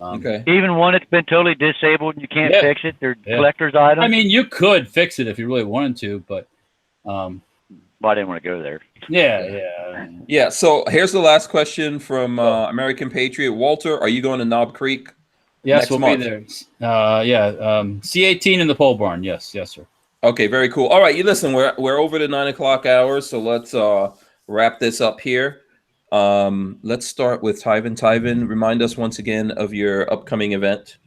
okay. Even one that's been totally disabled and you can't fix it, they're collector's items. I mean, you could fix it if you really wanted to, but well, I didn't want to go there. Yeah. So here's the last question from American Patriot. Walter, are you going to Knob Creek? Yes, we'll be there. C18 in the pole barn. Yes, sir. Okay, very cool. All right, you listen. We're over the 9 o'clock hour, so let's wrap this up here. Let's start with Tivan. Tivan, remind us once again of your upcoming event.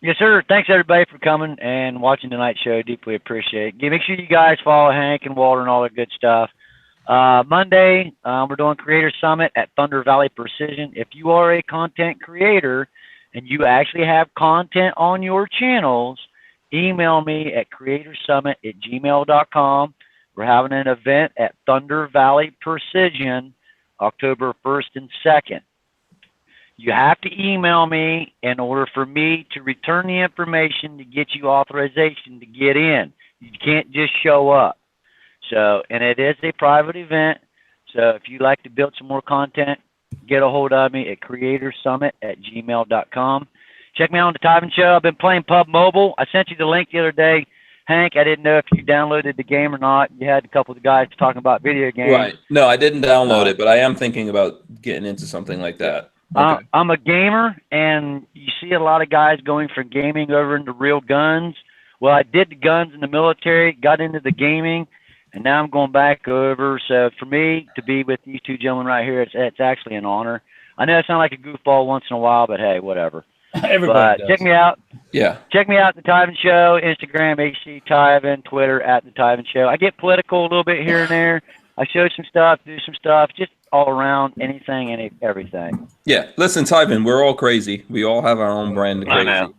Yes, sir. Thanks, everybody, for coming and watching tonight's show. Deeply appreciate it. Make sure you guys follow Hank and Walter and all that good stuff. Monday, we're doing Creator Summit at Thunder Valley Precision. If you are a content creator and you actually have content on your channels, email me at creatorsummit@gmail.com. We're having an event at Thunder Valley Precision October 1st and 2nd. You have to email me in order for me to return the information to get you authorization to get in. You can't just show up. So, and it is a private event. So if you'd like to build some more content, get a hold of me at creatorsummit@gmail.com. Check me out on the Tivan Show. I've been playing Pub Mobile. I sent you the link the other day, Hank. I didn't know if you downloaded the game or not. You had a couple of guys talking about video games. Right. No, I didn't download it, but I am thinking about getting into something like that. Okay. I'm a gamer, and you see a lot of guys going from gaming over into real guns. Well, I did the guns in the military, got into the gaming, and now I'm going back over. So for me to be with these two gentlemen right here, it's actually an honor. I know I sound like a goofball once in a while, but hey, whatever. Everybody does. Check me out. Yeah. Check me out at the Tivan Show, Instagram, HC Tivan, Twitter at the Tivan Show. I get political a little bit here and there. I show some stuff, do some stuff, just all around, anything and everything. Yeah. Listen, Tivan, we're all crazy. We all have our own brand of crazy. I know.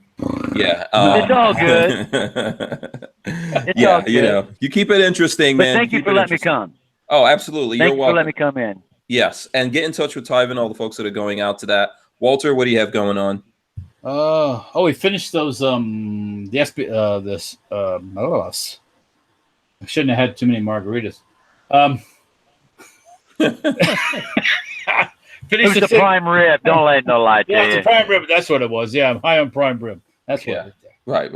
Yeah. It's all good. It's all good. You know, you keep it interesting, But man. thank you for letting me come. Oh, absolutely. Thank You're you welcome. for letting me come in. Yes, and get in touch with Tivan, all the folks that are going out to that. Walter, what do you have going on? We finished those I shouldn't have had too many margaritas. It was the prime rib. Don't let no lie to Yeah, you. it's a prime rib. That's what it was. Yeah, I'm high on prime rib. That's what. Yeah. It is. Right.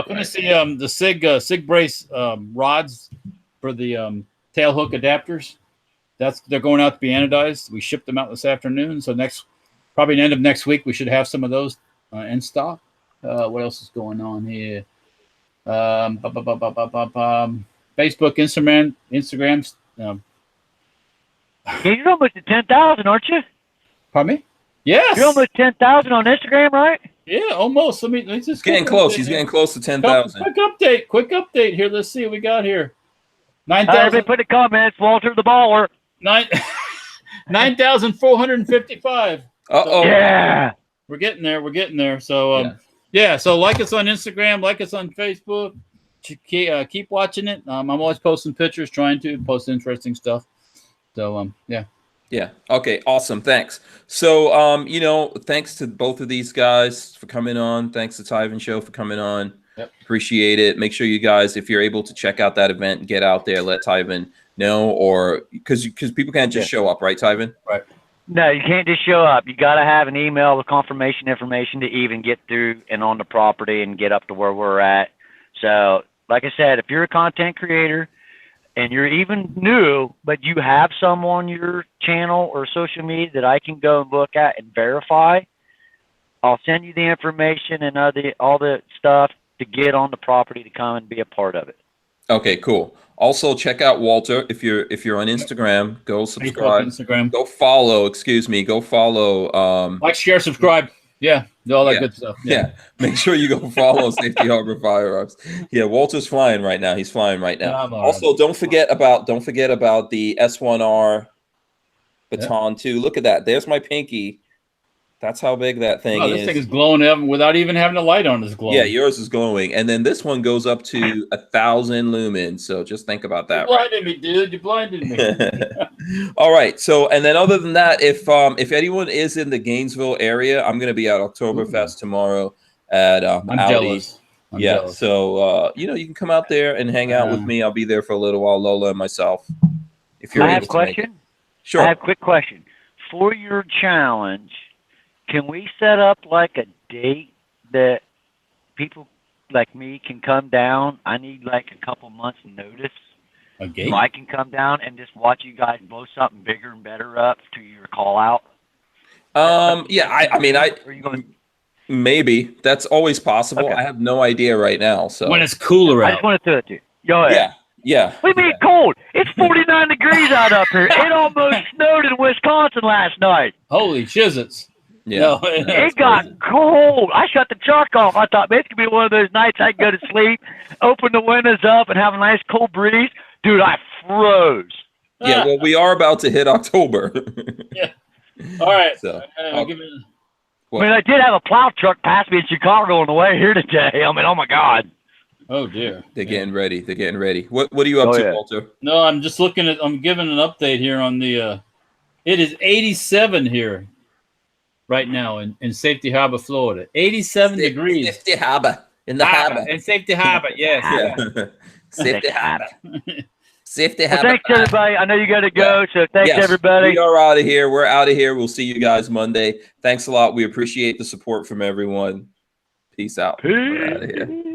Finished the SIG brace rods for the tail hook adapters. They're going out to be anodized. We shipped them out this afternoon. So probably the end of next week, we should have some of those in stock. What else is going on here? Facebook, Instagram. You're almost at 10,000, aren't you? Pardon me? Yes. You're almost 10,000 on Instagram, right? Yeah, almost. Let me just He's getting close. He's getting close to 10,000. Quick update here. Let's see what we got here. 9,000. Everybody put in the comments, Walter the baller. 9,455. Uh-oh. Yeah. We're getting there. So so like us on Instagram, like us on Facebook. Keep watching it. I'm always posting pictures, trying to post interesting stuff. So yeah. Okay. Awesome. Thanks. So thanks to both of these guys for coming on. Thanks to Tivan Show for coming on. Yep. Appreciate it. Make sure you guys, if you're able to check out that event, get out there, let Tivan know, or because people can't just show up, right, Tivan? Right. No, you can't just show up. You got to have an email with confirmation information to even get through and on the property and get up to where we're at. So, like I said, if you're a content creator and you're even new, but you have some on your channel or social media that I can go and look at and verify, I'll send you the information and all the stuff to get on the property to come and be a part of it. Okay, cool. Also, check out Walter if you're on Instagram. Go subscribe. Instagram. Go follow. Go follow. Like, share, subscribe. Yeah, all that good stuff. Yeah. Make sure you go follow Safety Harbor Firearms. Yeah, Walter's flying right now. He's flying right now. Also, don't forget about the S1R baton too. Look at that. There's my pinky. That's how big that thing is. This thing is glowing without even having a light on. It's glowing. Yeah, yours is glowing, and then this one goes up to 1,000 lumens. So just think about that. You blinded me, dude. You blinded me. All right. So, and then other than that, if anyone is in the Gainesville area, I'm going to be at Oktoberfest tomorrow at I'm jealous. I'm jealous. So you can come out there and hang out with me. I'll be there for a little while, Lola and myself. If you're I have a question. Sure. I have a quick question for your challenge. Can we set up like a date that people like me can come down? I need like a couple months notice. A date? So I can come down and just watch you guys blow something bigger and better up to your call out. Maybe that's always possible. Okay. I have no idea right now. So when it's cooler out. I just want to throw it to you. Go ahead. Yeah. What do you mean cold? It's 49 degrees out up here. It almost snowed in Wisconsin last night. Holy shizits. Yeah. No, it got cold. I shut the truck off. I thought, man, it's going to be one of those nights I can go to sleep, open the windows up, and have a nice cold breeze. Dude, I froze. Yeah, well, we are about to hit October. Yeah. All right. So, I did have a plow truck pass me in Chicago on the way here today. I mean, oh, my God. Oh, dear. They're getting ready. What are you up to, Walter? No, I'm just I'm giving an update here on the, it is 87 here right now in Safety Harbor, Florida. 87 degrees. Safety Harbor. In the harbor. In Safety Harbor, yes. Yeah. Safety Harbor. Safety Harbor. Well, thanks, everybody. I know you got to go, so thanks, everybody. We are out of here. We're out of here. We'll see you guys Monday. Thanks a lot. We appreciate the support from everyone. Peace out. Peace. We're out of here.